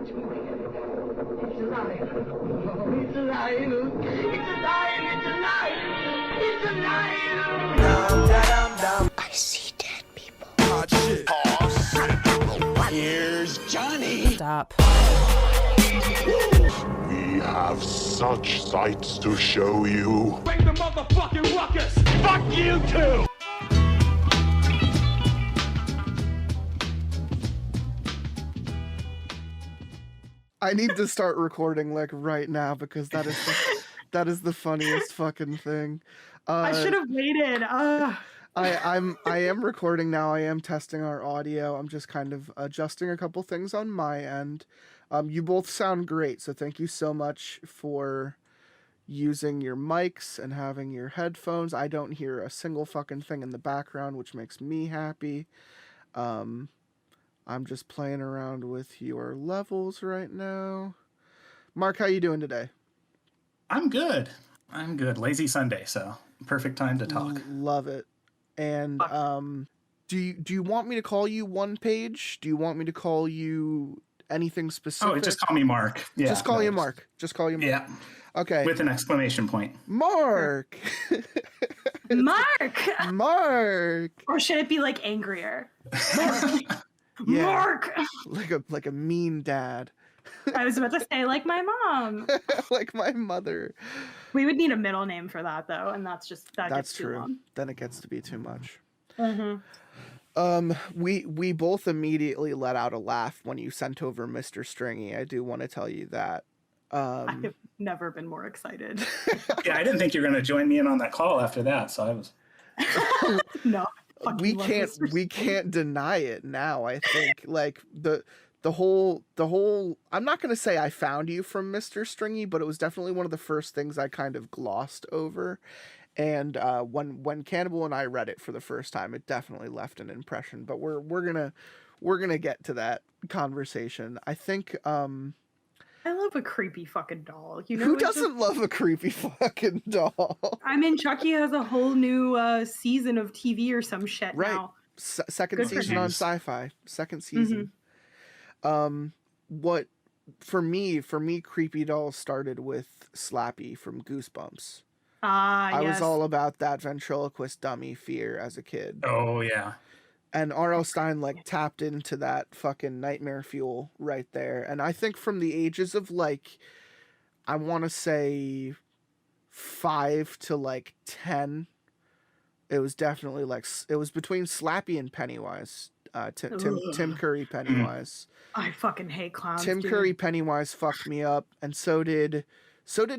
It's alive. Oh, it's alive. It's alive. It's alive. It's alive. I see dead people. Hot shit. Here's Johnny. Stop. We have such sights to show you. Bring the motherfucking ruckus. Fuck you too! I need to start recording like right now because that is the funniest fucking thing. I should have waited. I am recording now. I am testing our audio. I'm just kind of adjusting a couple things on my end. You both sound great, so thank you so much for using your mics and having your headphones. I don't hear a single fucking thing in the background, which makes me happy. I'm just playing around with your levels right now. Mark, how you doing today? I'm good. Lazy Sunday, so perfect time to talk. Love it. And do you want me to call you One Page? Do you want me to call you anything specific? Oh, just call me Mark. Yeah, just call you Mark. Just call you Mark. Yeah. Okay. With an exclamation point. Mark. Mark. Mark. Or should it be like angrier? Yeah. Mark. Like a mean dad. I was about to say like my mom. Like my mother. We would need a middle name for that though, and that's That's too true. long. Then it gets to be too much. Mm-hmm. We both immediately let out a laugh when you sent over Mr. Stringy. I do want to tell you that. I have never been more excited. Yeah, I didn't think you were going to join me in on that call after that, so I was. No. We can't deny it now. I think like the whole I'm not going to say I found you from Mr. Stringy, but it was definitely one of the first things I kind of glossed over. And when Cannibal and I read it for the first time, it definitely left an impression. But we're gonna get to that conversation. I think I love a creepy fucking doll. You know who doesn't love a creepy fucking doll? I mean, Chucky has a whole new season of TV or some shit now. Second Good for season him. on Sci-Fi. Second season. What for me, creepy dolls started with Slappy from Goosebumps. I was all about that ventriloquist dummy fear as a kid. Oh, yeah. And R.L. Stine, like, tapped into that fucking nightmare fuel right there. And I think from the ages of, like, I want to say 5 to, like, 10, it was definitely, like, it was between Slappy and Pennywise. Tim Curry Pennywise. I fucking hate clowns. Tim Curry Pennywise fucked me up, and so did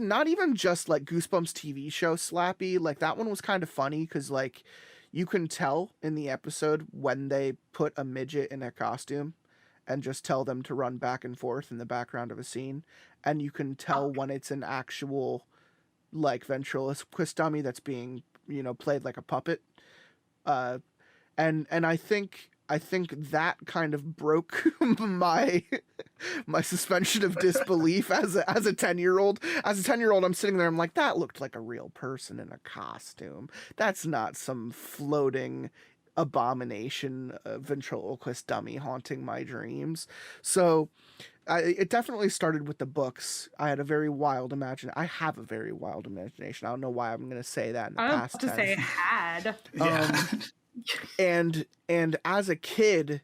not even just, like, Goosebumps TV show Slappy. Like, that one was kind of funny, because, like, you can tell in the episode when they put a midget in a costume and just tell them to run back and forth in the background of a scene. And you can tell when it's an actual, like, ventriloquist dummy that's being, played like a puppet. And I think that kind of broke my suspension of disbelief as a 10-year-old. As a 10-year-old, I'm sitting there, I'm like, that looked like a real person in a costume. That's not some floating abomination ventriloquist dummy haunting my dreams. So it definitely started with the books. I have a very wild imagination. I don't know why I'm going to say that in the past tense. I was about to say had. Yeah. And as a kid,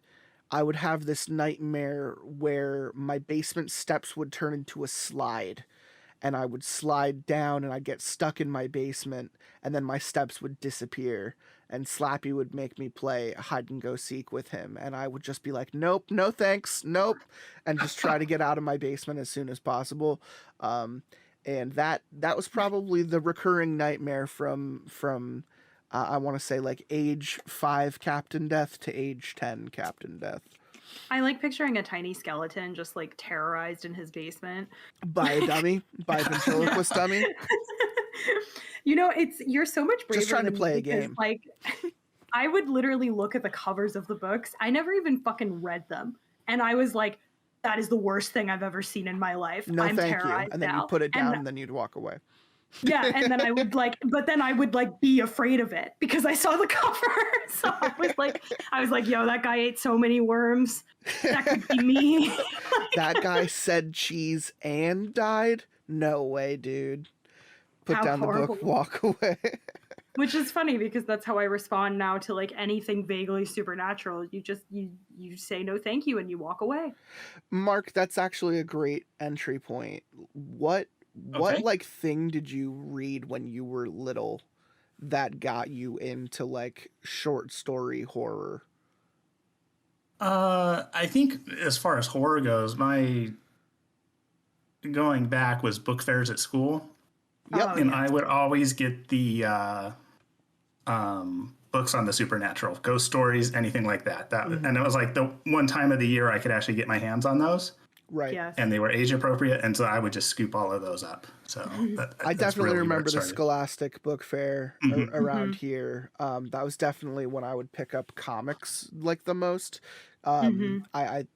I would have this nightmare where my basement steps would turn into a slide, and I would slide down and I'd get stuck in my basement, and then my steps would disappear, and Slappy would make me play hide and go seek with him, and I would just be like, nope, no thanks, nope, and just try to get out of my basement as soon as possible. And that was probably the recurring nightmare from I want to say like age 5 Captain Death to age 10 Captain Death. I like picturing a tiny skeleton just like terrorized in his basement. By a dummy? By a ventriloquist dummy? You're so much braver. Just trying to than play me a game. Like, I would literally look at the covers of the books. I never even fucking read them. And I was like, that is the worst thing I've ever seen in my life. No, I'm thank you. terrorized And then now. you put it down and then you'd walk away. Yeah, and then I would be afraid of it because I saw the cover. So I was like, yo, that guy ate so many worms. That could be me. That guy said cheese and died? No way, dude. Put How down horrible. the book, walk away. Which is funny because that's how I respond now to like anything vaguely supernatural. You just you say no thank you and you walk away. Mark, that's actually a great entry point. What Okay. like thing did you read when you were little that got you into like short story horror? I think as far as horror goes, my going back was book fairs at school. Yep. Oh, And yeah. I would always get the books on the supernatural, ghost stories, anything like that. And it was like the one time of the year I could actually get my hands on those, Right. Yes. and they were age appropriate, and so I would just scoop all of those up. So I that's definitely really where it remember the started. Scholastic Book Fair around here. That was definitely when I would pick up comics like the most. My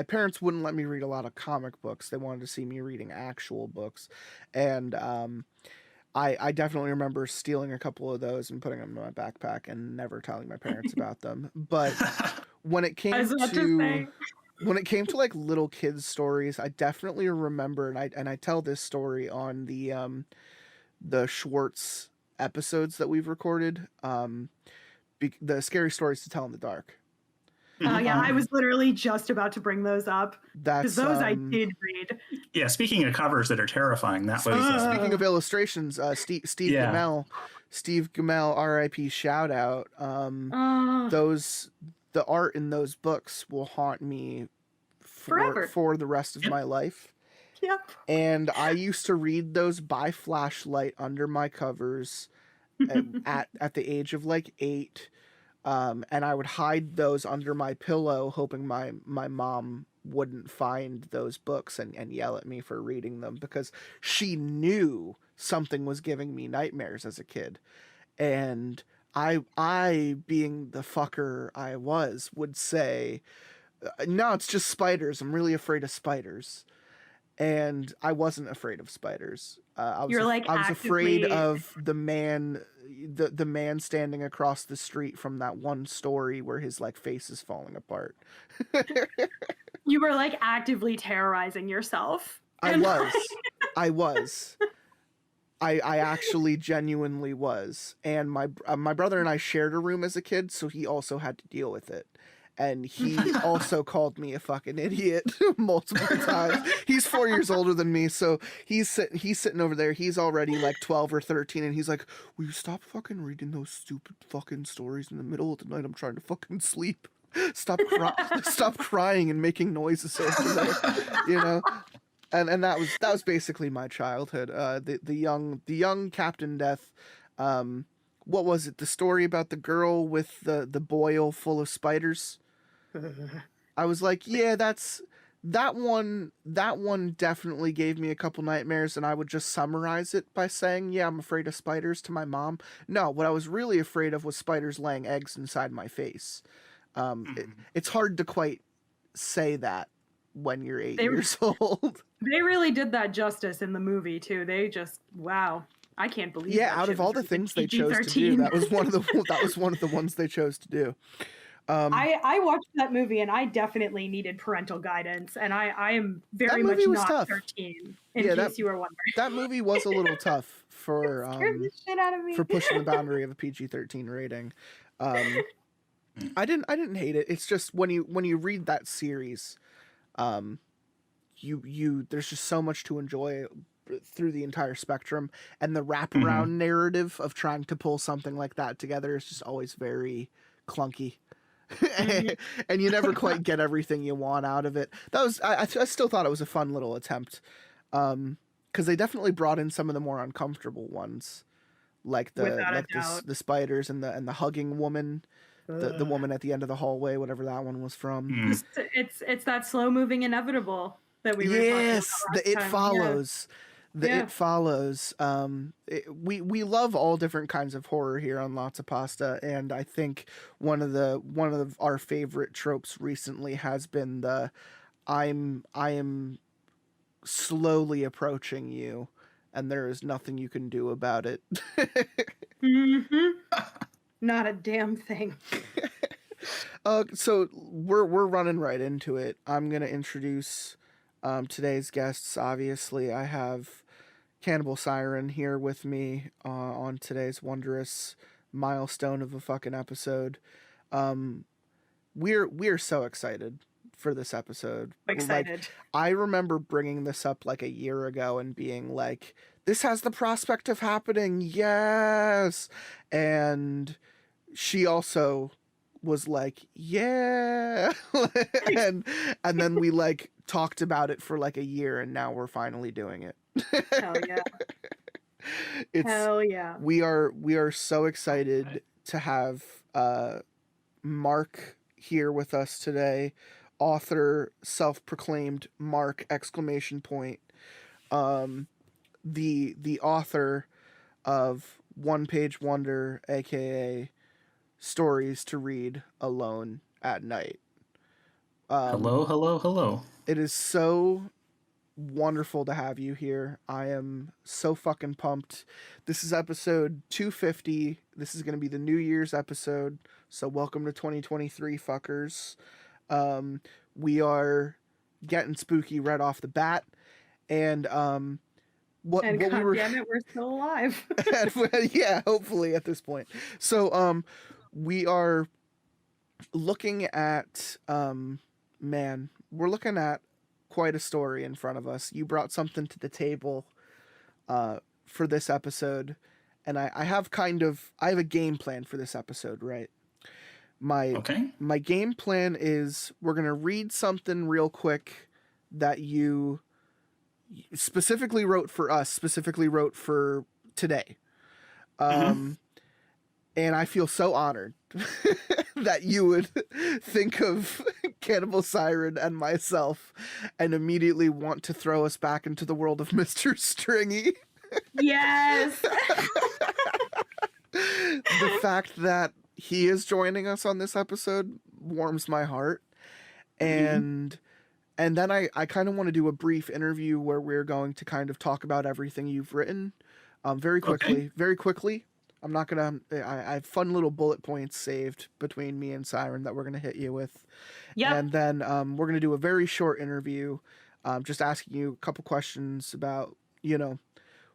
parents wouldn't let me read a lot of comic books. They wanted to see me reading actual books, and I definitely remember stealing a couple of those and putting them in my backpack and never telling my parents about them. But when it came I was about to say. when it came to like little kids stories, I definitely remember, and I tell this story on the Schwartz episodes that we've recorded, the scary stories to tell in the dark. Yeah, I was literally just about to bring those up That's because those I did read. Yeah, speaking of covers that are terrifying, that was speaking of illustrations, Steve Yeah. Gamel, R.I.P. shout out. The art in those books will haunt me Forever. for the rest of my life. Yep. And I used to read those by flashlight under my covers at the age of like 8. And I would hide those under my pillow, hoping my mom wouldn't find those books and yell at me for reading them, because she knew something was giving me nightmares as a kid. And I being the fucker I was, would say, no, it's just spiders. I'm really afraid of spiders. And I wasn't afraid of spiders. I was afraid actively- of the man standing across the street from that one story where his like face is falling apart. You were like actively terrorizing yourself. I And, was. like, I was. I actually genuinely was. And my brother and I shared a room as a kid, so he also had to deal with it. And he also called me a fucking idiot multiple times. He's 4 years older than me, so he's sitting over there. He's already like 12 or 13, and he's like, "Will you stop fucking reading those stupid fucking stories in the middle of the night? I'm trying to fucking sleep. Stop crying and making noises over there." You know? And that was basically my childhood. The young Captain Death. What was it? The story about the girl with the boil full of spiders. I was like, yeah, that one definitely gave me a couple nightmares, and I would just summarize it by saying, yeah, I'm afraid of spiders to my mom. No, what I was really afraid of was spiders laying eggs inside my face. It's hard to quite say that when you're 8 years old. They really did that justice in the movie too. They just, wow. I can't believe Yeah, that out shit of all was the things they rated chose to do, PG-13. that was one of the ones they chose to do. I watched that movie and I definitely needed parental guidance, and I am very That much movie was not tough. 13, in Yeah, case you were wondering. That movie was a little tough for Scared the shit out of me. for pushing the boundary of a PG-13 rating. I didn't hate it. It's just when you read that series, you there's just so much to enjoy through the entire spectrum, and the wraparound narrative of trying to pull something like that together is just always very clunky. And you never quite get everything you want out of it. That was I still thought it was a fun little attempt, because they definitely brought in some of the more uncomfortable ones, like the spiders and the hugging woman, the woman at the end of the hallway, whatever that one was from. It's that slow moving inevitable that we were talking about Yes, last the It time. Follows. Yeah. It Follows. We love all different kinds of horror here on Losta Pasta, and I think one of our favorite tropes recently has been I am slowly approaching you, and there is nothing you can do about it. Not a damn thing. So we're running right into it. I'm gonna introduce today's guests. Obviously, I have Cannibal Siren here with me on today's wondrous milestone of a fucking episode. We're so excited for this episode. Excited. Like, I remember bringing this up like a year ago and being like, this has the prospect of happening. Yes. And she also was like, yeah. and then we like talked about it for like a year, and now we're finally doing it. Hell yeah. Hell yeah. We are so excited to have Mark here with us today. Author, self-proclaimed Mark ! The author of One Page Wonder, aka Stories to Read Alone at Night. Hello. It is so wonderful to have you here. I am so fucking pumped. This is episode 250. This is going to be the New Year's episode. So welcome to 2023, fuckers. We are getting spooky right off the bat. And what God we were... damn it, we're still alive. Yeah, hopefully at this point. So we are looking at we're looking at quite a story in front of us. You brought something to the table for this episode, and I have a game plan for this episode, right? My game plan is we're gonna read something real quick that you specifically wrote for us, specifically wrote for today. And I feel so honored that you would think of Cannibal Siren and myself and immediately want to throw us back into the world of Mr. Stringy. Yes. The fact that he is joining us on this episode warms my heart. And then I kind of want to do a brief interview where we're going to kind of talk about everything you've written very quickly. I'm not going to... I have fun little bullet points saved between me and Siren that we're going to hit you with. Yep. And then we're going to do a very short interview, just asking you a couple questions about,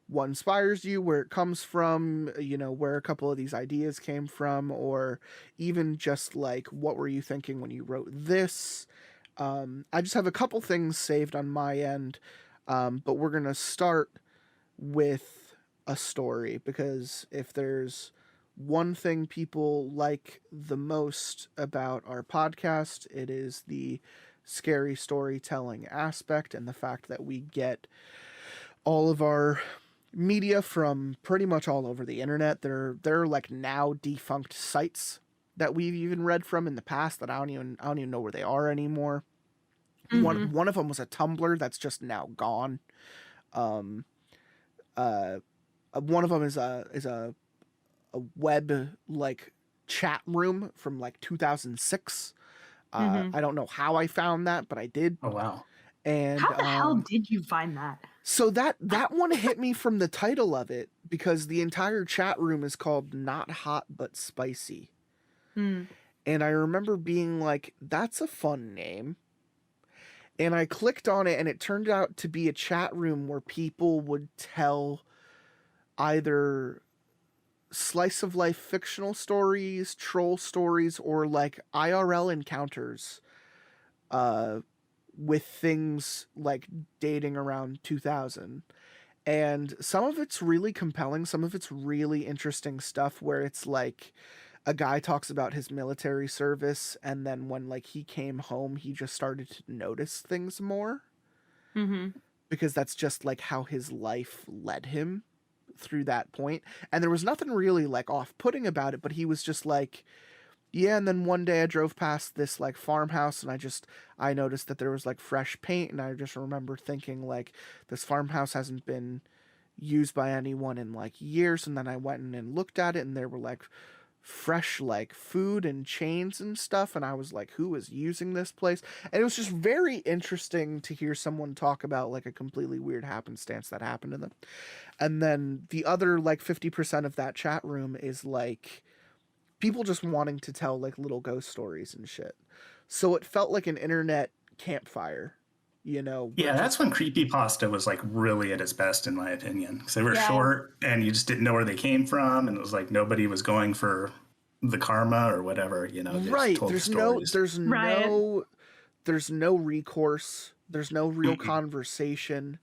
what inspires you, where it comes from, where a couple of these ideas came from, or even just like, what were you thinking when you wrote this? I just have a couple things saved on my end, but we're going to start with a story, because if there's one thing people like the most about our podcast, it is the scary storytelling aspect and the fact that we get all of our media from pretty much all over the internet. They're like now defunct sites that we've even read from in the past that I don't even know where they are anymore. One of them was a Tumblr that's just now gone. One of them is a web like chat room from like 2006. I don't know how I found that, but I did. Oh wow! And how the hell did you find that? So that one hit me from the title of it, because the entire chat room is called Not Hot But Spicy. And I remember being like, that's a fun name. And I clicked on it, and it turned out to be a chat room where people would tell either slice of life fictional stories, troll stories, or like IRL encounters with things like dating around 2000. And some of it's really compelling, some of it's really interesting stuff where it's like a guy talks about his military service, and then when like he came home, he just started to notice things more. Because that's just like how his life led him through that point. And there was nothing really like off-putting about it, but he was just like, yeah. And then one day I drove past this like farmhouse, and I noticed that there was like fresh paint, and I just remember thinking like, this farmhouse hasn't been used by anyone in like years. And then I went in and looked at it, and there were like fresh like food and chains and stuff, and I was like, who is using this place? And it was just very interesting to hear someone talk about like a completely weird happenstance that happened to them. And then the other like 50% of that chat room is like people just wanting to tell like little ghost stories and shit. So it felt like an internet campfire, you know. Yeah, that's when creepypasta was like really at its best, in my opinion, because they were Yeah. short and you just didn't know where they came from, and it was like nobody was going for the karma or whatever, you know. They just Right. told There's stories. there's no recourse. There's no real conversation.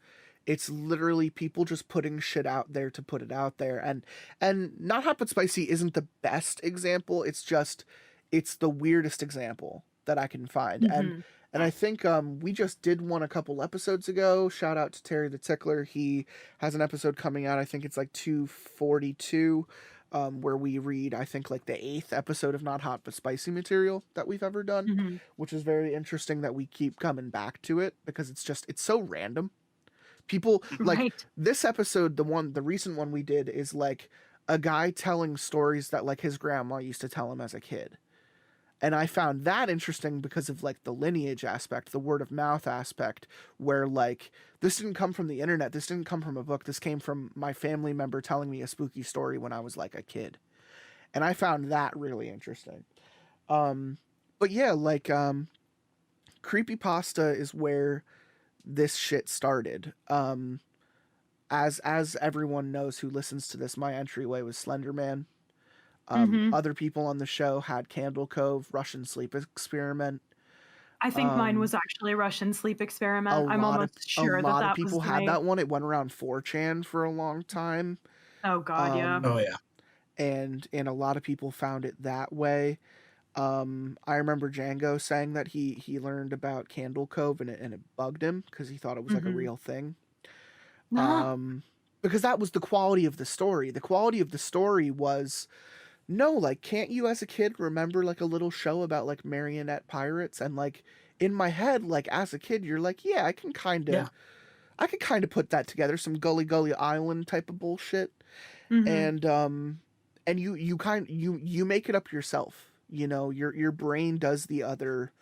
It's literally people just putting shit out there to put it out there. And Not Hot But Spicy isn't the best example. It's the weirdest example that I can find. And I think we just did one a couple episodes ago. Shout out to Terry the Tickler. He has an episode coming out. I think it's like 242, where we read, I think, like the 8th episode of Not Hot But Spicy material that we've ever done, which is very interesting that we keep coming back to it because it's so random. People like this episode, the recent one we did is like a guy telling stories that like his grandma used to tell him as a kid. And I found that interesting because of like the lineage aspect, the word of mouth aspect, where like this didn't come from the internet. This didn't come from a book. This came from my family member telling me a spooky story when I was like a kid. And I found that really interesting. But yeah, like creepypasta is where this shit started. As everyone knows who listens to this, my entryway was Slender Man. Other people on the show had Candle Cove, Russian Sleep Experiment. I think mine was actually Russian Sleep Experiment. I'm almost sure a lot that of people was had that one. It went around 4chan for a long time. Oh God, yeah. Oh yeah. And a lot of people found it that way. I remember Django saying that he learned about Candle Cove and it bugged him because he thought it was like a real thing. Because that was the quality of the story. The quality of the story was, no, like, can't you as a kid remember like a little show about like marionette pirates? And like in my head, like as a kid, you're like, yeah, I could kind of put that together, some Gully Gully Island type of bullshit. And you make it up yourself. You know, your brain does the other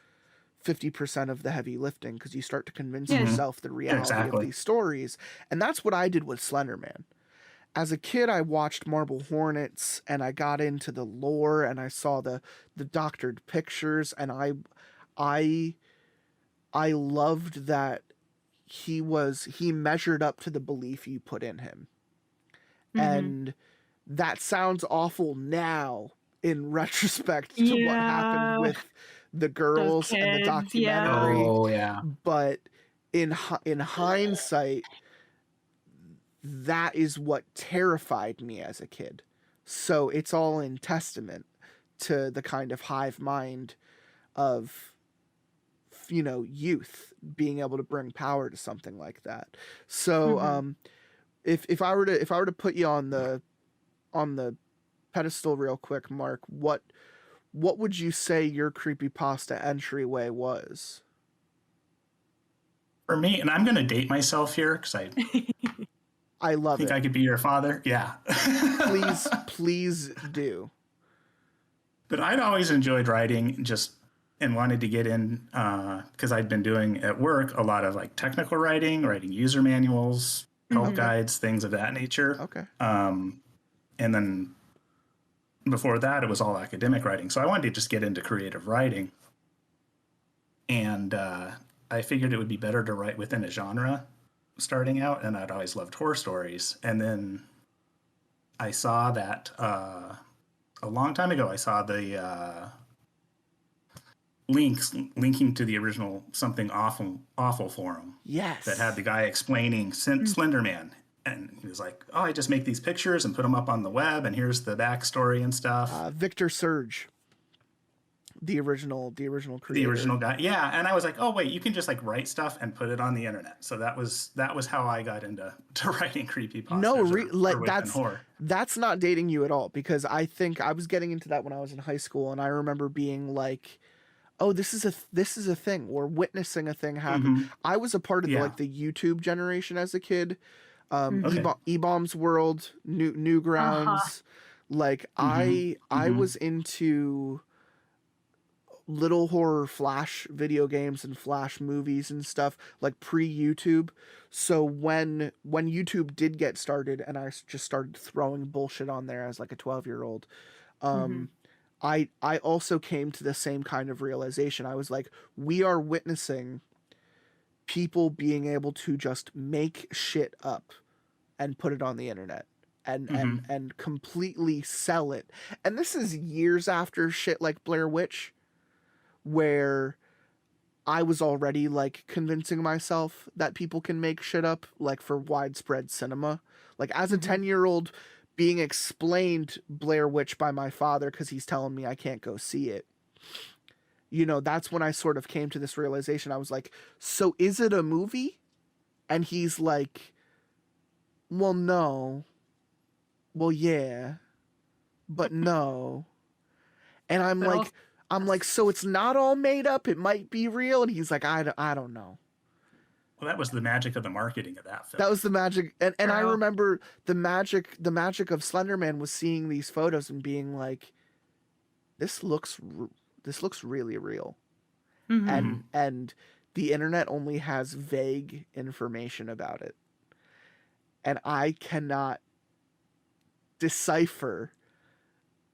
50% of the heavy lifting because you start to convince yourself the reality of these stories. And that's what I did with Slender Man. As a kid, I watched Marble Hornets and I got into the lore and I saw the doctored pictures, and I loved that he measured up to the belief you put in him. And that sounds awful now in retrospect to what happened with the girls and the documentary. Oh yeah. But in hindsight, that is what terrified me as a kid. So it's all in testament to the kind of hive mind of, you know, youth being able to bring power to something like that. So if I were to put you on the pedestal real quick, Mark, what would you say your creepypasta entryway was? For me, and I'm going to date myself here because I love think it. I could be your father. Yeah. please do. But I'd always enjoyed writing and wanted to get in because I'd been doing at work a lot of like technical writing user manuals, help guides, things of that nature. Okay. And then before that, it was all academic writing. So I wanted to just get into creative writing. And I figured it would be better to write within a genre starting out. And I'd always loved horror stories. And then I saw that a long time ago, I saw the linking to the original Something Awful forum. Yes. That had the guy explaining Slender Man. And he was like, oh, I just make these pictures and put them up on the web, and here's the backstory and stuff. Victor Surge, the original creator. The original guy. Yeah. And I was like, oh, wait, you can just like write stuff and put it on the internet. So that was how I got into writing creepypastas. No, that's not dating you at all, because I think I was getting into that when I was in high school, and I remember being like, oh, this is a thing, or witnessing a thing happen. I was a part of the YouTube generation as a kid. E-Bombs World, Newgrounds, Like Mhm. I Mhm. was into little horror flash video games and flash movies and stuff like pre-YouTube. So when YouTube did get started and just started throwing bullshit on there as like a 12-year-old, Mm-hmm. um I also came to the same kind of realization. I was like, we are witnessing people being able to just make shit up and put it on the internet Mhm. and completely sell it. And this is years after shit like Blair Witch, where I was already like convincing myself that people can make shit up like for widespread cinema. Like as a Mm-hmm. 10-year-old being explained Blair Witch by my father cuz he's telling me I can't go see it. You know, that's when I sort of came to this realization. I was like, "So is it a movie?" And he's like, "Well, no." "Well, yeah." "But no." And But also, I'm like, "So it's not all made up. It might be real." And he's like, I don't know." Well, that was the magic of the marketing of that film. That was the magic, and I True. remember the magic of Slenderman was seeing these photos and being like, this looks this looks really real. mm-hmm. And the internet only has vague information about it, and I cannot decipher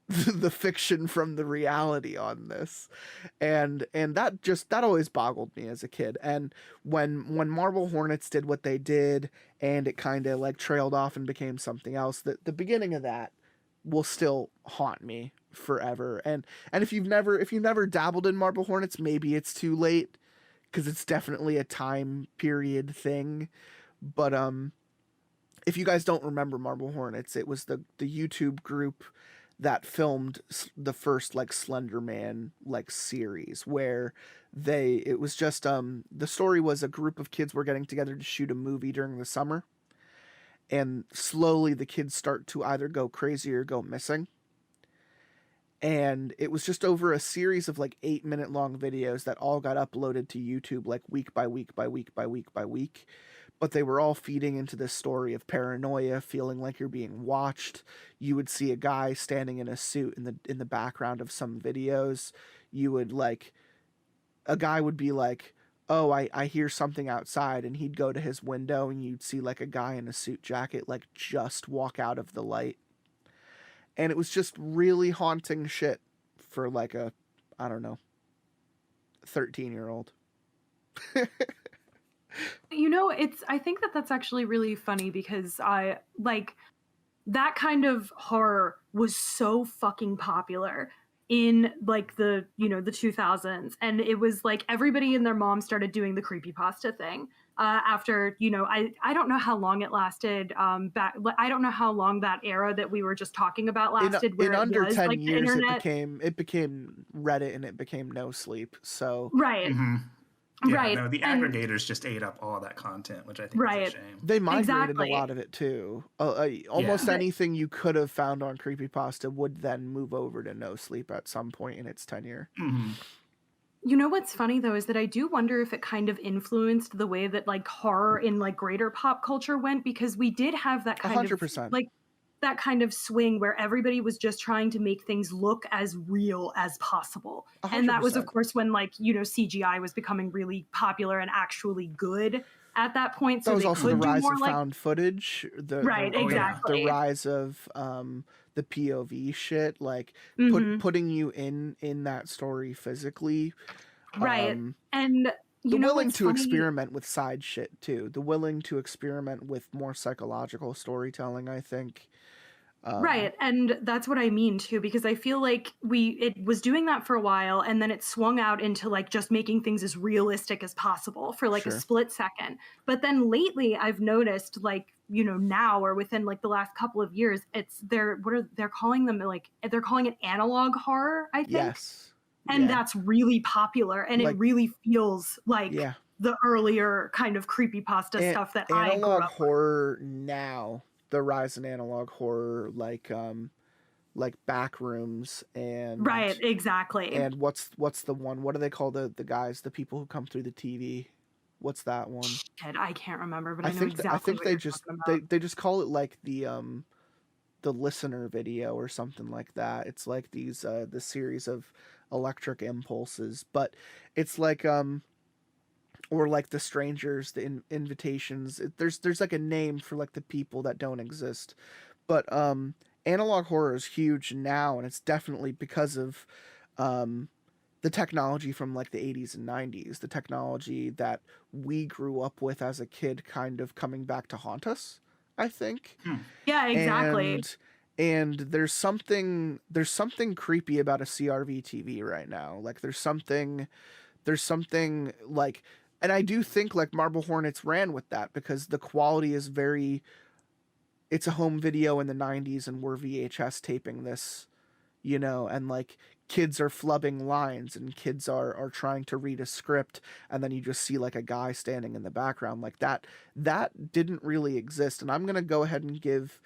the fiction from the reality on this. And that always boggled me as a kid. And when Marble Hornets did what they did and it kind of like trailed off and became something else, the beginning of that will still haunt me forever. And if you've never dabbled in Marble Hornets, maybe it's too late, because it's definitely a time period thing. But if you guys don't remember Marble Hornets, it was the YouTube group that filmed the first like Slender Man like series, where it was just the story was a group of kids were getting together to shoot a movie during the summer, and slowly the kids start to either go crazy or go missing. And it was just over a series of like 8-minute long videos that all got uploaded to YouTube like week by week by week by week by week. But they were all feeding into this story of paranoia, feeling like you're being watched. You would see a guy standing in a suit in the background of some videos. You would like a guy would be like, "Oh, I hear something outside," and he'd go to his window and you'd see like a guy in a suit jacket like just walk out of the light. And it was just really haunting shit for like a, I don't know, 13-year-old. You know, I think that that's actually really funny because I like that kind of horror was so fucking popular in like the 2000s, and it was like everybody and their mom started doing the creepypasta thing after I don't know how long it lasted back. I don't know how long that era that we were just talking about lasted, where In it under was 10 like the years internet. it became Reddit and it became No Sleep. So Right. Mhm. Yeah, Right. no, the And aggregators just ate up all that content, which I think is right. a shame. they migrated Exactly. a lot of it too. Almost But anything you could have found on creepypasta would then move over to No Sleep at some point in its tenure. Mhm. you know what's funny though is that I do wonder if it kind of influenced the way that like horror in like greater pop culture went, because we did have that kind of 100%. like that kind of swing where everybody was just trying to make things look as real as possible. And that was of 100%. course when like CGI was becoming really popular and actually good at that point, That so was they also the could do rise more of like found footage, right, Oh, yeah. exactly. the rise of the POV shit, like Mhm. putting you in that story physically. Right. And The willing what's to funny? experiment with side shit too. The willing to experiment with more psychological storytelling, I think. Right, and that's what I mean too, because I feel like it was doing that for a while, and then it swung out into like just making things as realistic as possible for like a Sure. split second. But then lately, I've noticed like now or within like the last couple of years, they're calling them, like they're calling it analog horror, I think, Yes. and Yeah. that's really popular, and Like- it really feels like Yeah. the earlier kind of creepypasta stuff that I grew Analog up with. horror now, the rise in analog horror, like Backrooms and Right, exactly. and what's the one? What do they call the guys, the people who come through the TV? What's that one? Shit, I can't remember, but I I know think exactly I think what they you're just talking about. they just call it like the the listener video or something like that. It's like these the series of electric impulses, but it's like or like the strangers, the invitations. There's like a name for like the people that don't exist, but analog horror is huge now, and it's definitely because of the technology from like the 80s and 90s, the technology that we grew up with as a kid kind of coming back to haunt us, I think. Yeah, exactly. And there's something creepy about a CRV TV right now. Like there's something like, and I do think like Marble Hornets ran with that because the quality is very, it's a home video in the 90s and we're VHS taping this, you know, and like kids are flubbing lines and kids are trying to read a script, and then you just see like a guy standing in the background like that didn't really exist. And I'm going to go ahead and give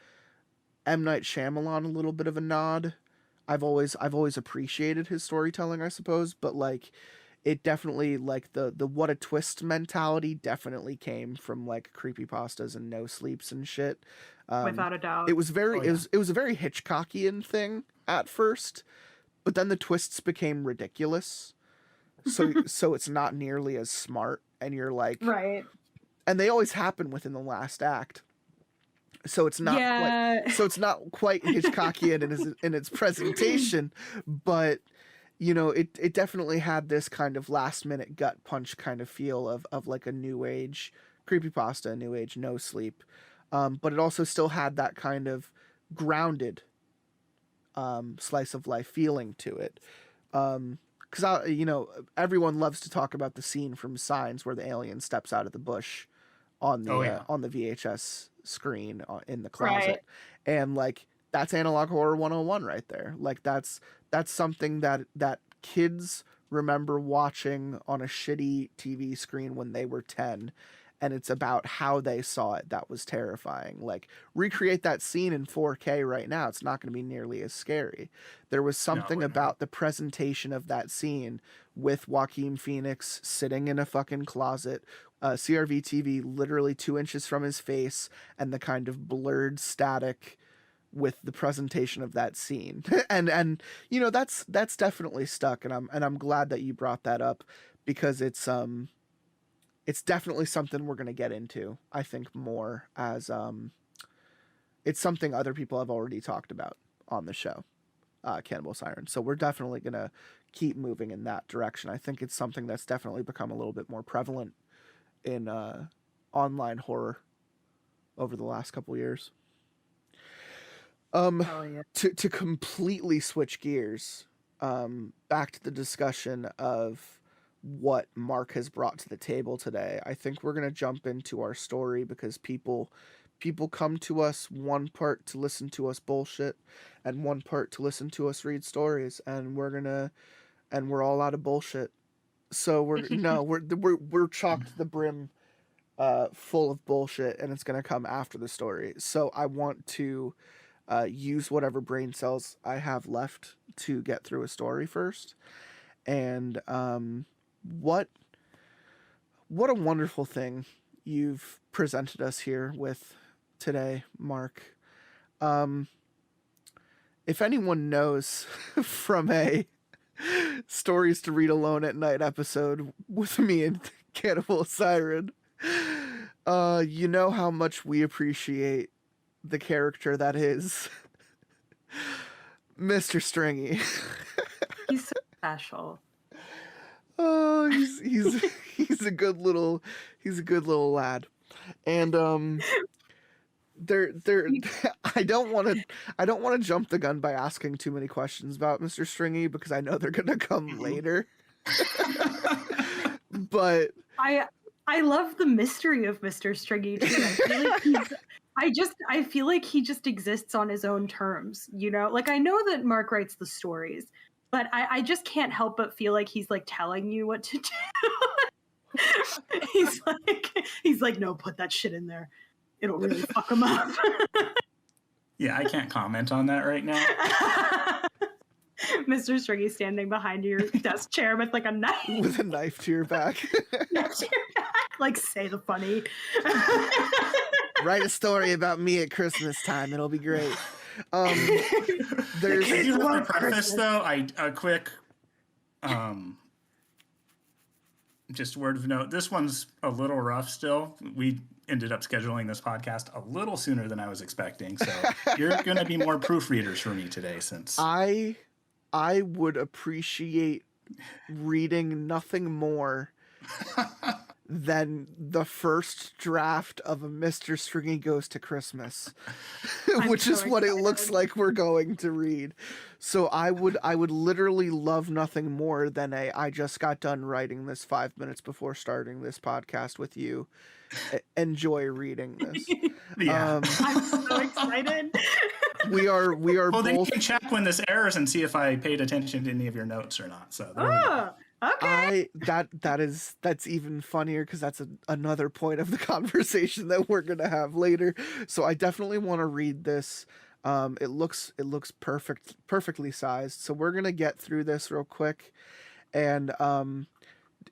M. Night Shyamalan a little bit of a nod. I've always appreciated his storytelling, I suppose, but like it definitely, like the what a twist mentality definitely came from like creepypastas and no sleeps and shit. Without a doubt. It was very it was a very Hitchcockian thing at first, but then the twists became ridiculous. So it's not nearly as smart, and you're like, right. And they always happen within the last act. So it's not quite Hitchcockian in its presentation, but you know, it definitely had this kind of last minute gut punch kind of feel of like a new age creepypasta, a new age no sleep. But it also still had that kind of grounded slice of life feeling to it. Because you know, everyone loves to talk about the scene from Signs where the alien steps out of the bush on the on the VHS screen in the closet, right. And like that's analog horror 101 right there. Like that's something that kids remember watching on a shitty TV screen when they were 10. And it's about how they saw it that was terrifying. Like, recreate that scene in 4K right now, it's not going to be nearly as scary. There was something about the presentation of that scene with Joaquin Phoenix sitting in a fucking closet, CRV TV literally 2 inches from his face, and the kind of blurred static with the presentation of that scene. and you know, that's definitely stuck, and I'm glad that you brought that up, because it's definitely something we're going to get into, I think, more as it's something other people have already talked about on the show, Cannibal Siren. So we're definitely going to keep moving in that direction. I think it's something that's definitely become a little bit more prevalent in online horror over the last couple years. To completely switch gears, back to the discussion of what Mark has brought to the table today, I think we're going to jump into our story, because people come to us one part to listen to us bullshit and one part to listen to us read stories, and we're all out of bullshit. So we're chocked to the brim full of bullshit, and it's going to come after the story. So I want to use whatever brain cells I have left to get through a story first. And what a wonderful thing you've presented us here with today, Mark. If anyone knows from a Stories to Read Alone at Night episode with me and Cannibal Siren, you know how much we appreciate the character that is Mr. Stringy. He's so special. Oh, he's a good little lad. And I don't want to jump the gun by asking too many questions about Mr. Stringy, because I know they're going to come later. But I love the mystery of Mr. Stringy too. I feel like he just exists on his own terms, you know? Like, I know that Mark writes the stories, but I just can't help but feel like he's like telling you what to do. he's like, no, put that shit in there. It'll really fuck him up. Yeah, I can't comment on that right now. Mr. Stringy standing behind your desk chair with like a knife. With a knife to your back. Like, say the funny. Write a story about me at Christmas time. It'll be great. There's I do want to preface though. A quick, just word of note. This one's a little rough still. We ended up scheduling this podcast a little sooner than I was expecting, so you're going to be more proofreaders for me today. Since I would appreciate reading nothing more than the first draft of a Mr. Stringy Goes to Christmas, which is what it looks like we're going to read. So I would literally love nothing more than I just got done writing this 5 minutes before starting this podcast with you. Enjoy reading this. yeah. I'm so excited. We are Well, both. then you can check when this airs and see if I paid attention to any of your notes or not. So there we go. Okay. That's even funnier because that's another point of the conversation that we're gonna have later. So I definitely want to read this. It looks perfectly sized. So we're gonna get through this real quick. And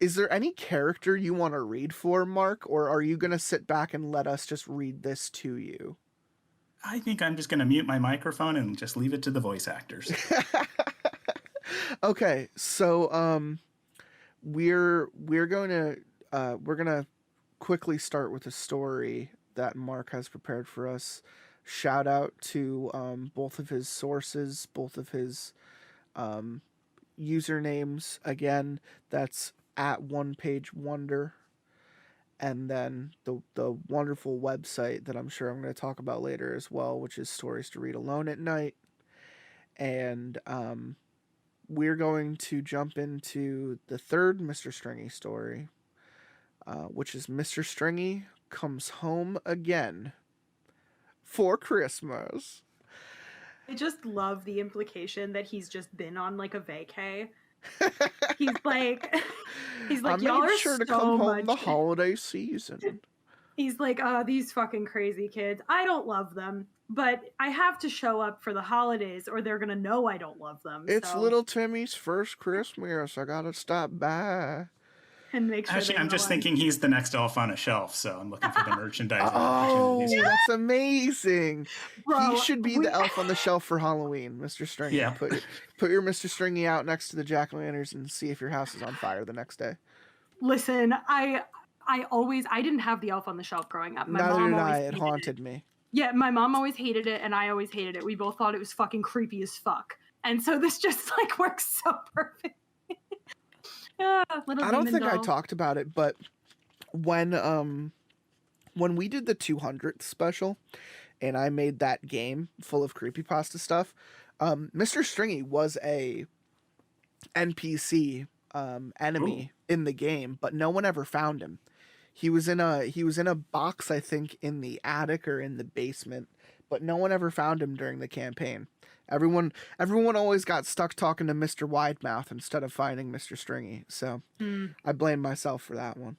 is there any character you want to read for, Mark, or are you gonna sit back and let us just read this to you? I think I'm just going to mute my microphone and just leave it to the voice actors. Okay, so we're gonna quickly start with a story that Mark has prepared for us. Shout out to both of his sources, both of his usernames. Again, that's at One Page Wonder, and then the wonderful website that I'm sure I'm going to talk about later as well, which is Stories to Read Alone at Night. And we're going to jump into the third Mr. Stringy story, which is Mr. Stringy Comes Home Again for Christmas. I just love the implication that he's just been on like a vacay. He's like, I y'all made are sure to so come home much. the holiday season. He's like, these fucking crazy kids. I don't love them, but I have to show up for the holidays or they're gonna know I don't love them. It's so. little Timmy's first Christmas. I gotta stop by. And make sure Actually, they I'm know just thinking he's the next elf on a shelf, so I'm looking for the merchandise. Oh, opportunities. that's amazing. Bro, He should be the elf on the shelf for Halloween, Mr. Stringy. Yeah. Put your Mr. Stringy out next to the jack-o'-lanterns and see if your house is on fire the next day. Listen, I didn't have the elf on the shelf growing up. My Neither mom did always I. It hated haunted me. Yeah, my mom always hated it, and I always hated it. We both thought it was fucking creepy as fuck, and so this just like works so perfect. I don't think I doll. talked about it, but when we did the 200th special, and I made that game full of creepypasta stuff, Mr. Stringy was a NPC enemy in the game, but no one ever found him. He was in a box, I think, in the attic or in the basement, but no one ever found him during the campaign. Everyone always got stuck talking to Mr. Widemouth instead of finding Mr. Stringy. So I blame myself for that one.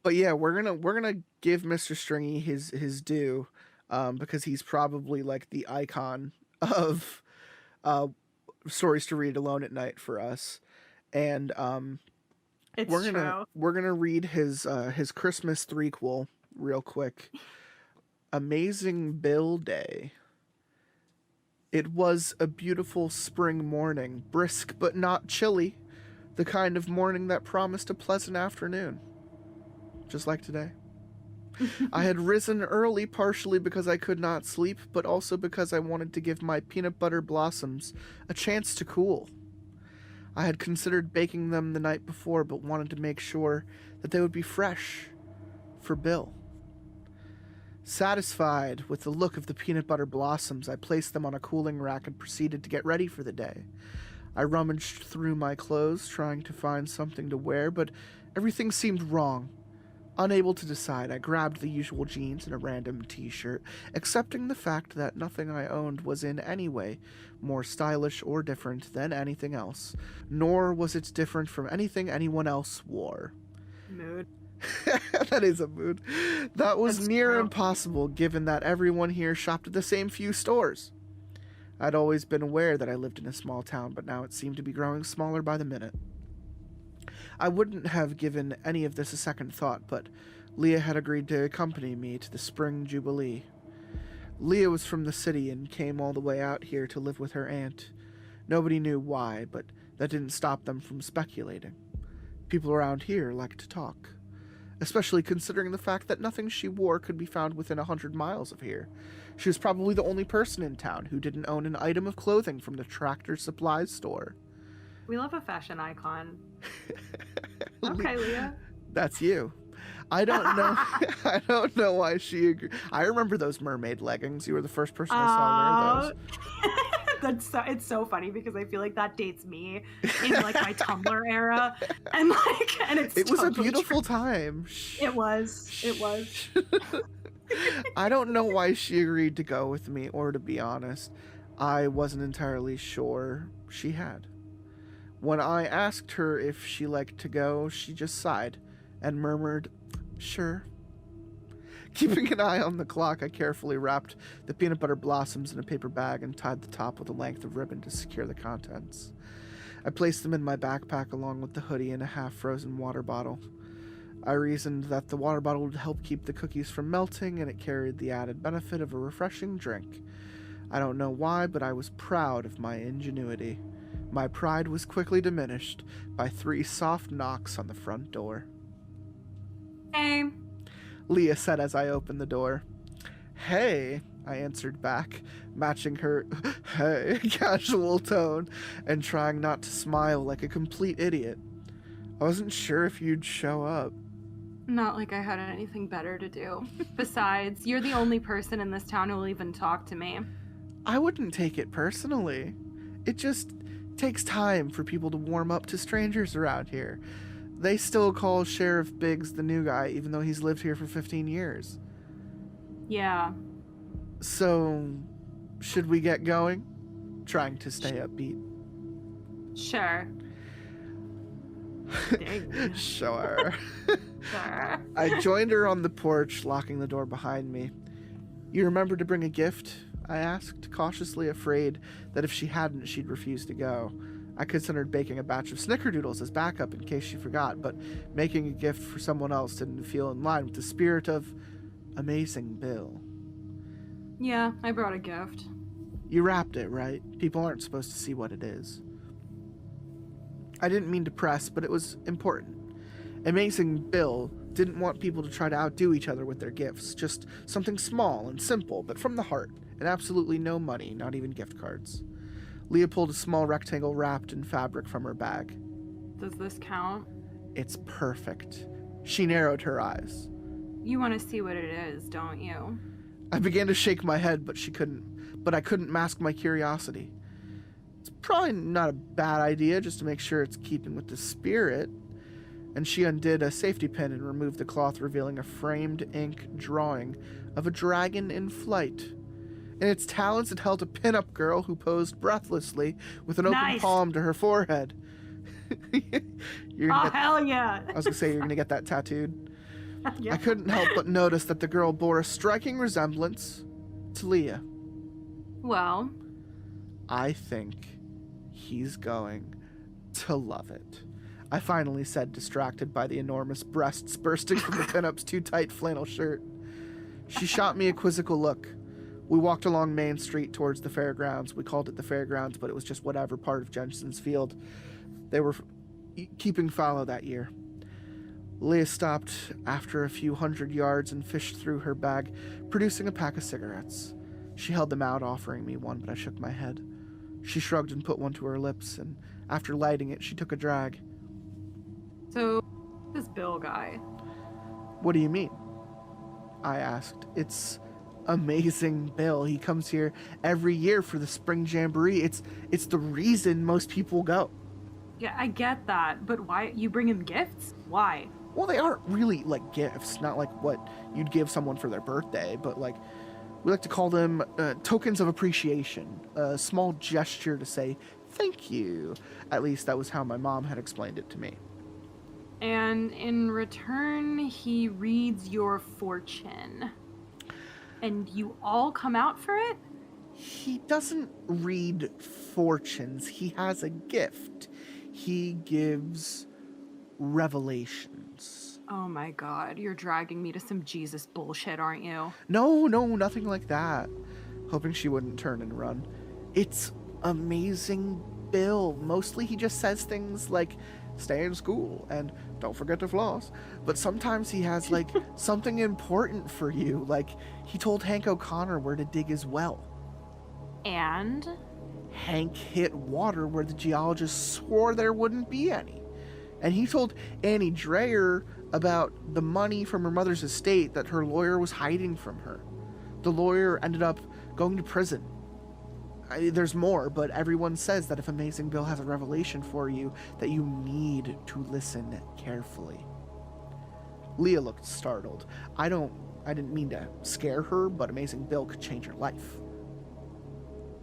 But yeah, we're gonna give Mr. Stringy his due, because he's probably like the icon of Stories to Read Alone at Night for us. And It's we're gonna read his Christmas threequel real quick. Amazing Bill Day. It was a beautiful spring morning, brisk but not chilly, the kind of morning that promised a pleasant afternoon. Just like today. I had risen early partially because I could not sleep, but also because I wanted to give my peanut butter blossoms a chance to cool. I had considered baking them the night before, but wanted to make sure that they would be fresh for Bill. Satisfied with the look of the peanut butter blossoms, I placed them on a cooling rack and proceeded to get ready for the day. I rummaged through my clothes, trying to find something to wear, but everything seemed wrong. Unable to decide, I grabbed the usual jeans and a random t-shirt, accepting the fact that nothing I owned was in any way more stylish or different than anything else, nor was it different from anything anyone else wore. Mood. That is a mood. That was That's near true. impossible, given that everyone here shopped at the same few stores. I'd always been aware that I lived in a small town, but now it seemed to be growing smaller by the minute. I wouldn't have given any of this a second thought, but Leah had agreed to accompany me to the Spring Jubilee. Leah was from the city and came all the way out here to live with her aunt. Nobody knew why, but that didn't stop them from speculating. People around here like to talk, especially considering the fact that nothing she wore could be found within 100 miles of here. She was probably the only person in town who didn't own an item of clothing from the Tractor Supply store. We love a fashion icon. Okay, Leah. That's you. I don't know. I don't know why she agreed. I remember those mermaid leggings. You were the first person I saw wear those. It's so funny because I feel like that dates me in like my Tumblr era, and it was a totally beautiful true. time. It was. I don't know why she agreed to go with me, or to be honest, I wasn't entirely sure she had. When I asked her if she liked to go, she just sighed and murmured, "Sure." Keeping an eye on the clock, I carefully wrapped the peanut butter blossoms in a paper bag and tied the top with a length of ribbon to secure the contents. I placed them in my backpack along with the hoodie and a half-frozen water bottle. I reasoned that the water bottle would help keep the cookies from melting, and it carried the added benefit of a refreshing drink. I don't know why, but I was proud of my ingenuity. My pride was quickly diminished by 3 soft knocks on the front door. Hey. Leah said as I opened the door. "Hey," I answered back, matching her "hey" casual tone and trying not to smile like a complete idiot. I wasn't sure if you'd show up. Not like I had anything better to do. Besides, you're the only person in this town who will even talk to me. I wouldn't take it personally. It just takes time for people to warm up to strangers around here. They still call Sheriff Biggs the new guy, even though he's lived here for 15 years. Yeah. So, should we get going? Trying to stay upbeat. Sure. Dang. Sure. Sure. I joined her on the porch, locking the door behind me. "You remember to bring a gift?" I asked, cautiously afraid that if she hadn't, she'd refuse to go. I considered baking a batch of snickerdoodles as backup in case she forgot, but making a gift for someone else didn't feel in line with the spirit of Amazing Bill. Yeah, I brought a gift. You wrapped it, right? People aren't supposed to see what it is. I didn't mean to press, but it was important. Amazing Bill didn't want people to try to outdo each other with their gifts. Just something small and simple, but from the heart, and absolutely no money, not even gift cards. Leah pulled a small rectangle wrapped in fabric from her bag. Does this count? It's perfect. She narrowed her eyes. You want to see what it is, don't you? I began to shake my head, but I couldn't mask my curiosity. It's probably not a bad idea, just to make sure it's keeping with the spirit. And she undid a safety pin and removed the cloth, revealing a framed ink drawing of a dragon in flight. In its talons, it held a pin-up girl who posed breathlessly with an open palm to her forehead. Hell yeah! I was gonna say, you're gonna get that tattooed. Yeah. I couldn't help but notice that the girl bore a striking resemblance to Leah. Well, I think he's going to love it, I finally said, distracted by the enormous breasts bursting from the pin-up's too-tight flannel shirt. She shot me a quizzical look. We walked along Main Street towards the fairgrounds. We called it the fairgrounds, but it was just whatever part of Jensen's Field. They were keeping fallow that year. Leah stopped after a few hundred yards and fished through her bag, producing a pack of cigarettes. She held them out, offering me one, but I shook my head. She shrugged and put one to her lips, and after lighting it, she took a drag. So, this Bill guy. What do you mean? I asked. It's Amazing Bill. He comes here every year for the spring jamboree. It's the reason most people go. Yeah, I get that, but why? You bring him gifts? Why? Well, they aren't really like gifts, not like what you'd give someone for their birthday, but like we like to call them tokens of appreciation, a small gesture to say thank you. At least that was how my mom had explained it to me. And in return, he reads your fortune. And you all come out for it? He doesn't read fortunes. He has a gift. He gives revelations. Oh my god, you're dragging me to some Jesus bullshit, aren't you? No, nothing like that. Hoping she wouldn't turn and run. It's Amazing Bill. Mostly he just says things like, stay in school and don't forget to floss. But sometimes he has, like, something important for you. Like, he told Hank O'Connor where to dig his well. And? Hank hit water where the geologist swore there wouldn't be any. And he told Annie Dreyer about the money from her mother's estate that her lawyer was hiding from her. The lawyer ended up going to prison. There's more, but everyone says that if Amazing Bill has a revelation for you, that you need to listen carefully. Leah looked startled. I didn't mean to scare her, but Amazing Bill could change your life.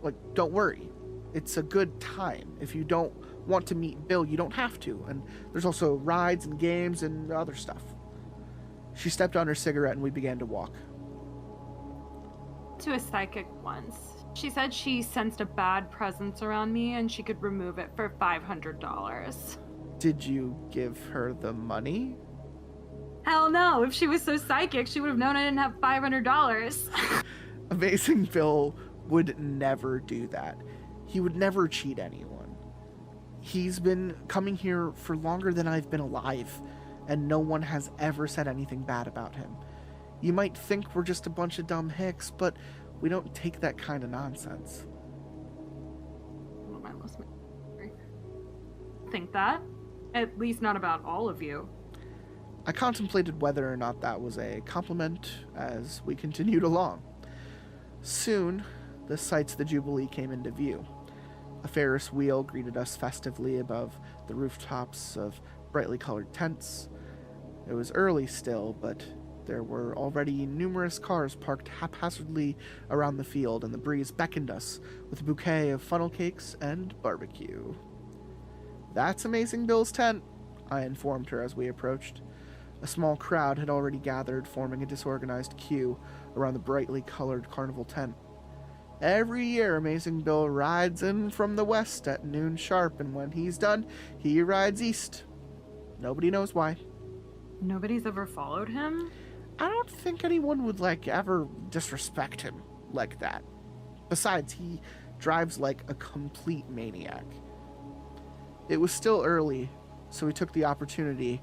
Like, don't worry. It's a good time. If you don't want to meet Bill, you don't have to. And there's also rides and games and other stuff. She stepped on her cigarette and we began to walk. To a psychic once. She said she sensed a bad presence around me and she could remove it for $500. Did you give her the money? Hell no. If she was so psychic, she would have known I didn't have $500. Amazing Bill would never do that. He would never cheat anyone. He's been coming here for longer than I've been alive, and no one has ever said anything bad about him. You might think we're just a bunch of dumb hicks, but we don't take that kind of nonsense. Think that? At least not about all of you. I contemplated whether or not that was a compliment as we continued along. Soon, the sights of the Jubilee came into view. A Ferris wheel greeted us festively above the rooftops of brightly colored tents. It was early still, but there were already numerous cars parked haphazardly around the field, and the breeze beckoned us with a bouquet of funnel cakes and barbecue. That's Amazing Bill's tent, I informed her as we approached. A small crowd had already gathered, forming a disorganized queue around the brightly colored carnival tent. Every year, Amazing Bill rides in from the west at noon sharp, and when he's done, he rides east. Nobody knows why. Nobody's ever followed him? I don't think anyone would, ever disrespect him like that. Besides, he drives like a complete maniac. It was still early, so we took the opportunity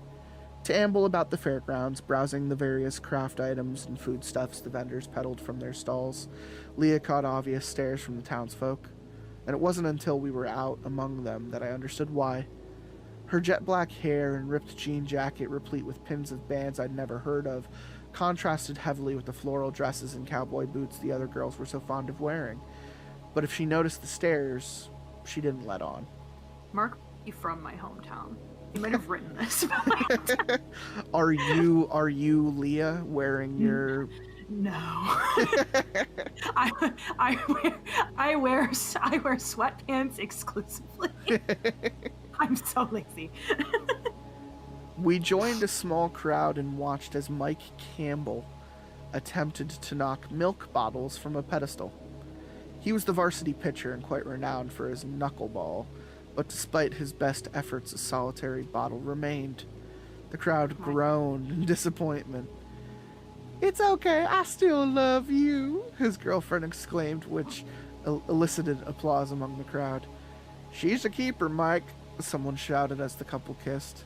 to amble about the fairgrounds, browsing the various craft items and foodstuffs the vendors peddled from their stalls. Leah caught obvious stares from the townsfolk, and it wasn't until we were out among them that I understood why. Her jet black hair and ripped jean jacket, replete with pins of bands I'd never heard of, contrasted heavily with the floral dresses and cowboy boots the other girls were so fond of wearing. But if she noticed the stares, she didn't let on. Mark, you from my hometown. You might have written this about my hometown. Are you Leah wearing your... No. I wear sweatpants exclusively. I'm so lazy. We joined a small crowd and watched as Mike Campbell attempted to knock milk bottles from a pedestal. He was the varsity pitcher and quite renowned for his knuckleball, but despite his best efforts, a solitary bottle remained. The crowd groaned in disappointment. "It's okay, I still love you," his girlfriend exclaimed, which elicited applause among the crowd. "She's a keeper, Mike," someone shouted as the couple kissed.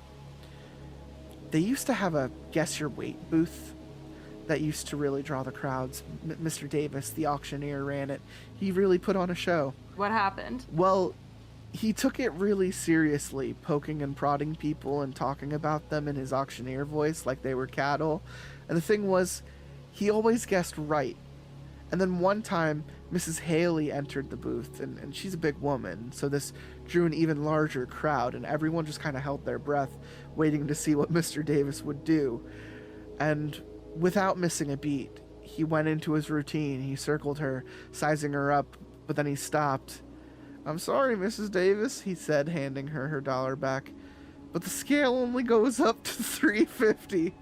They used to have a guess your weight booth that used to really draw the crowds. Mr. Davis, the auctioneer, ran it. He really put on a show. What happened? Well, he took it really seriously, poking and prodding people and talking about them in his auctioneer voice like they were cattle. And the thing was, he always guessed right. And then one time, Mrs. Haley entered the booth, and she's a big woman, so this drew an even larger crowd, and everyone just kind of held their breath, waiting to see what Mr. Davis would do. And without missing a beat, he went into his routine. He circled her, sizing her up, but then he stopped. "I'm sorry, Mrs. Davis," he said, handing her dollar back, "but the scale only goes up to $3.50.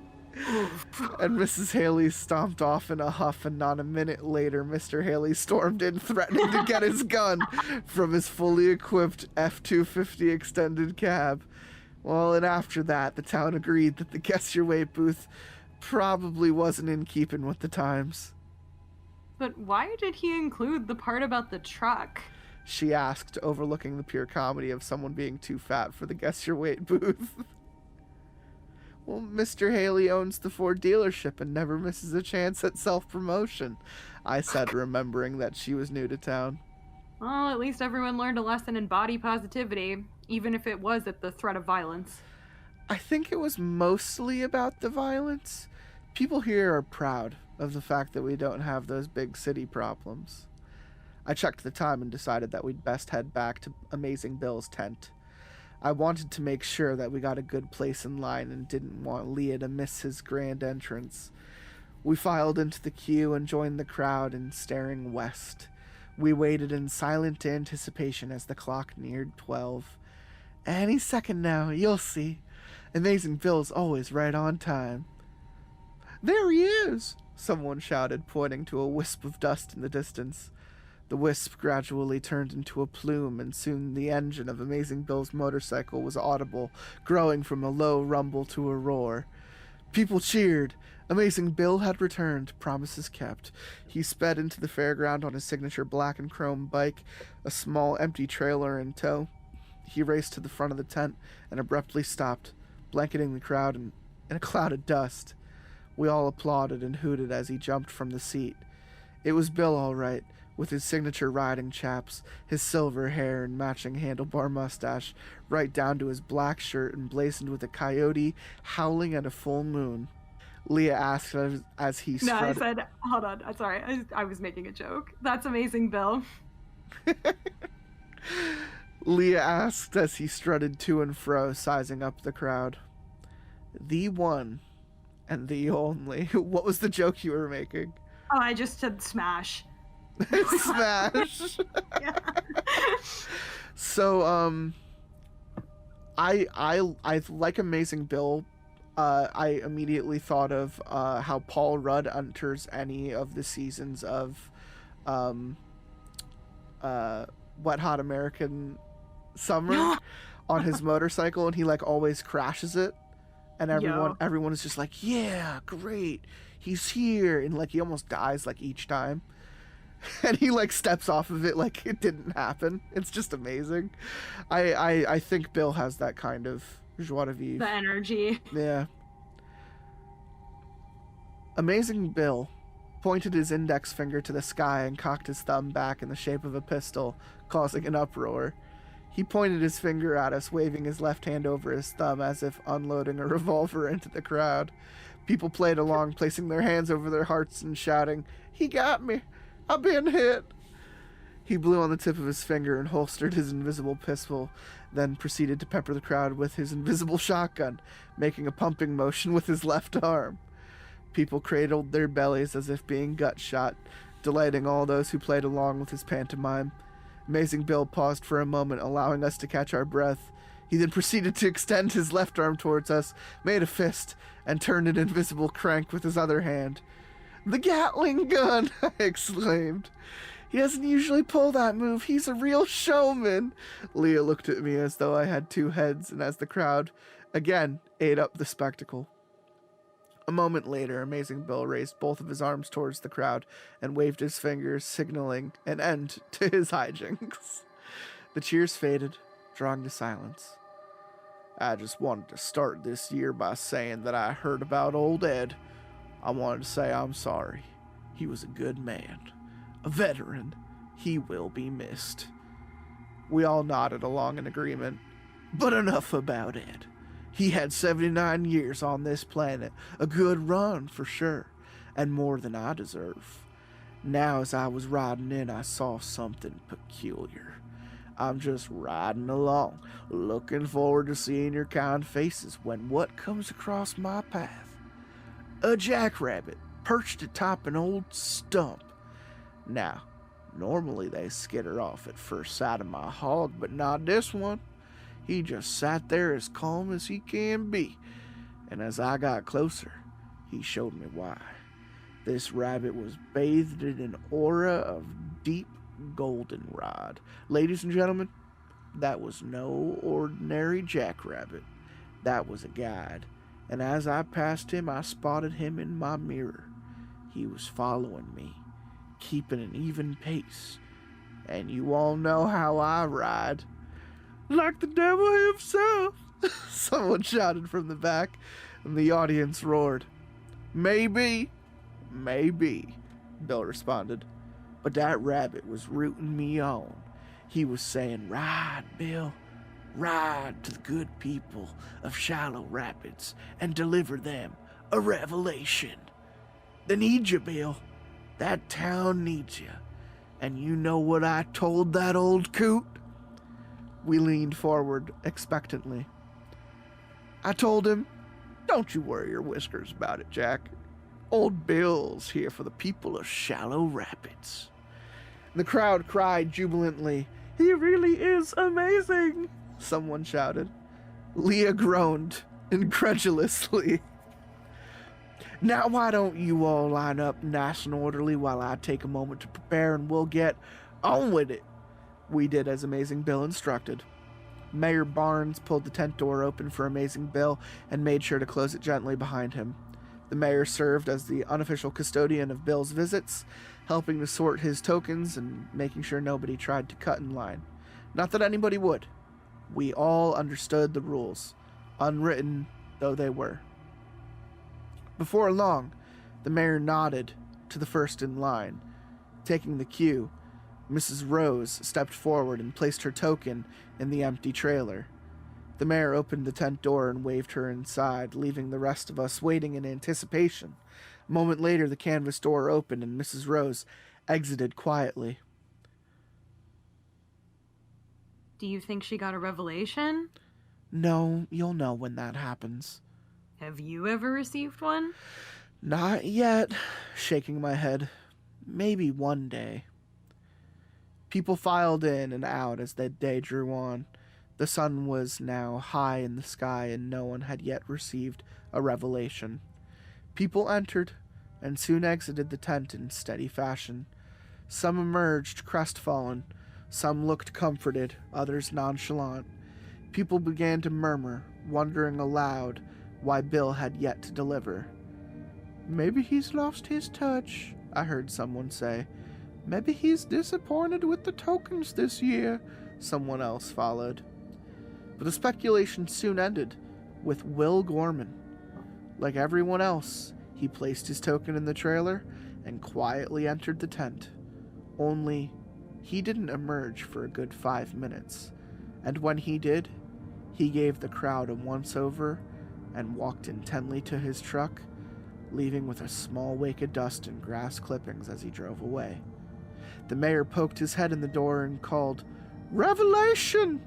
And Mrs. Haley stomped off in a huff, and not a minute later, Mr. Haley stormed in, threatening to get his gun from his fully equipped F-250 extended cab. Well, and after that, the town agreed that the Guess Your Weight booth probably wasn't in keeping with the times. But why did he include the part about the truck? She asked, overlooking the pure comedy of someone being too fat for the Guess Your Weight booth. Well, Mr. Haley owns the Ford dealership and never misses a chance at self-promotion, I said, remembering that she was new to town. Well, at least everyone learned a lesson in body positivity, even if it was at the threat of violence. I think it was mostly about the violence. People here are proud of the fact that we don't have those big city problems. I checked the time and decided that we'd best head back to Amazing Bill's tent. I wanted to make sure that we got a good place in line and didn't want Leah to miss his grand entrance. We filed into the queue and joined the crowd in staring west. We waited in silent anticipation as the clock neared 12. Any second now, you'll see. Amazing Bill's always right on time. There he is, someone shouted, pointing to a wisp of dust in the distance. The wisp gradually turned into a plume, and soon the engine of Amazing Bill's motorcycle was audible, growing from a low rumble to a roar. People cheered. Amazing Bill had returned, promises kept. He sped into the fairground on his signature black and chrome bike, a small empty trailer in tow. He raced to the front of the tent and abruptly stopped, blanketing the crowd in a cloud of dust. We all applauded and hooted as he jumped from the seat. It was Bill, all right, with his signature riding chaps, his silver hair and matching handlebar mustache, right down to his black shirt emblazoned with a coyote howling at a full moon. Leah asked as he No, I strutted... said, hold on, I'm sorry, I was making a joke. That's Amazing Bill. Leah asked as he strutted to and fro, sizing up the crowd. The one and the only. What was the joke you were making? Oh, I just said smash. Smash. Yeah. So, I like Amazing Bill. I immediately thought of how Paul Rudd enters any of the seasons of Wet Hot American Summer on his motorcycle, and he like always crashes it, and everyone is just like, yeah, great, he's here, and like he almost dies like each time. And he like steps off of it like it didn't happen. It's just amazing. I think Bill has that kind of joie de vivre. The energy. Yeah. Amazing Bill pointed his index finger to the sky and cocked his thumb back in the shape of a pistol, causing an uproar. He pointed his finger at us, waving his left hand over his thumb as if unloading a revolver into the crowd. People played along, placing their hands over their hearts and shouting, "He got me! I've been hit!" He blew on the tip of his finger and holstered his invisible pistol, then proceeded to pepper the crowd with his invisible shotgun, making a pumping motion with his left arm. People cradled their bellies as if being gut shot, delighting all those who played along with his pantomime. Amazing Bill paused for a moment, allowing us to catch our breath. He then proceeded to extend his left arm towards us, made a fist, and turned an invisible crank with his other hand. "The Gatling gun!" I exclaimed. "He doesn't usually pull that move. He's a real showman." Leah looked at me as though I had two heads, and as the crowd again ate up the spectacle. A moment later, Amazing Bill raised both of his arms towards the crowd and waved his fingers, signaling an end to his hijinks. The cheers faded, drawing to silence. "I just wanted to start this year by saying that I heard about old Ed. I wanted to say I'm sorry. He was a good man. A veteran. He will be missed." We all nodded along in agreement. But enough about Ed. He had 79 years on this planet. A good run, for sure. And more than I deserve. Now, as I was riding in, I saw something peculiar. I'm just riding along, looking forward to seeing your kind faces, when what comes across my path? A jackrabbit perched atop an old stump. Now, normally they skitter off at first sight of my hog, but not this one. He just sat there as calm as he can be, and as I got closer, he showed me why. This rabbit was bathed in an aura of deep goldenrod. Ladies and gentlemen, that was no ordinary jackrabbit. That was a guide, and as I passed him, I spotted him in my mirror. He was following me, keeping an even pace, and you all know how I ride. Like the devil himself, someone shouted from the back, and the audience roared. Maybe, Bill responded, but that rabbit was rooting me on. He was saying, ride, Bill, ride to the good people of Shallow Rapids and deliver them a revelation. They need you, Bill. That town needs you. And you know what I told that old coot? We leaned forward expectantly. I told him, don't you worry your whiskers about it, Jack. Old Bill's here for the people of Shallow Rapids. The crowd cried jubilantly, he really is amazing, someone shouted. Leah groaned incredulously. Now why don't you all line up nice and orderly while I take a moment to prepare and we'll get on with it. We did as Amazing Bill instructed. Mayor Barnes pulled the tent door open for Amazing Bill and made sure to close it gently behind him. The mayor served as the unofficial custodian of Bill's visits, helping to sort his tokens and making sure nobody tried to cut in line. Not that anybody would. We all understood the rules, unwritten though they were. Before long, the mayor nodded to the first in line. Taking the cue, Mrs. Rose stepped forward and placed her token in the empty trailer. The mayor opened the tent door and waved her inside, leaving the rest of us waiting in anticipation. A moment later, the canvas door opened and Mrs. Rose exited quietly. Do you think she got a revelation? No, you'll know when that happens. Have you ever received one? Not yet, shaking my head. Maybe one day. People filed in and out as the day drew on. The sun was now high in the sky and no one had yet received a revelation. People entered and soon exited the tent in steady fashion. Some emerged crestfallen, some looked comforted, others nonchalant. People began to murmur, wondering aloud why Bill had yet to deliver. Maybe he's lost his touch, I heard someone say. Maybe he's disappointed with the tokens this year, someone else followed. But the speculation soon ended with Will Gorman. Like everyone else, he placed his token in the trailer and quietly entered the tent. Only, he didn't emerge for a good 5 minutes, and when he did, he gave the crowd a once-over and walked intently to his truck, leaving with a small wake of dust and grass clippings as he drove away. The mayor poked his head in the door and called, "Revelation!"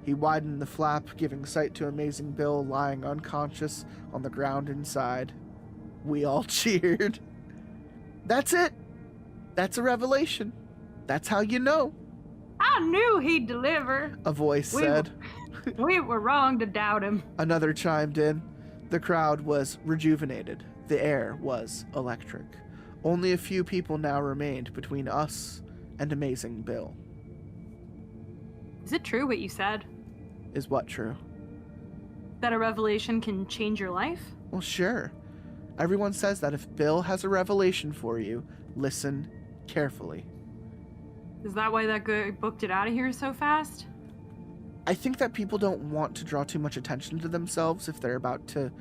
He widened the flap, giving sight to Amazing Bill lying unconscious on the ground inside. We all cheered. That's it. That's a revelation. That's how you know. I knew he'd deliver. A voice said. We were wrong to doubt him. Another chimed in. The crowd was rejuvenated. The air was electric. Only a few people now remained between us and Amazing Bill. Is it true what you said? Is what true? That a revelation can change your life? Well, sure. Everyone says that if Bill has a revelation for you, listen carefully. Is that why that guy booked it out of here so fast? I think that people don't want to draw too much attention to themselves if they're about to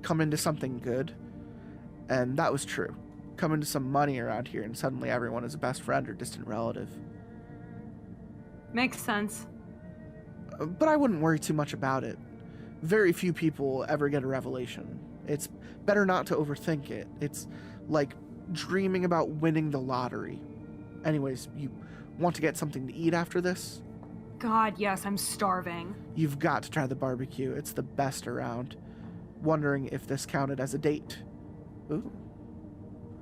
come into something good. And that was true. Come into some money around here and suddenly everyone is a best friend or distant relative. Makes sense. But I wouldn't worry too much about it. Very few people ever get a revelation. It's better not to overthink it. It's like dreaming about winning the lottery. Anyways, you want to get something to eat after this? God, yes, I'm starving. You've got to try the barbecue. It's the best around. Wondering if this counted as a date. Ooh.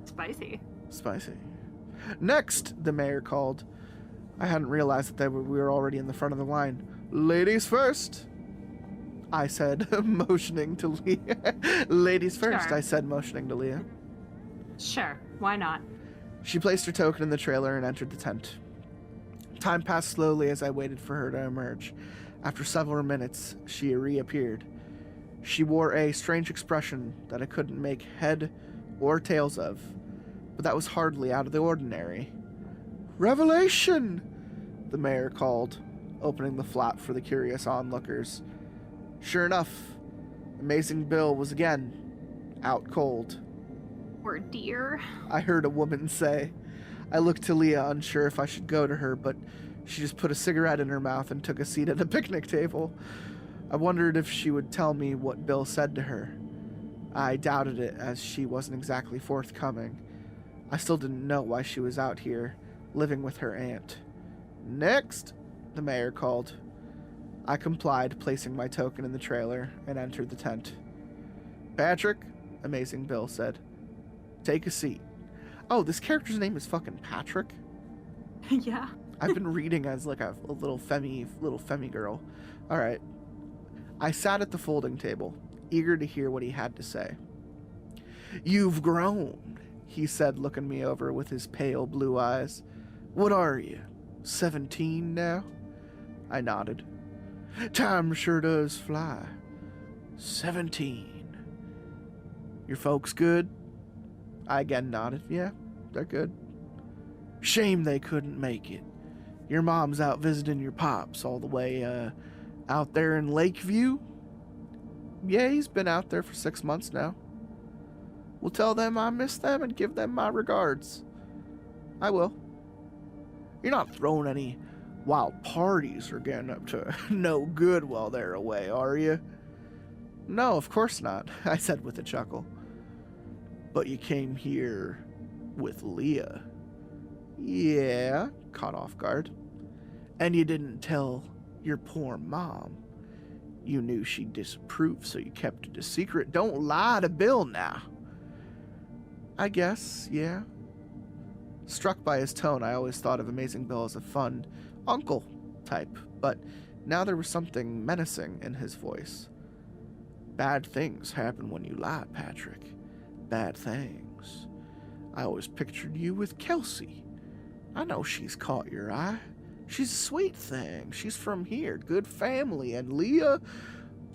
Spicy. Spicy. Next, the mayor called. I hadn't realized that we were already in the front of the line. Ladies first, I said, motioning to Leah. Ladies first, Sure. I said, motioning to Leah. Sure, why not? She placed her token in the trailer and entered the tent. Time passed slowly as I waited for her to emerge. After several minutes, she reappeared. She wore a strange expression that I couldn't make head or tails of, but that was hardly out of the ordinary. "Revelation!" the mayor called, opening the flap for the curious onlookers. Sure enough, Amazing Bill was again out cold. Poor dear. I heard a woman say. I looked to Leah, unsure if I should go to her, but she just put a cigarette in her mouth and took a seat at a picnic table. I wondered if she would tell me what Bill said to her. I doubted it, as she wasn't exactly forthcoming. I still didn't know why she was out here, living with her aunt. "Next!" the mayor called. I complied, placing my token in the trailer, and entered the tent. "Patrick," Amazing Bill said, "take a seat." Oh, this character's name is fucking Patrick? Yeah. I've been reading as like a little femmy girl. Alright. I sat at the folding table, eager to hear what he had to say. "You've grown," he said, looking me over with his pale blue eyes. "What are you, 17 now?" I nodded. "Time sure does fly. 17. Your folks good?" I again nodded. "Yeah, they're good." "Shame they couldn't make it. Your mom's out visiting your pops all the way, out there in Lakeview?" "Yeah, he's been out there for 6 months now." "Well, tell them I miss them and give them my regards." "I will." "You're not throwing any wild parties or getting up to no good while they're away, are you?" "No, of course not," I said with a chuckle. "But you came here with Leah." "Yeah," caught off guard. "And you didn't tell your poor mom. You knew she'd disapprove, so you kept it a secret. Don't lie to Bill now." "I guess, yeah." Struck by his tone, I always thought of Amazing Bill as a fun uncle type, but now there was something menacing in his voice. "Bad things happen when you lie, Patrick. Bad things. I always pictured you with Kelsey. I know she's caught your eye. She's a sweet thing. She's from here, good family. And Leah,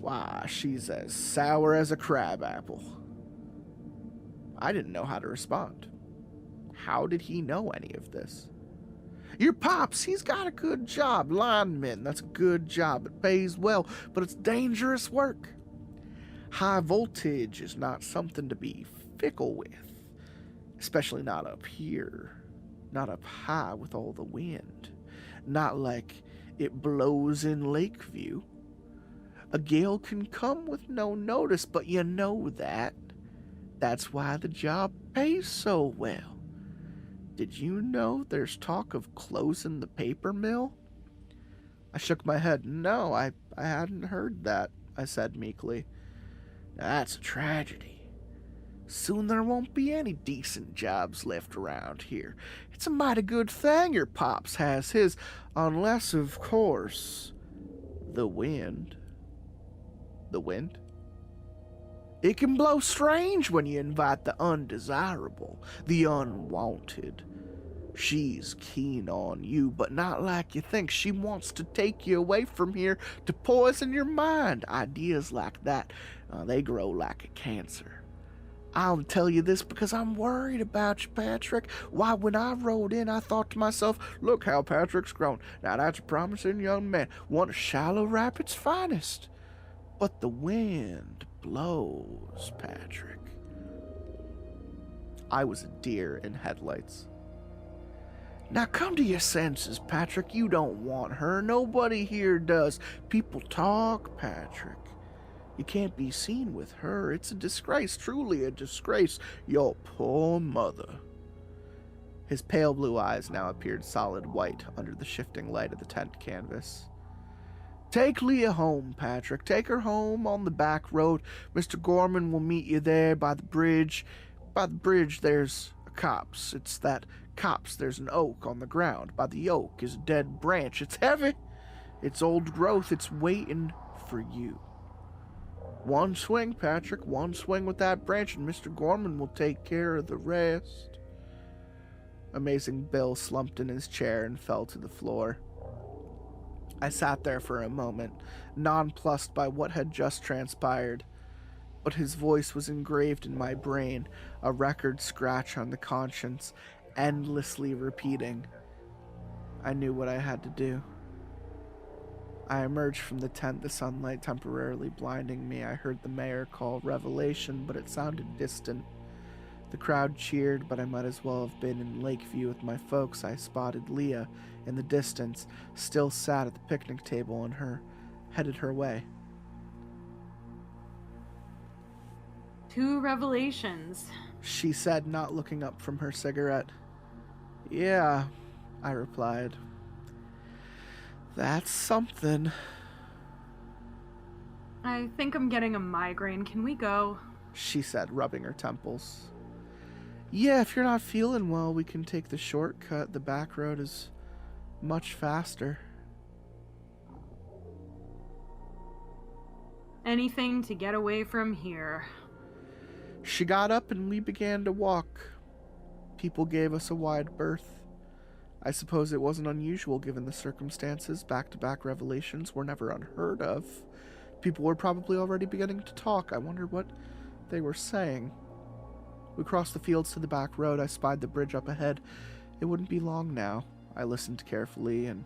why, she's as sour as a crab apple." I didn't know how to respond. How did he know any of this? "Your pops, he's got a good job. Lineman, that's a good job. It pays well, but it's dangerous work. High voltage is not something to be fickle with, especially not up here. Not up high with all the wind. Not like it blows in Lakeview. A gale can come with no notice, but you know that. That's why the job pays so well. Did you know there's talk of closing the paper mill?" I shook my head. "No, I hadn't heard that," I said meekly. "That's a tragedy. Soon there won't be any decent jobs left around here. It's a mighty good thing your pops has his, unless, of course, the wind." "The wind?" "It can blow strange when you invite the undesirable, the unwanted. She's keen on you, but not like you think. She wants to take you away from here to poison your mind. Ideas like that, they grow like a cancer. I'll tell you this because I'm worried about you, Patrick. Why, when I rode in, I thought to myself, look how Patrick's grown. Now that's a promising young man, one of Shallow Rapids' finest. But the wind blows, Patrick." I was a deer in headlights. "Now come to your senses, Patrick. You don't want her. Nobody here does. People talk, Patrick. You can't be seen with her. It's a disgrace, truly a disgrace. Your poor mother." His pale blue eyes now appeared solid white under the shifting light of the tent canvas. "Take Leah home, Patrick. Take her home on the back road. Mr. Gorman will meet you there by the bridge. By the bridge there's a copse. It's that copse. There's an oak on the ground. By the oak is a dead branch. It's heavy. It's old growth. It's waiting for you. One swing, Patrick. One swing with that branch and Mr. Gorman will take care of the rest." Amazing Bill slumped in his chair and fell to the floor. I sat there for a moment, nonplussed by what had just transpired. But his voice was engraved in my brain, a record scratch on the conscience, endlessly repeating. I knew what I had to do. I emerged from the tent, the sunlight temporarily blinding me. I heard the mayor call Revelation, but it sounded distant. The crowd cheered, but I might as well have been in Lakeview with my folks. I spotted Leah in the distance, still sat at the picnic table, and headed her way. 2 revelations. She said, not looking up from her cigarette. Yeah, I replied. That's something. I think I'm getting a migraine. Can we go? She said, rubbing her temples. Yeah, if you're not feeling well, we can take the shortcut. The back road is much faster. Anything to get away from here. She got up and we began to walk. People gave us a wide berth. I suppose it wasn't unusual given the circumstances. Back-to-back revelations were never unheard of. People were probably already beginning to talk. I wonder what they were saying. We crossed the fields to the back road. I spied the bridge up ahead. It wouldn't be long now. I listened carefully, and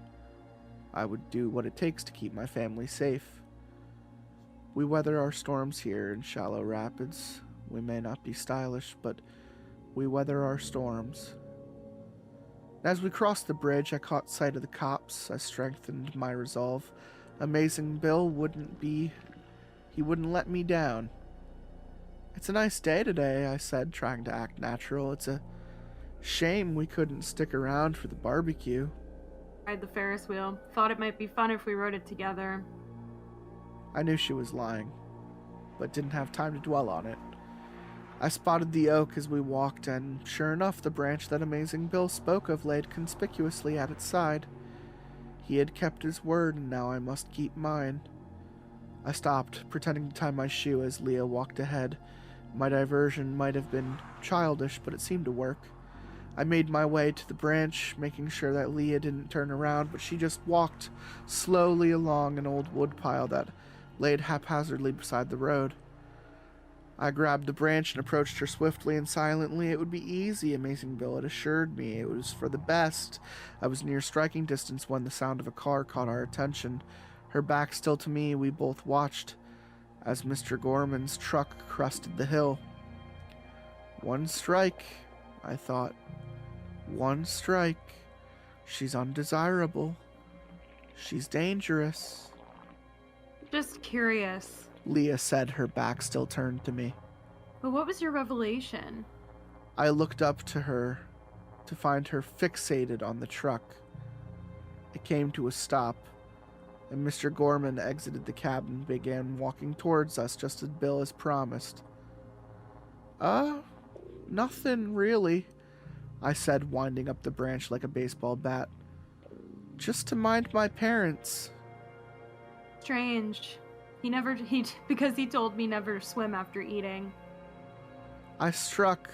I would do what it takes to keep my family safe. We weather our storms here in Shallow Rapids. We may not be stylish, but we weather our storms. As we crossed the bridge, I caught sight of the cops. I strengthened my resolve. Amazing Bill wouldn't let me down. It's a nice day today, I said, trying to act natural. It's a shame we couldn't stick around for the barbecue. Ride the Ferris wheel. Thought it might be fun if we rode it together. I knew she was lying, but didn't have time to dwell on it. I spotted the oak as we walked, and sure enough, the branch that Amazing Bill spoke of laid conspicuously at its side. He had kept his word, and now I must keep mine. I stopped, pretending to tie my shoe as Leah walked ahead. My diversion might have been childish, but it seemed to work. I made my way to the branch, making sure that Leah didn't turn around, but she just walked slowly along an old woodpile that laid haphazardly beside the road. I grabbed the branch and approached her swiftly and silently. It would be easy, Amazing Bill had assured me. It was for the best. I was near striking distance when the sound of a car caught our attention. Her back still to me, we both watched as Mr. Gorman's truck crested the hill. One strike, I thought. One strike. She's undesirable. She's dangerous. Just curious. Leah said, her back still turned to me. But what was your revelation? I looked up to her to find her fixated on the truck. It came to a stop, and Mr. Gorman exited the cab and began walking towards us just as Bill has promised. Nothing really, I said, winding up the branch like a baseball bat. Just to mind my parents. Strange. Because he told me never to swim after eating. I struck,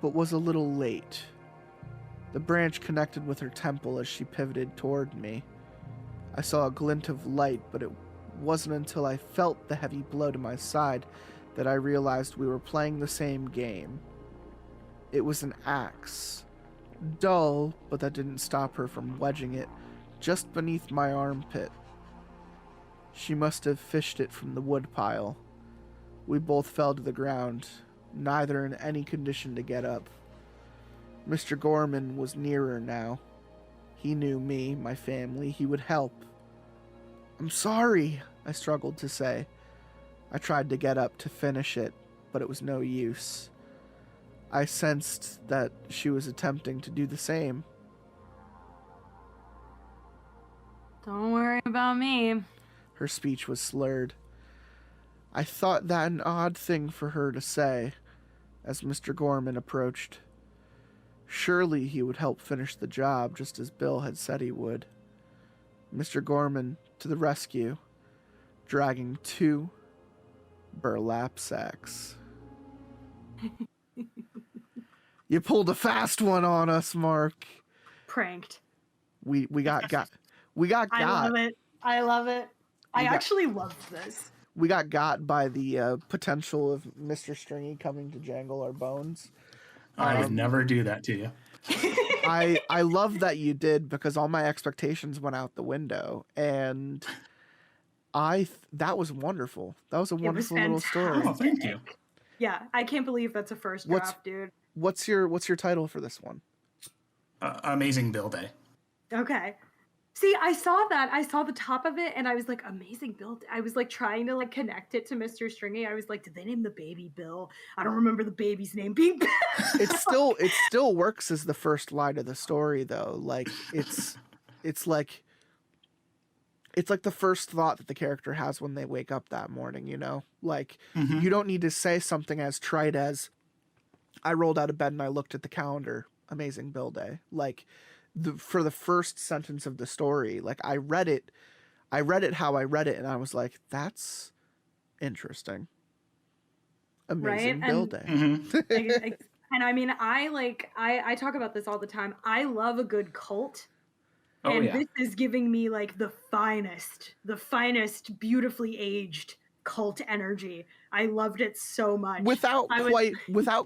but was a little late. The branch connected with her temple as she pivoted toward me. I saw a glint of light, but it wasn't until I felt the heavy blow to my side that I realized we were playing the same game. It was an axe. Dull, but that didn't stop her from wedging it just beneath my armpit. She must have fished it from the woodpile. We both fell to the ground, neither in any condition to get up. Mr. Gorman was nearer now. He knew me, my family. He would help. I'm sorry, I struggled to say. I tried to get up to finish it, but it was no use. I sensed that she was attempting to do the same. Don't worry about me. Her speech was slurred. I thought that an odd thing for her to say as Mr. Gorman approached. Surely he would help finish the job just as Bill had said he would. Mr. Gorman to the rescue, dragging 2 burlap sacks. You pulled a fast one on us, Mark. Pranked. We got I love it. I love it. I actually love this. we got by the potential of Mr. Stringy coming to jangle our bones. I would never do that to you. I love that you did, because all my expectations went out the window, and that was wonderful. That was a wonderful little story. Oh, thank you. Yeah, I can't believe that's a first draft, dude. What's your title for this one? Amazing Bill Day. Okay. See, I saw that. I saw the top of it, and I was like, amazing Bill. I was like trying to like connect it to Mr. Stringy. I was like, did they name the baby Bill? I don't remember the baby's name being Bill. It still works as the first line of the story, though. Like it's like the first thought that the character has when they wake up that morning, you know? Like you don't need to say something as trite as, I rolled out of bed and I looked at the calendar. Amazing Bill Day. Like for the first sentence of the story, like I read it how I read it, and I was like, that's interesting. Amazing Right? Bill Day. And I mean, I talk about this all the time. I love a good cult. Oh, And yeah. this is giving me like the finest, beautifully aged cult energy. I loved it so much. Without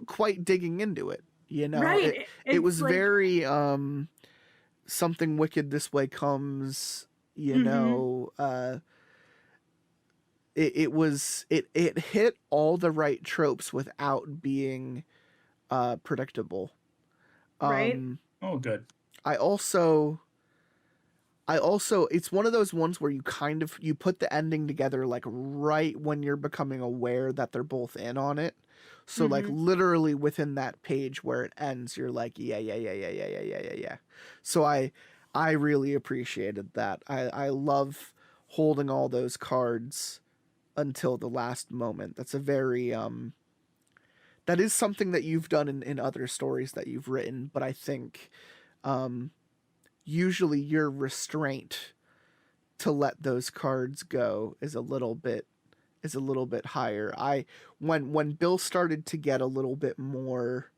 quite digging into it, you know. Right. It was like, very something wicked this way comes, you know. It hit all the right tropes without being predictable. Right. Oh, good. I also it's one of those ones where you put the ending together like right when you're becoming aware that they're both in on it. So like literally within that page where it ends, you're like, yeah. So I really appreciated that. I love holding all those cards until the last moment. That's a very that is something that you've done in other stories that you've written, but I think usually your restraint to let those cards go is a little bit higher. When Bill started to get a little bit more,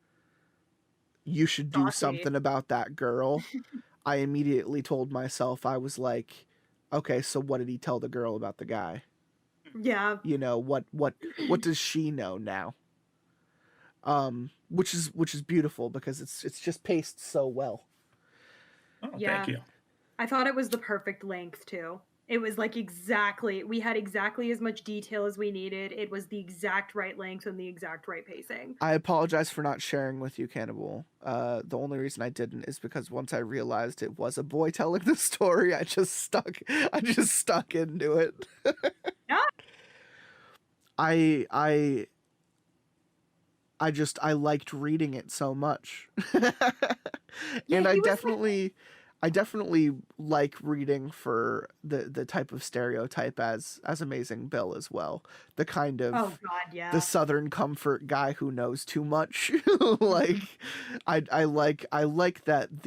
you should do something about that girl, I immediately told myself, I was like, okay, so what did he tell the girl about the guy? Yeah. You know, what does she know now? Which is beautiful, because it's just paced so well. Oh, Yeah. thank you. I thought it was the perfect length too. It was like we had exactly as much detail as we needed. It was the exact right length and the exact right pacing. I apologize for not sharing with you, Cannibal. The only reason I didn't is because once I realized it was a boy telling the story, I just stuck into it. Yeah. I liked reading it so much. Yeah, And he I was definitely like reading for the type of stereotype as Amazing Bill as well. The kind of oh god, yeah. the Southern comfort guy who knows too much. Like I like that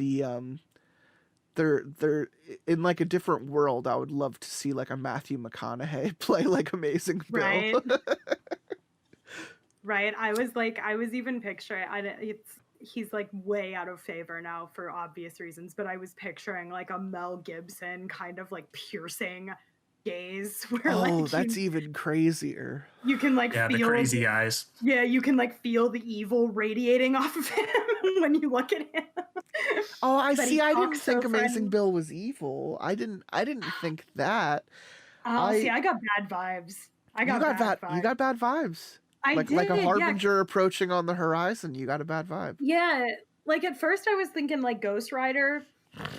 they're in like a different world. I would love to see like a Matthew McConaughey play like Amazing Bill. Right. Right. I was even picturing he's like way out of favor now for obvious reasons, but I was picturing like a Mel Gibson kind of like piercing gaze where like that's even crazier. you can like Yeah, feel the crazy eyes. Yeah, you can like feel the evil radiating off of him when you look at him. Oh, I But see. he I didn't talks so think Amazing friendly. Bill was evil. I didn't think that. Oh, see, I got bad vibes. You got bad vibes. You got bad vibes. I like a did, yeah. harbinger approaching on the horizon. You got a bad vibe. Yeah, like at first I was thinking like Ghost Rider,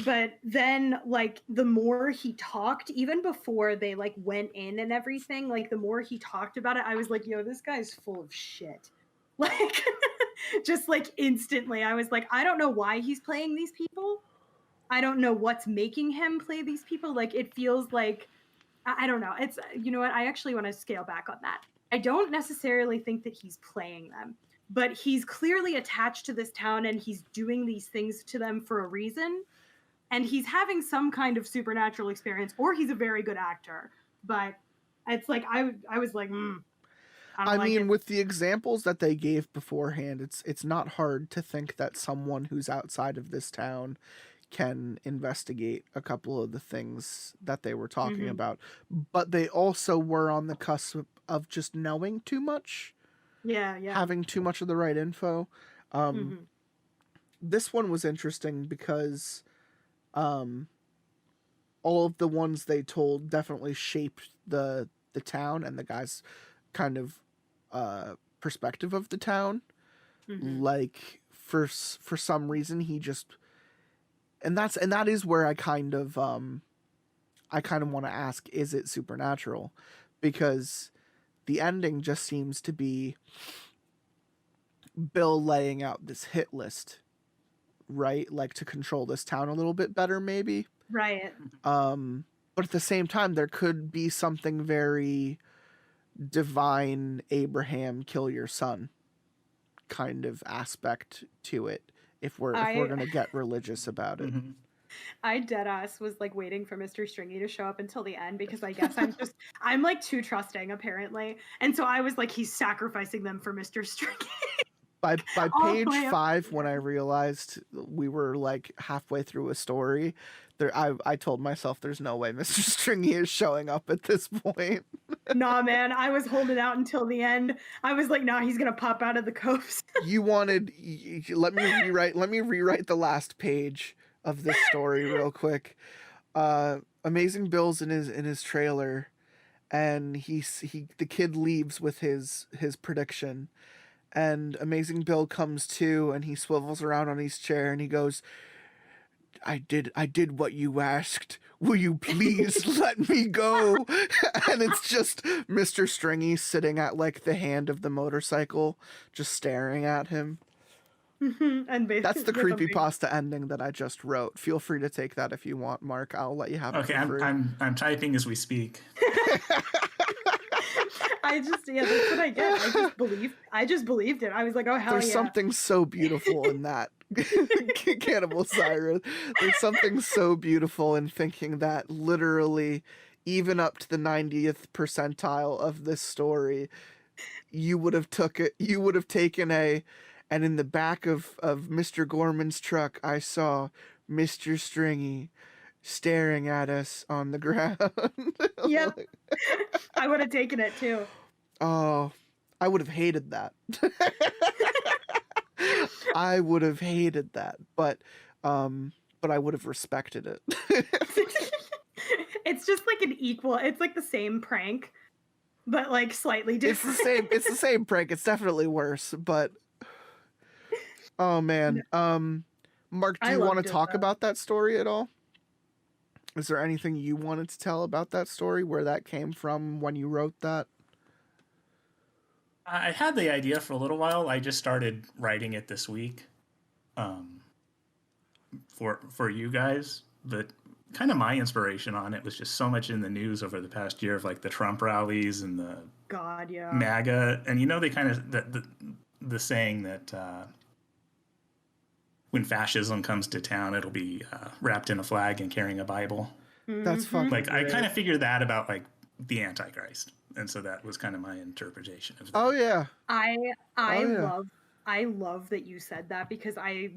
but then like the more he talked, even before they like went in and everything, like the more he talked about it, I was like, yo, this guy's full of shit. Like just like instantly I was like, I don't know why he's playing these people. I don't know what's making him play these people. Like it feels like I don't know. It's, you know what? I actually want to scale back on that. I don't necessarily think that he's playing them, but he's clearly attached to this town and he's doing these things to them for a reason. And he's having some kind of supernatural experience, or he's a very good actor. But it's like, I was like, I mean, with the examples that they gave beforehand, it's not hard to think that someone who's outside of this town can investigate a couple of the things that they were talking Mhm. about, but they also were on the cusp of just knowing too much, Yeah. having too much of the right info. Mhm. This one was interesting because all of the ones they told definitely shaped the town and the guy's kind of perspective of the town. Mhm. Like for some reason he just, and that is where I kind of want to ask, is it supernatural? Because the ending just seems to be Bill laying out this hit list, right? Like to control this town a little bit better, maybe. Right. But at the same time, there could be something very divine Abraham kill your son kind of aspect to it if we're gonna get religious about it. Mm-hmm. I deadass was like waiting for Mr. Stringy to show up until the end because I guess I'm like too trusting apparently. And so I was like, he's sacrificing them for Mr. Stringy. By All page the way up 5, when I realized we were like halfway through a story, I told myself there's no way Mr. Stringy is showing up at this point. Nah, man, I was holding out until the end. I was like, nah, he's gonna pop out of the coast. You wanted let me rewrite the last page of this story real quick. Amazing Bill's in his trailer, and the kid leaves with his prediction, and Amazing Bill comes to, and he swivels around on his chair and he goes, I did what you asked. Will you please let me go? And it's just Mr. Stringy sitting at like the hand of the motorcycle, just staring at him. And That's the with a big- creepypasta ending that I just wrote. Feel free to take that if you want, Mark. I'll let you have it. Okay, for free. I'm typing as we speak. That's what I get. I just believed it. I was like, oh hell There's yeah. something so beautiful in that. Cannibal Siren. There's something so beautiful in thinking that literally, even up to the 90th percentile of this story, you would have taken and in the back of Mr. Gorman's truck, I saw Mr. Stringy staring at us on the ground. Yep. I would have taken it too. Oh, I would have hated that. I would have hated that, but I would have respected it. It's just like an equal. It's like the same prank, but like slightly different. It's the same prank. It's definitely worse, but oh man. Mark, do you want to talk about that story at all? Is there anything you wanted to tell about that story, where that came from, when you wrote that? I had the idea for a little while. I just started writing it this week, for you guys. But kind of my inspiration on it was just so much in the news over the past year of like the Trump rallies and the God, yeah. MAGA, and they kind of the saying that when fascism comes to town, it'll be wrapped in a flag and carrying a Bible. That's fucking Like great. I kind of figured that about like the Antichrist. And so that was kind of my interpretation of that. Oh yeah. I yeah. love that you said that because I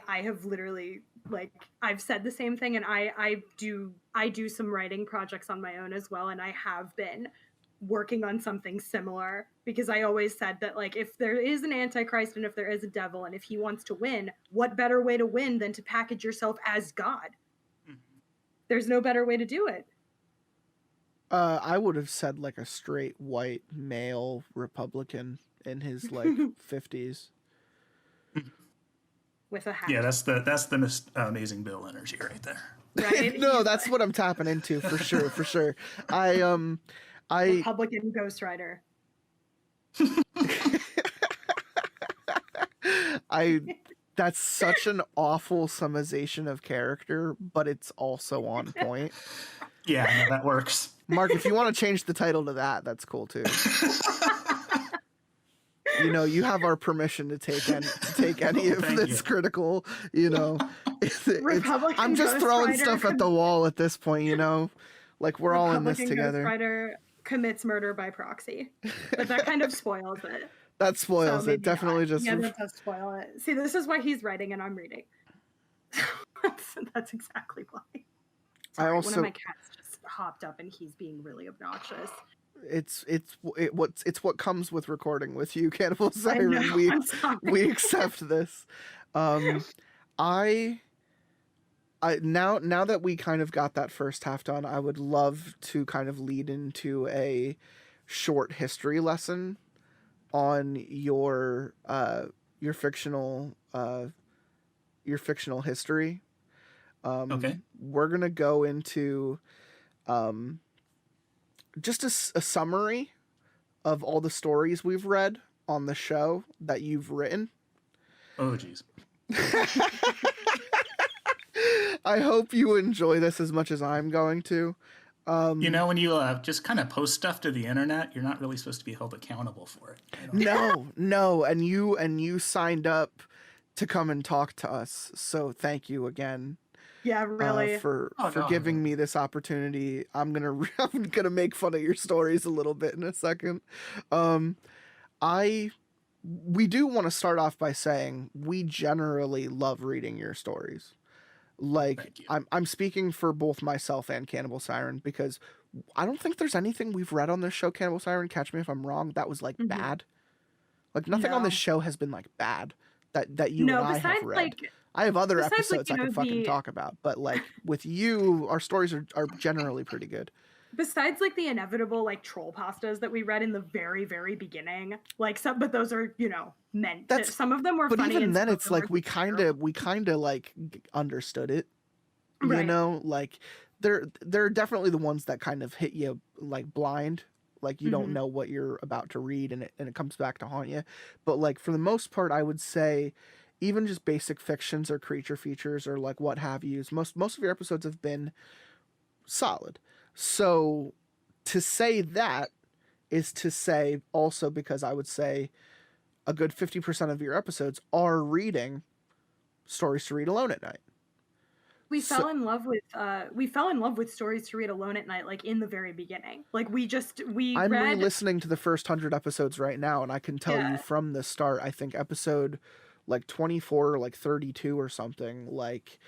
have literally like I've said the same thing, and I do some writing projects on my own as well, and I have been working on something similar because I always said that like if there is an Antichrist and if there is a devil and if he wants to win, what better way to win than to package yourself as God? Mm-hmm. There's no better way to do it. I would have said like a straight white male Republican in his like 50s. With a hat. Yeah, that's the Amazing Bill energy right there. Right? No, that's what I'm tapping into for sure, for sure. I Republican Ghost Rider. That's such an awful summation of character, but it's also on point. Yeah, no, that works. Mark, if you want to change the title to that, that's cool too. You have our permission to take any of this critical, I'm just throwing stuff at the wall at this point, like we're all in this together. Ghost Rider commits murder by proxy, but that kind of spoils it. That spoils it. Definitely just. Yeah, that does spoil it. See, this is why he's writing and I'm reading. That's exactly why. I Sorry, also one of my cats just hopped up and he's being really obnoxious. it's what comes with recording with you, Cannibal I Siren. know, We I'm sorry. we accept this. I now that we kind of got that first half done, I would love to kind of lead into a short history lesson on your fictional history. Okay. We're gonna go into just a summary of all the stories we've read on the show that you've written. Oh, geez. I hope you enjoy this as much as I'm going to. When you just kind of post stuff to the internet, you're not really supposed to be held accountable for it. No, and you signed up to come and talk to us, so thank you again. Yeah, really. For giving me this opportunity. I'm gonna make fun of your stories a little bit in a second. We do want to start off by saying we generally love reading your stories. Like, I'm speaking for both myself and Cannibal Siren, because I don't think there's anything we've read on this show, Cannibal Siren, catch me if I'm wrong, that was like bad. Like, nothing on this show has been like bad that you and I have read. I have other episodes I could fucking talk about, but like with you, our stories are generally pretty good. Besides like the inevitable like troll pastas that we read in the very, very beginning, like but those are, meant to, some of them were funny. But even then it's like we kind of like understood it. Right. Like they're definitely the ones that kind of hit you like blind. Like you don't know what you're about to read and it comes back to haunt you. But like for the most part, I would say even just basic fictions or creature features or like what have you, most of your episodes have been solid. So to say that is to say also, because I would say a good 50% of your episodes are reading stories to read alone at night. We fell in love with stories to read alone at night, like in the very beginning. Like I'm re-listening to the first 100 episodes right now, and I can tell you from the start, I think episode like 24 or like 32 or something, like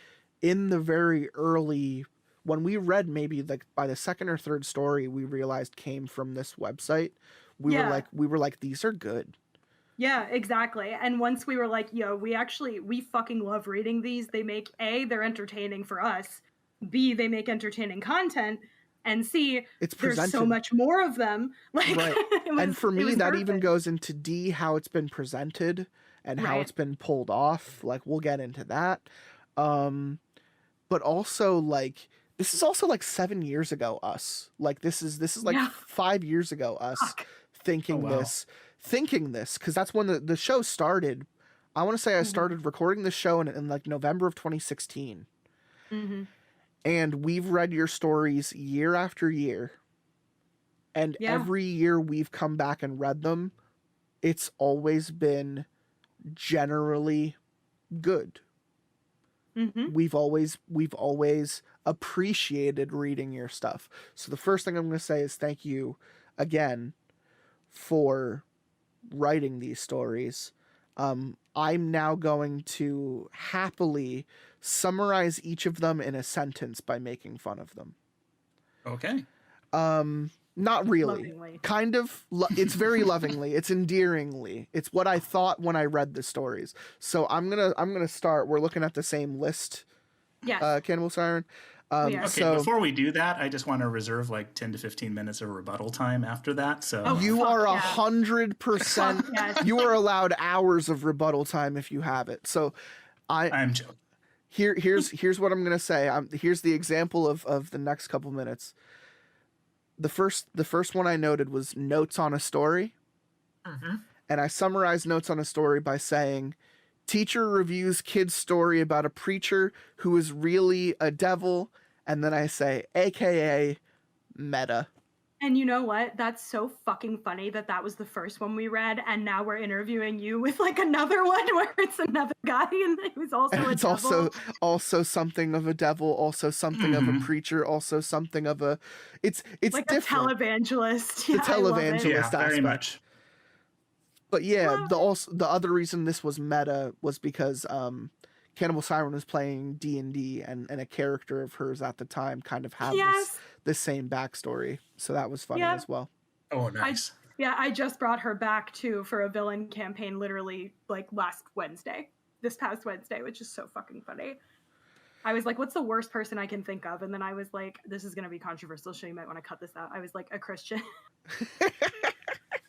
in the very early, when we read maybe like by the second or third story we realized came from this website, we were like these are good. Yeah, exactly. And once we were like, yo, we fucking love reading these. They make they're entertaining for us. B, they make entertaining content. And C, there's so much more of them. Like, right. And for me, that even goes into D, how it's been presented and how it's been pulled off. Like, we'll get into that. But also, like, this is also like 7 years ago us. Like, this is like 5 years ago us thinking this, because that's when the show started. I want to say I started recording the show in like November of 2016. And we've read your stories year after year. And every year we've come back and read them, it's always been generally good. We've always appreciated reading your stuff. So the first thing I'm going to say is thank you again for writing these stories. I'm now going to happily summarize each of them in a sentence by making fun of them. Okay. Not really. Lovingly. Kind of. It's very lovingly. It's endearingly. It's what I thought when I read the stories. So I'm gonna start. We're looking at the same list. Yes. Cannibal Siren. Okay, so before we do that, I just want to reserve like 10 to 15 minutes of rebuttal time after that. So you are 100%. You are allowed hours of rebuttal time if you have it. So I'm joking. Here's what I'm gonna say. Here's the example of the next couple minutes. The first one I noted was notes on a story, and I summarized notes on a story by saying, teacher reviews kid's story about a preacher who is really a devil, and then I say, AKA meta. And you know what? That's so fucking funny that was the first one we read, and now we're interviewing you with like another one where it's another guy and who's also a devil. also something of a devil, also something of a preacher, also something of a it's like different. A televangelist. The televangelist aspect. Very much. But yeah, the other reason this was meta was because Cannibal Siren was playing D&D, and a character of hers at the time kind of had this same backstory. So that was funny as well. Oh, nice. I just brought her back too for a villain campaign literally like this past Wednesday, which is so fucking funny. I was like, what's the worst person I can think of? And then I was like, this is going to be controversial, so you might want to cut this out. I was like, a Christian.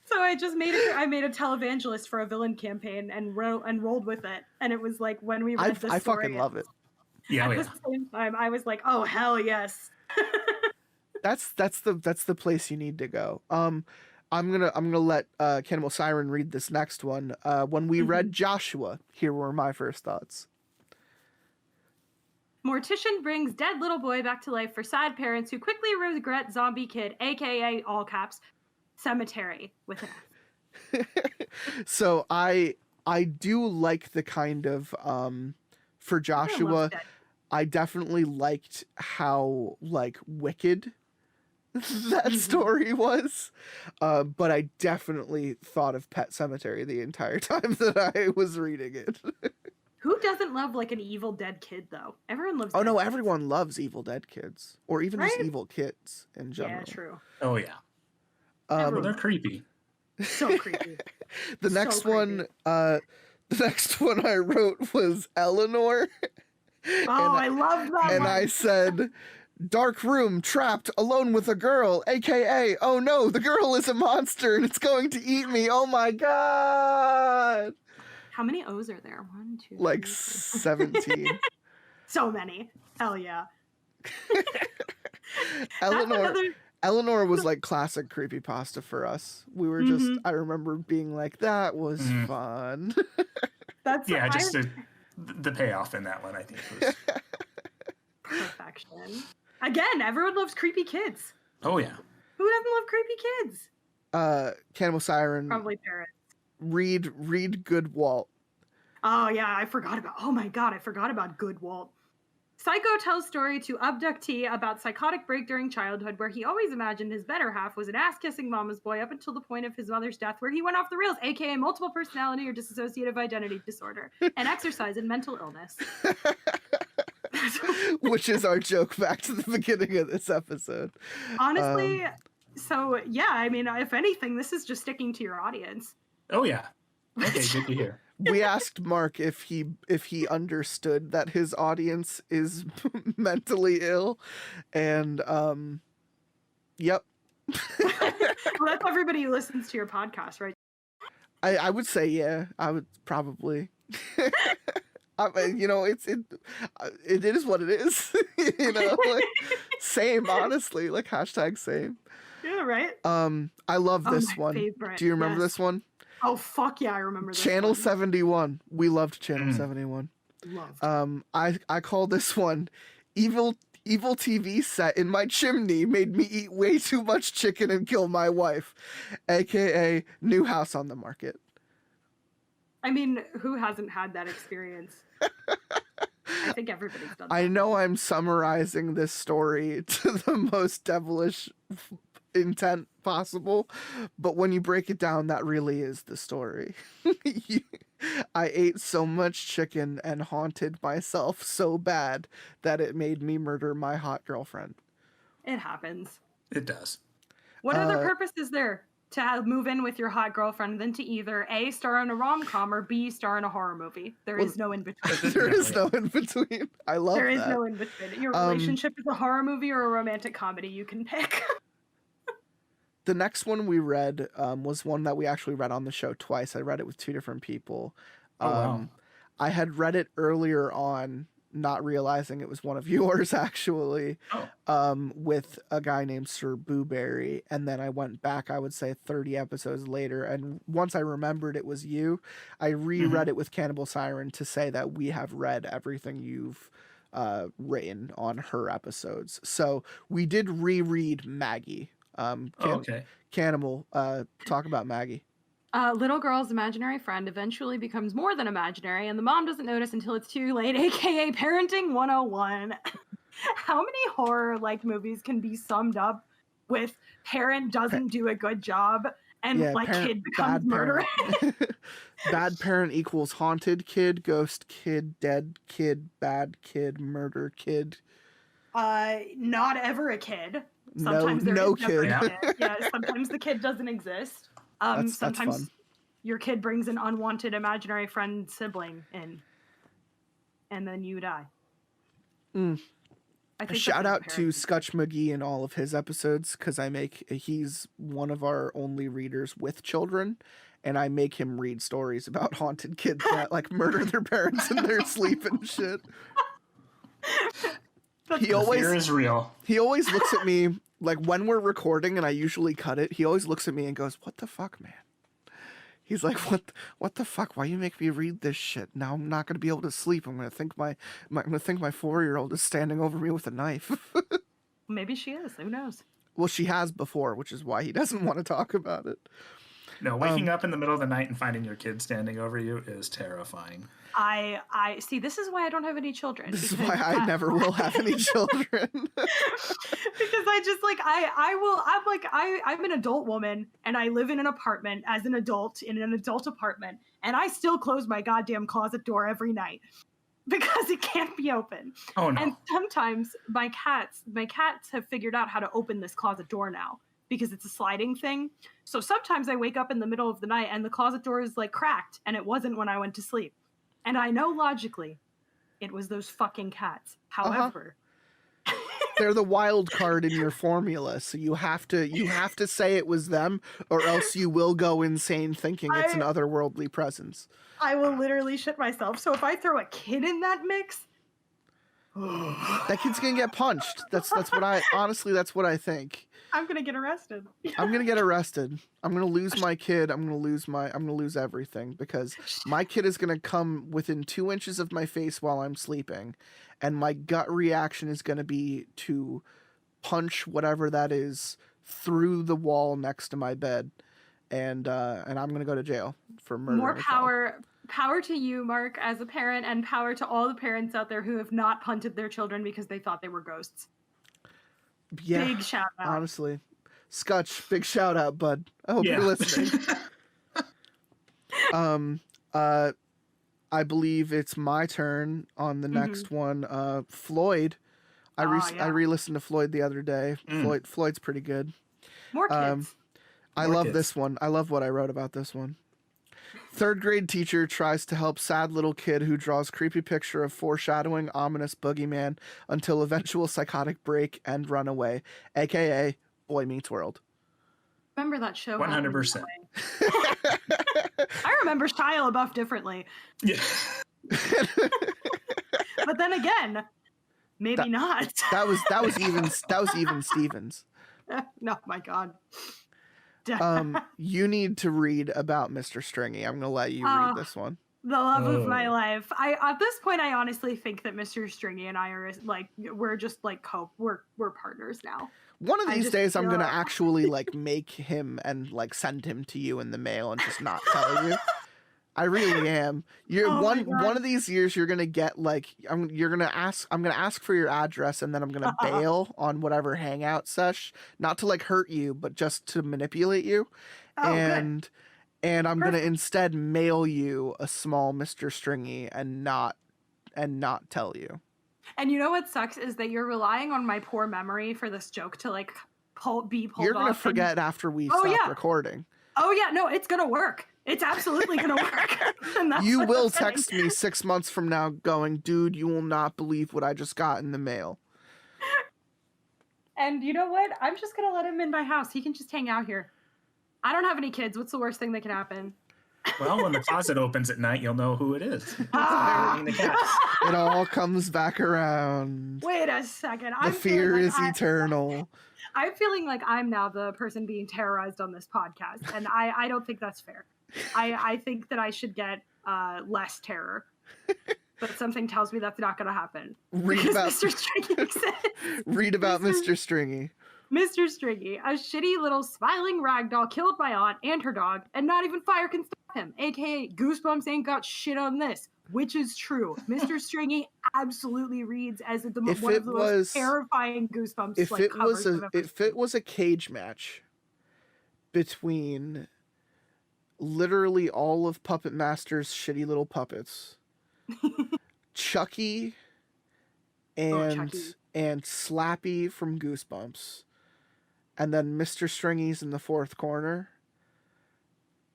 So I just made a televangelist for a villain campaign and rolled with it. And it was like, when we read this I story, fucking love it. Yeah, at the same time, I was like, oh, hell yes. That's the place you need to go. I'm gonna let Cannibal Siren read this next one. When we read Joshua, here were my first thoughts. Mortician brings dead little boy back to life for sad parents who quickly regret zombie kid, aka all caps, cemetery with an F. So I do like the kind of for Joshua, I definitely liked how like wicked that story was, but I definitely thought of Pet Cemetery the entire time that I was reading it. Who doesn't love like an Evil Dead kid though? Everyone loves. Oh no, kids. everyone loves Evil Dead kids, or even just evil kids in general. Yeah, true. Oh yeah. They're creepy. So creepy. The next one I wrote was Eleanor. I love that And one. I said, dark room, trapped, alone with a girl, aka, oh no, the girl is a monster and it's going to eat me. Oh my god. How many O's are there? 1, 2, Like 3, 17. so many. Hell yeah. Eleanor was like classic creepypasta for us. We were just, I remember being like, that was fun. That's just the payoff in that one, I think, was perfection. Again, everyone loves creepy kids. Oh yeah. Who doesn't love creepy kids? Cannibal Siren. Probably parents. Read Good Walt. Oh yeah, I forgot about Good Walt. Psycho tells story to abductee about psychotic break during childhood where he always imagined his better half was an ass-kissing mama's boy up until the point of his mother's death where he went off the rails, aka multiple personality or dissociative identity disorder, and exercise and mental illness. Which is our joke back to the beginning of this episode. Honestly, so yeah, I mean, if anything, this is just sticking to your audience. Oh yeah. Okay, good to hear. We asked Mark if he understood that his audience is mentally ill, and yep. Well, that's everybody who listens to your podcast, right? I would say yeah. I would probably. I mean, you know, it is what it is. You know, like, same. Honestly, like #same. Yeah, right. I love this one. Favorite. Do you remember this one? Oh fuck yeah, I remember this Channel one. 71. We loved Channel 71. Loved. I call this one evil TV set in my chimney made me eat way too much chicken and kill my wife, aka new house on the market. I mean, who hasn't had that experience? I think everybody's done that. I know I'm summarizing this story to the most devilish intent possible, but when you break it down, that really is the story. I ate so much chicken and haunted myself so bad that it made me murder my hot girlfriend. It happens. It does. What other purpose is there to move in with your hot girlfriend than to either A, star in a rom-com, or B, star in a horror movie? There is no in between. There is no in between. I love that. There is no in between. Your relationship is a horror movie or a romantic comedy. You can pick. The next one we read was one that we actually read on the show twice. I read it with two different people. Wow. I had read it earlier on, not realizing it was one of yours, actually, with a guy named Sir Booberry. And then I went back, I would say 30 episodes later. And once I remembered it was you, I reread it with Cannibal Siren to say that we have read everything you've written on her episodes. So we did reread Maggie. Okay. Cannibal, talk about Maggie. Little girl's imaginary friend eventually becomes more than imaginary, and the mom doesn't notice until it's too late, aka Parenting 101. How many horror-like movies can be summed up with parent doesn't do a good job, and like kid becomes murderous. Bad parent equals haunted kid, ghost kid, dead kid, bad kid, murder kid. Not ever a kid. Sometimes no is never kid. a kid. Yeah, sometimes the kid doesn't exist. That's Sometimes fun. your kid brings an unwanted imaginary friend sibling in, and then you die. I think Shout that's out to Scutch McGee in all of his episodes, because he's one of our only readers with children, and I make him read stories about haunted kids that like murder their parents in their sleep and shit. The fear is real. He always looks at me like when we're recording and I usually cut it. He always looks at me and goes, "What the fuck, man?" He's like, "What the fuck? Why you make me read this shit? Now I'm not gonna be able to sleep. I'm gonna think my 4-year-old is standing over me with a knife." Maybe she is. Who knows? Well, she has before, which is why he doesn't want to talk about it. No, waking up in the middle of the night and finding your kid standing over you is terrifying. I see. This is why I don't have any children. This is why I never will have any children. Because I just like I'm an adult woman and I live in an apartment as an adult in an adult apartment, and I still close my goddamn closet door every night because it can't be open. Oh no. And sometimes my cats have figured out how to open this closet door now because it's a sliding thing. So sometimes I wake up in the middle of the night and the closet door is like cracked, and it wasn't when I went to sleep. And I know logically it was those fucking cats. However, they're the wild card in your formula, so you have to say it was them, or else you will go insane thinking it's an otherworldly presence. I will literally shit myself. So if I throw a kid in that mix, that kid's gonna get punched. That's what I think. I'm gonna get arrested. I'm gonna get arrested. I'm gonna lose my kid. I'm gonna lose everything, because my kid is gonna come within 2 inches of my face while I'm sleeping, and my gut reaction is gonna be to punch whatever that is through the wall next to my bed, and I'm gonna go to jail for murder. More power to you, Mark, as a parent, and power to all the parents out there who have not punted their children because they thought they were ghosts. Yeah, big shout out. Honestly, Scutch, big shout out, bud. I hope you're listening. I believe it's my turn on the next one. Floyd. I re-listened to Floyd the other day. Floyd's pretty good. More kids. I love this one. I love what I wrote about this one. 3rd grade teacher tries to help sad little kid who draws creepy picture of foreshadowing ominous boogeyman until eventual psychotic break and runaway, aka Boy Meets World. Remember that show? 100%. I remember Shia LaBeouf differently. Yeah. But then again, maybe not. That was even Stevens. No, my God. You need to read about Mr. Stringy. I'm gonna let you read this one. The love of my life. At this point, I honestly think that Mr. Stringy and I are like, we're just like we're partners now. One of these days, I'm gonna actually like make him and like send him to you in the mail and just not tell you. I really am. One of these years you're gonna get like I'm gonna ask for your address, and then I'm gonna bail on whatever hangout sesh, not to like hurt you, but just to manipulate you. And I'm gonna instead mail you a small Mr. Stringy and not tell you. And you know what sucks is that you're relying on my poor memory for this joke to like be pulled off. You're gonna forget after we stop recording. Oh yeah, no, it's gonna work. It's absolutely gonna work. You will text me 6 months from now going, "Dude, you will not believe what I just got in the mail." And you know what? I'm just gonna let him in my house. He can just hang out here. I don't have any kids. What's the worst thing that can happen? Well, when the closet opens at night, you'll know who it is. The cat. It all comes back around. Wait a second. The fear is eternal. I'm feeling like I'm now the person being terrorized on this podcast, and I don't think that's fair. I think that I should get less terror, but something tells me that's not going to happen. Read about Mr. Stringy exists. Read about Mr. Stringy. Mr. Stringy, a shitty little smiling ragdoll killed my aunt and her dog, and not even fire can stop him, aka Goosebumps ain't got shit on this, which is true. Mr. Stringy absolutely reads as one of the most terrifying Goosebumps if it was a cage match between literally all of Puppet Master's shitty little puppets, Chucky, and Chucky. and Slappy from Goosebumps, and then Mr. Stringy's in the fourth corner.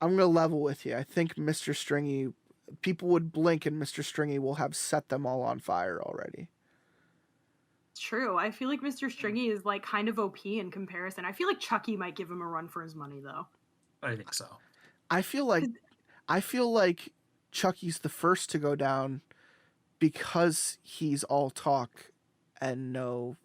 I'm gonna level with you. I think Mr. Stringy, people would blink and Mr. Stringy will have set them all on fire already. True. I feel like Mr. Stringy is like kind of OP in comparison. I feel like Chucky might give him a run for his money though. I think so. I feel like Chucky's the first to go down because he's all talk and no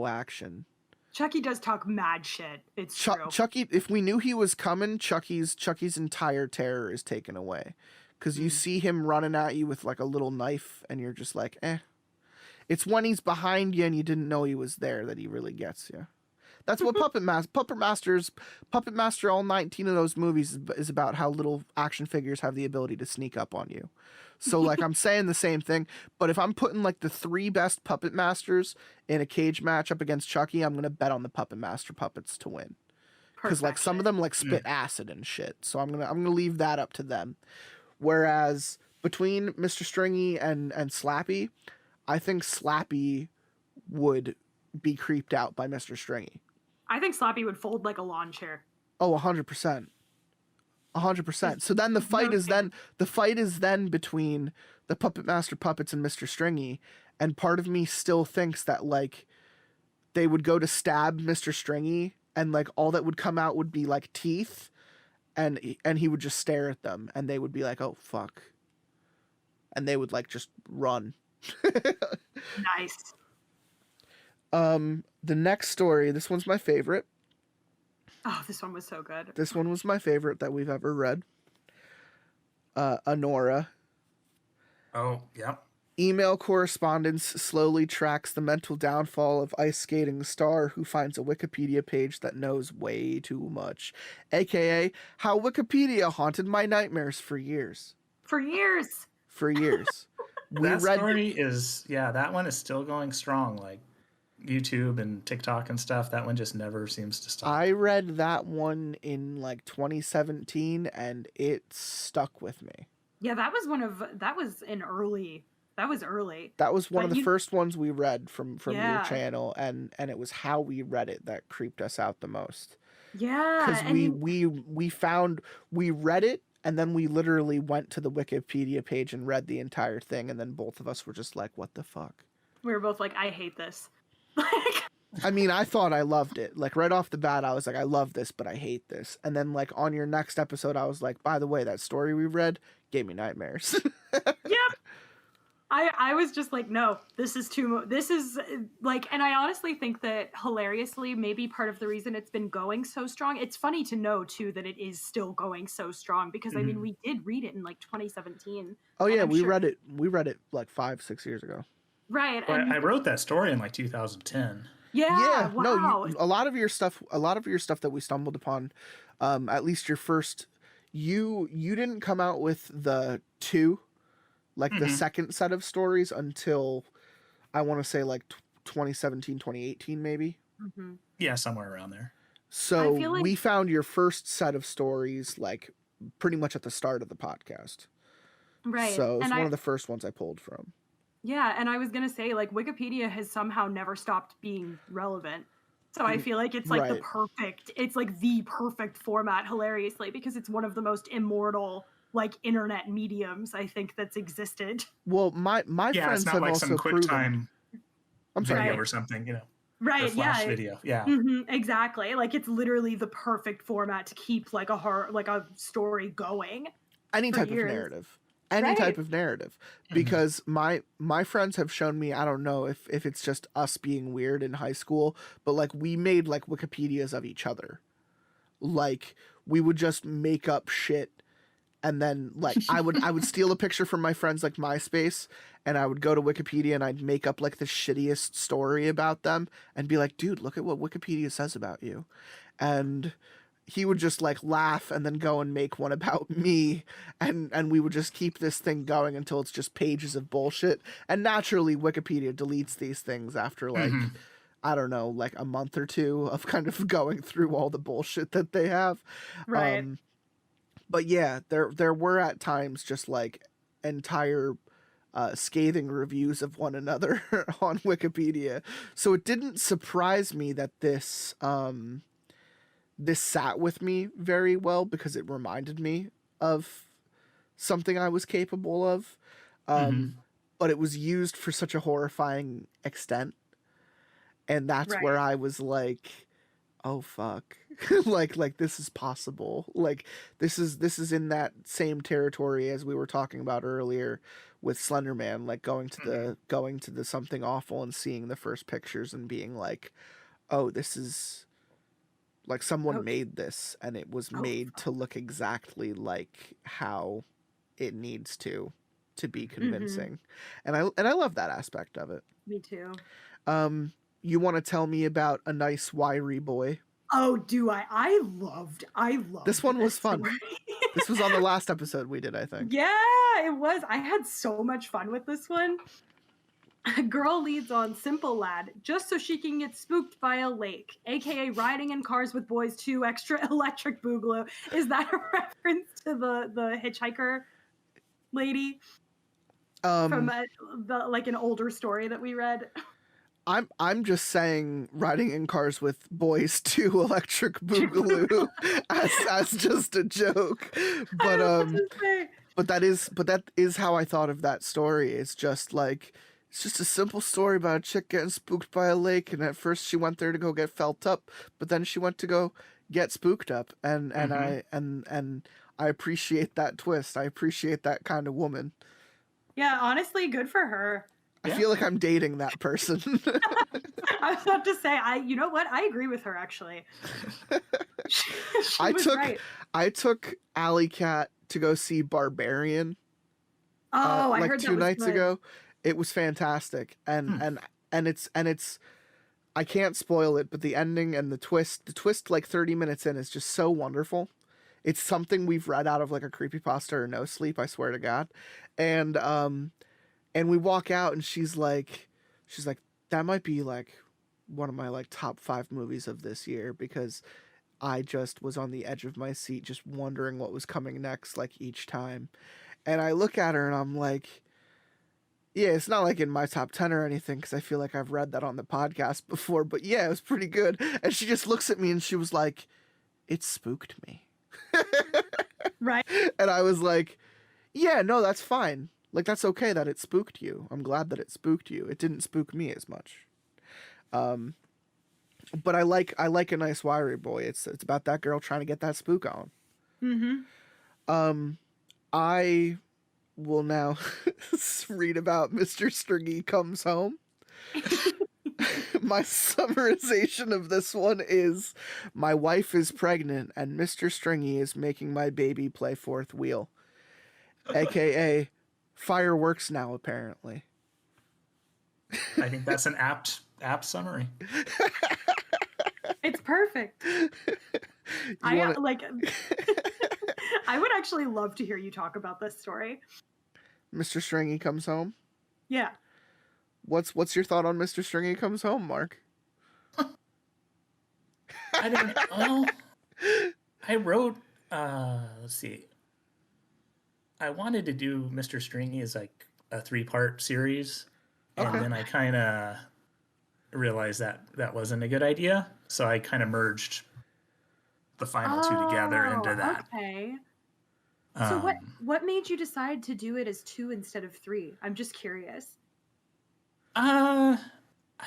action. Chucky does talk mad shit. It's true. Chucky, if we knew he was coming, Chucky's entire terror is taken away. Because you see him running at you with like a little knife and you're just like, eh. It's when he's behind you and you didn't know he was there that he really gets you. That's what Puppet Master, all 19 of those movies is about, how little action figures have the ability to sneak up on you. So like I'm saying the same thing, but if I'm putting like the 3 best Puppet Masters in a cage match up against Chucky, I'm going to bet on the Puppet Master puppets to win. Because like some of them like spit acid and shit. So I'm going to leave that up to them. Whereas between Mr. Stringy and Slappy, I think Slappy would be creeped out by Mr. Stringy. I think Slappy would fold like a lawn chair. Oh, 100%. 100%. So then the fight is then between the Puppet Master puppets and Mr. Stringy, and part of me still thinks that like they would go to stab Mr. Stringy and like all that would come out would be like teeth, and he would just stare at them and they would be like, "Oh fuck." And they would like just run. Nice. The next story, this one's my favorite. Oh, this one was so good. This one was my favorite that we've ever read. Honora. Oh, yeah. Email correspondence slowly tracks the mental downfall of ice skating star who finds a Wikipedia page that knows way too much. AKA, how Wikipedia haunted my nightmares for years. For years. Story is, that one is still going strong. Like YouTube and TikTok and stuff, that one just never seems to stop. I read that one in like 2017 and it stuck with me. Yeah, that was early. That was one of the first ones we read from your channel, and it was how we read it that creeped us out the most. Yeah. Because we read it, and then we literally went to the Wikipedia page and read the entire thing, and then both of us were just like, what the fuck? We were both like, I hate this. I mean, I thought I loved it. Like, right off the bat, I was like, I love this, but I hate this. And then, like, on your next episode, I was like, by the way, that story we read gave me nightmares. Yep. I was just like, no, this is this is like, and I honestly think that hilariously, maybe part of the reason it's been going so strong, it's funny to know too that it is still going so strong because I mean, we did read it in like 2017. Oh yeah, we read it like 5-6 years ago. Right. Well, I wrote that story in like 2010. Yeah. Wow. No, a lot of your stuff that we stumbled upon, at least your first, you didn't come out with the 2, like the second set of stories until I want to say like 2017, 2018 maybe. Mm-hmm. Yeah, somewhere around there. So we found your first set of stories like pretty much at the start of the podcast. Right. So it's one of the first ones I pulled from. Yeah, and I was going to say, like, Wikipedia has somehow never stopped being relevant. So I feel like it's like the perfect format, hilariously, because it's one of the most immortal, like, internet mediums, I think, that's existed. Well, my friends have also some quick time video Right. or something, you know. Right, or flash video. Yeah. Mm-hmm, exactly. Like, it's literally the perfect format to keep, like, a story going. Any type of narrative. Any type of narrative, because my friends have shown me, I don't know if it's just us being weird in high school, but like we made like Wikipedias of each other. Like we would just make up shit, and then like I would steal a picture from my friends like MySpace, and I would go to Wikipedia and I'd make up like the shittiest story about them and be like, dude, look at what Wikipedia says about you. And he would just like laugh and then go and make one about me, and we would just keep this thing going until it's just pages of bullshit. And naturally Wikipedia deletes these things after like I don't know, like a month or two of kind of going through all the bullshit that they have. Right. But yeah, there were at times just like entire scathing reviews of one another on Wikipedia. So it didn't surprise me that this sat with me very well because it reminded me of something I was capable of. But it was used for such a horrifying extent. And that's where I was like, oh fuck. like this is possible. Like this is in that same territory as we were talking about earlier with Slender Man, like going to the something awful and seeing the first pictures and being like, oh, this is like someone made this and it was made to look exactly like how it needs to be convincing. And I love that aspect of it. Me too. You want to tell me about A Nice Wiry Boy? Oh, do I? I loved this one. Was fun. story. This was on the last episode we did, I think. Yeah, it was. I had so much fun with this one. A girl leads on Simple Lad just so she can get spooked by a lake, aka riding in cars with boys 2 extra electric boogaloo. Is that a reference to the hitchhiker lady from like an older story that we read? I'm just saying riding in cars with boys 2 electric boogaloo as just a joke. But that is how I thought of that story. It's just like it's just a simple story about a chick getting spooked by a lake, and at first she went there to go get felt up, but then she went to go get spooked up, and I appreciate that twist. I appreciate that kind of woman. Yeah, honestly, good for her. I feel like I'm dating that person. I was about to say, you know what? I agree with her actually. I took Alley Cat to go see Barbarian. Oh, I like heard 2 that was nights good. ago. It was fantastic, and it's I can't spoil it, but the ending and the twist like 30 minutes in is just so wonderful. It's something we've read out of like a creepypasta or No Sleep, I swear to God. And we walk out and she's like, that might be like one of my like top 5 movies of this year, because I just was on the edge of my seat just wondering what was coming next like each time. And I look at her and I'm like, yeah, it's not like in my top 10 or anything, because I feel like I've read that on the podcast before, but yeah, it was pretty good. And she just looks at me and she was like, it spooked me. Right. And I was like, yeah, no, that's fine. Like, that's okay that it spooked you. I'm glad that it spooked you. It didn't spook me as much. But I like A Nice Wiry Boy. It's about that girl trying to get that spook on. I will now read about Mr. Stringy Comes Home. My summarization of this one is: my wife is pregnant and Mr. Stringy is making my baby play fourth wheel. AKA fireworks now, apparently. I think that's an apt summary. It's perfect. I would actually love to hear you talk about this story. Mr. Stringy Comes Home? Yeah. What's your thought on Mr. Stringy Comes Home, Mark? I don't know. Well, I wrote, let's see. I wanted to do Mr. Stringy as like a 3-part series. And then I kind of realized that wasn't a good idea. So I kind of merged the final 2 together into that. Okay. So what made you decide to do it as 2 instead of 3? I'm just curious. I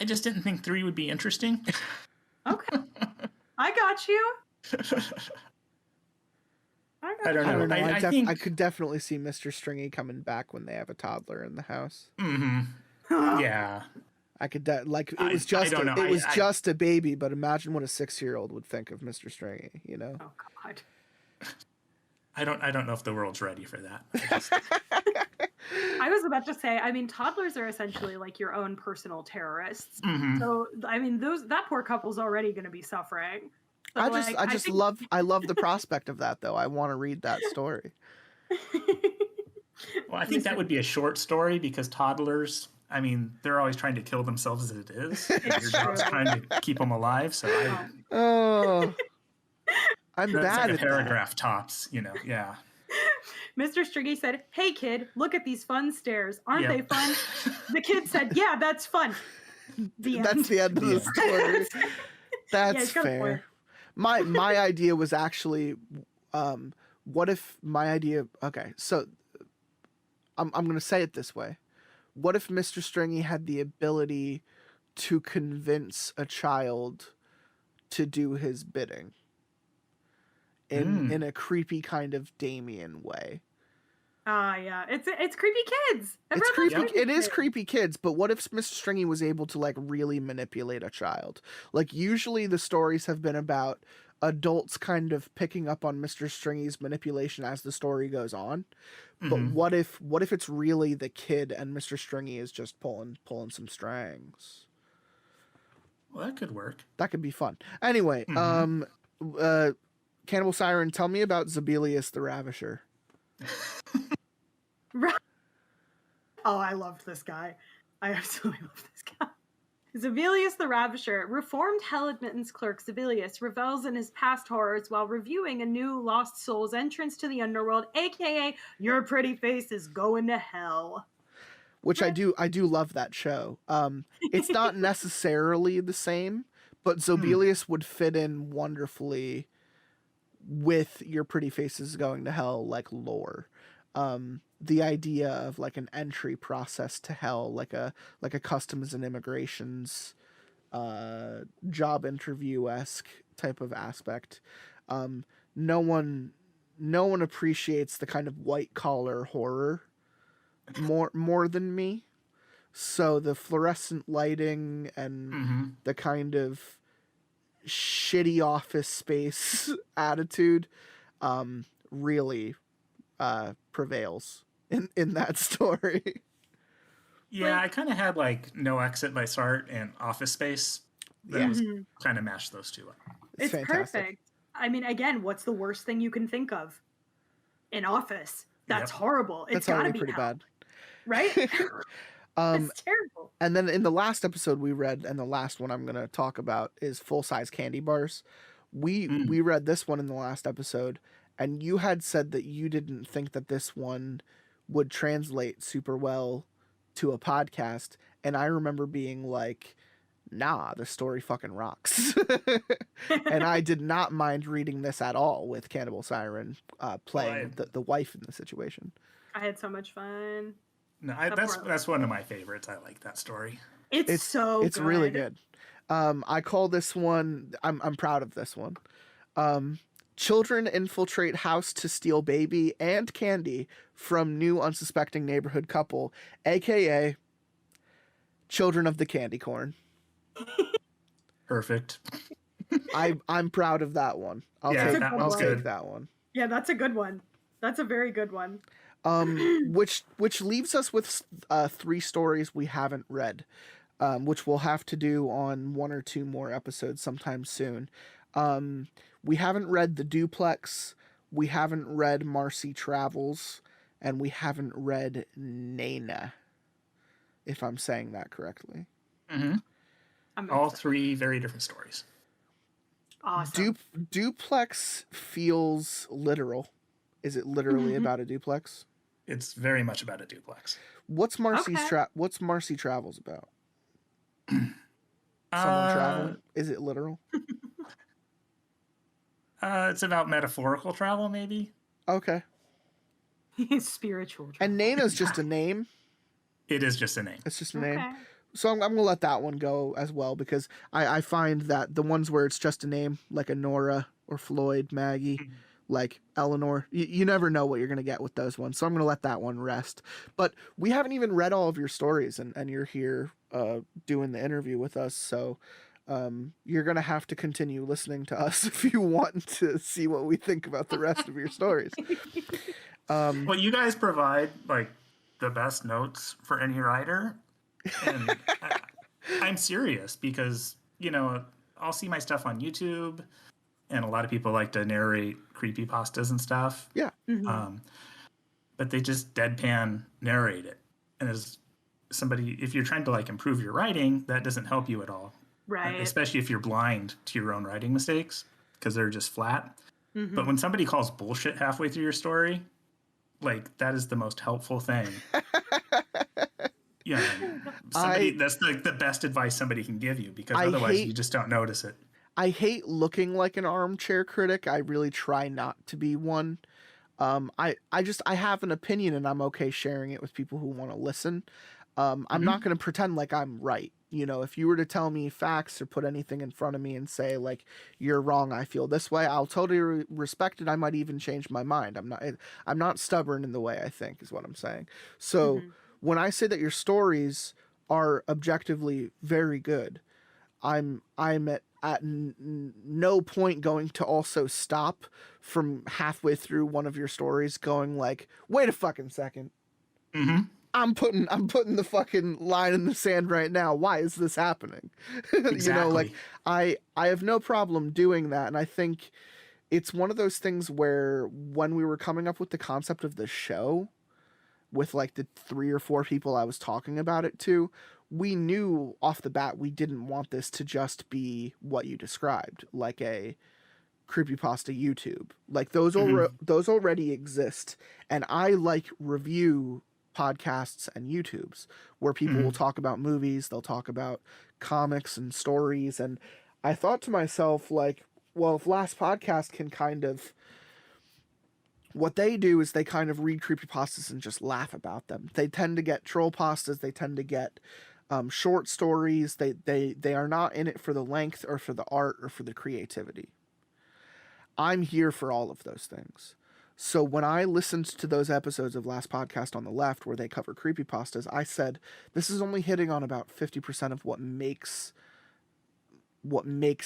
just didn't think 3 would be interesting. Okay. I got you. I don't know. I think I could definitely see Mr. Stringy coming back when they have a toddler in the house. Yeah. I could it was just a baby, but imagine what a 6-year-old would think of Mr. Stringy, you know? Oh God. I don't know if the world's ready for that. I was about to say, I mean, toddlers are essentially like your own personal terrorists. So, I mean, that poor couple's already going to be suffering. So, I love the prospect of that, though. I want to read that story. Well, I think that would be a short story, because toddlers, I mean, they're always trying to kill themselves as it is. And your job's trying to keep them alive. So I'm That's bad like a at that. paragraph tops, yeah. Mr. Striggy said, "Hey kid, look at these fun stairs. Aren't they Yep. fun?" The kid said, "Yeah, that's fun." The end. That's the end of the story. Yeah, That's he's got a point. fair. My idea was actually, what if my idea? Okay, so I'm gonna say it this way. What if Mr. Stringy had the ability to convince a child to do his bidding in a creepy kind of Damien way? Yeah, it's creepy kids. It's Everyone loves creepy. It is kids. creepy kids, but what if Mr. Stringy was able to like really manipulate a child? Like usually the stories have been about adults kind of picking up on Mr. Stringy's manipulation as the story goes on. But what if it's really the kid and Mr. Stringy is just pulling some strings? Well, that could work. That could be fun. Anyway, Cannibal Siren, tell me about Zebelius the Ravisher. Oh, I loved this guy. I absolutely love this guy. Zebelius the Ravisher, reformed Hell Admittance clerk Zebelius, revels in his past horrors while reviewing a new lost soul's entrance to the underworld, aka Your Pretty Face is Going to Hell. Which I do love that show. It's not necessarily the same, but Zebelius would fit in wonderfully with Your Pretty Face is Going to Hell like lore. The idea of like an entry process to hell, like a customs and immigrations job interview-esque type of aspect. No one appreciates the kind of white collar horror more than me. So the fluorescent lighting and the kind of shitty office space attitude really prevails in that story. Yeah, I kind of had like No Exit by Sartre and Office Space. That was kind of mashed those two up. It's fantastic. perfect. I mean, again, what's the worst thing you can think of? An office. That's Yep. horrible. It's That's gotta already be pretty hell, bad. right? It's terrible. And then in the last episode we read, and the last one I'm going to talk about is full-size candy bars. We read this one in the last episode, and you had said that you didn't think that this one would translate super well to a podcast, and I remember being like, nah, the story fucking rocks. And I did not mind reading this at all with Cannibal Siren playing the wife in the situation. I had so much fun. No, that's one of my favorites. I like that story. It's so It's really good. I call this one, I'm proud of this one. Children infiltrate house to steal baby and candy from new unsuspecting neighborhood couple, aka Children of the Candy Corn. Perfect. I'm proud of that one. I'll take that one. Yeah, that's a good one. That's a very good one. Which leaves us with 3 stories we haven't read, which we'll have to do on 1 or 2 more episodes sometime soon. We haven't read The Duplex, we haven't read Marcy Travels, and we haven't read Nana, if I'm saying that correctly. All 3 very different stories. Awesome. Duplex feels literal. Is it literally about a duplex? It's very much about a duplex. What's Marcy Travels about? Someone traveling? Is it literal? It's about metaphorical travel, maybe. Okay. Spiritual. And Nana's just a name. It is just a name. It's just a name. So I'm going to let that one go as well, because I find that the ones where it's just a name, like a Nora or Floyd, Maggie, like Eleanor, you never know what you're going to get with those ones. So I'm going to let that one rest. But we haven't even read all of your stories, and you're here doing the interview with us. So you're going to have to continue listening to us if you want to see what we think about the rest of your stories. Well, you guys provide like the best notes for any writer. And I'm serious because, I'll see my stuff on YouTube, and a lot of people like to narrate creepypastas and stuff. Yeah. But they just deadpan narrate it. And as somebody, if you're trying to like improve your writing, that doesn't help you at all. Right. Especially if you're blind to your own writing mistakes because they're just flat. But when somebody calls bullshit halfway through your story, like, that is the most helpful thing. Yeah, that's like the best advice somebody can give you, because otherwise you just don't notice it. I hate looking like an armchair critic. I really try not to be one. I have an opinion, and I'm okay sharing it with people who want to listen. I'm not going to pretend like I'm right. You know, if you were to tell me facts or put anything in front of me and say, like, you're wrong, I feel this way, I'll totally respect it. I might even change my mind. I'm not stubborn in the way I think, is what I'm saying. So when I say that your stories are objectively very good, I'm at no point going to also stop from halfway through one of your stories going like, wait a fucking second. I'm putting the fucking line in the sand right now. Why is this happening? Exactly. You know, like I have no problem doing that. And I think it's one of those things where when we were coming up with the concept of the show with like the 3 or 4 people I was talking about it to, we knew off the bat we didn't want this to just be what you described, like a creepypasta YouTube. Like those already exist. And I like review podcasts and YouTubes where people will talk about movies, they'll talk about comics and stories. And I thought to myself, like, well, if Last Podcast can kind of, what they do is they kind of read creepypastas and just laugh about them. They tend to get troll pastas, they tend to get short stories. They are not in it for the length or for the art or for the creativity. I'm here for all of those things. So when I listened to those episodes of Last Podcast on the Left where they cover creepypastas, I said, this is only hitting on about 50% of what makes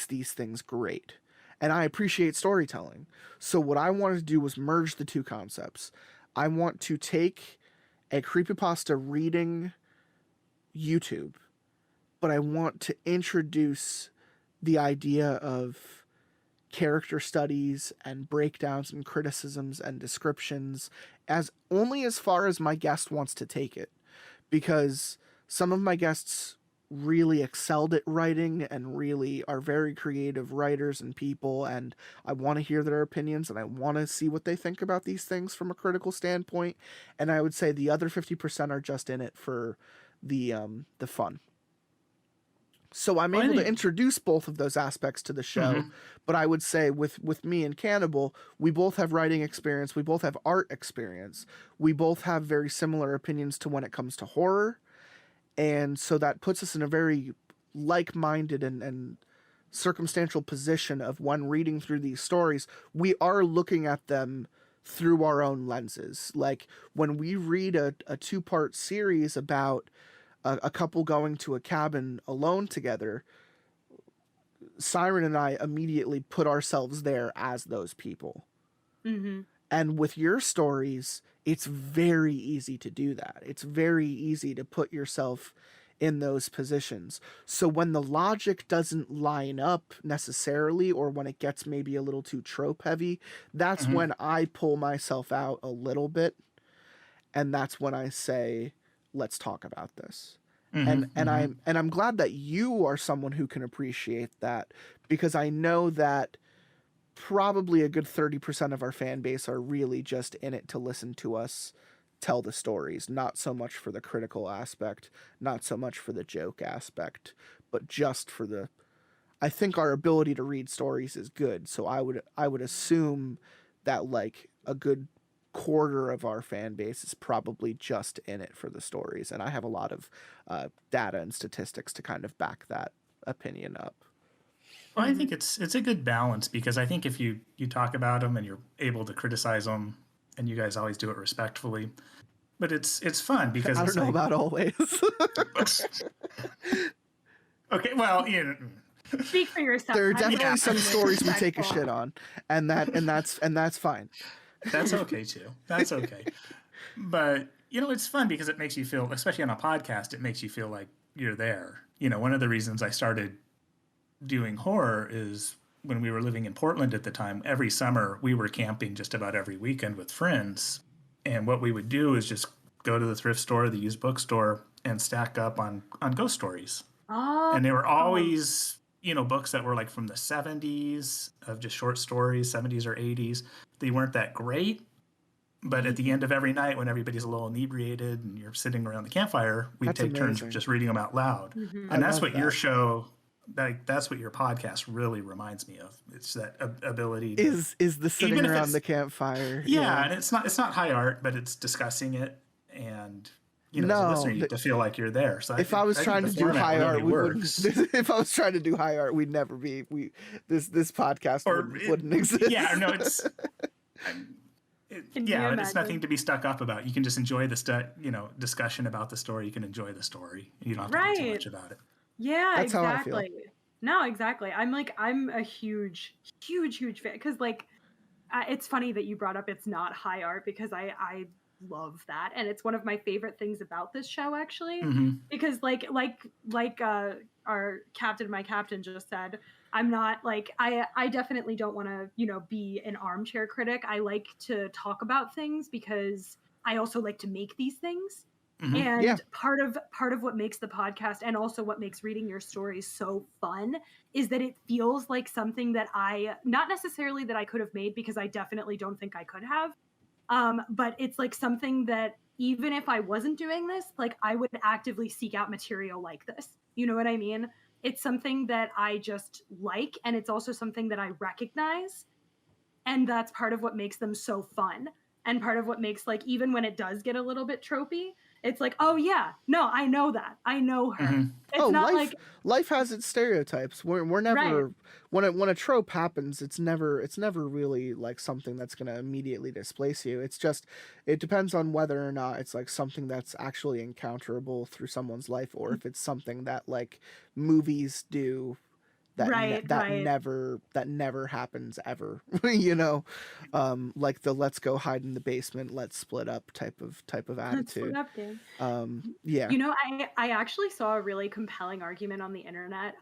these things great. And I appreciate storytelling. So what I wanted to do was merge the two concepts. I want to take a creepypasta reading YouTube, but I want to introduce the idea of character studies and breakdowns and criticisms and descriptions as far as my guest wants to take it, because some of my guests really excelled at writing and really are very creative writers and people, and I want to hear their opinions and I want to see what they think about these things from a critical standpoint. And I would say the other 50% are just in it for the fun. So I'm able to introduce both of those aspects to the show. But I would say with me and Cannibal, we both have writing experience. We both have art experience. We both have very similar opinions to when it comes to horror. And so that puts us in a very like-minded and circumstantial position of when reading through these stories, we are looking at them through our own lenses. Like when we read a 2-part series about a couple going to a cabin alone together, Siren and I immediately put ourselves there as those people. And with your stories, it's very easy to do that. It's very easy to put yourself in those positions. So when the logic doesn't line up necessarily, or when it gets maybe a little too trope heavy, that's when I pull myself out a little bit. And that's when I say, let's talk about this. And I'm glad that you are someone who can appreciate that, because I know that probably a good 30% of our fan base are really just in it to listen to us tell the stories, not so much for the critical aspect, not so much for the joke aspect, but just for I think our ability to read stories is good. So I would assume that like a good quarter of our fan base is probably just in it for the stories, and I have a lot of data and statistics to kind of back that opinion up. Well, I think it's a good balance, because I think if you talk about them and you're able to criticize them, and you guys always do it respectfully, but it's fun because I don't know about always. Okay, well, Speak for yourself. There are definitely some stories we take a shit on, and that's fine. That's okay too. That's okay. But, it's fun because it makes you feel, especially on a podcast, it makes you feel like you're there. One of the reasons I started doing horror is when we were living in Portland at the time, every summer we were camping just about every weekend with friends. And what we would do is just go to the thrift store, the used bookstore, and stack up on ghost stories. Oh. And they were always books that were like from the 70s of just short stories, 70s or 80s. They weren't that great. But at the end of every night, when everybody's a little inebriated and you're sitting around the campfire, we'd take turns just reading them out loud. And that's what your show, that's what your podcast really reminds me of. It's that ability to, is the sitting around the campfire. Yeah, and it's not high art, but it's discussing it, and as a listener, you have to feel like you're there. So if I was trying to do high art, we wouldn't. If I was trying to do high art, we'd never be. This podcast wouldn't exist. Yeah, no, it's. It's nothing to be stuck up about. You can just enjoy the discussion about the story. You can enjoy the story. You don't have to think too much about it. Yeah, that's exactly. How I feel. No, exactly. I'm a huge fan because it's funny that you brought up it's not high art because I love that, and it's one of my favorite things about this show actually because like our captain just said, I'm not like I definitely don't want to be an armchair critic. I like to talk about things because I also like to make these things. And part of what makes the podcast and also what makes reading your stories so fun is that it feels like something that I not necessarily that I could have made because I definitely don't think I could have. But it's like something that even if I wasn't doing this, like I would actively seek out material like this. You know what I mean? It's something that I just like, and it's also something that I recognize. And that's part of what makes them so fun. And part of what makes, like, even when it does get a little bit tropey, it's like, oh yeah, no, I know that. I know her. It's not life has its stereotypes. We're never when a trope happens, it's never really like something that's gonna immediately displace you. It's just it depends on whether or not it's like something that's actually encounterable through someone's life, or if it's something that like movies do that never happens ever. Like the let's go hide in the basement, let's split up type of attitude. I actually saw a really compelling argument on the internet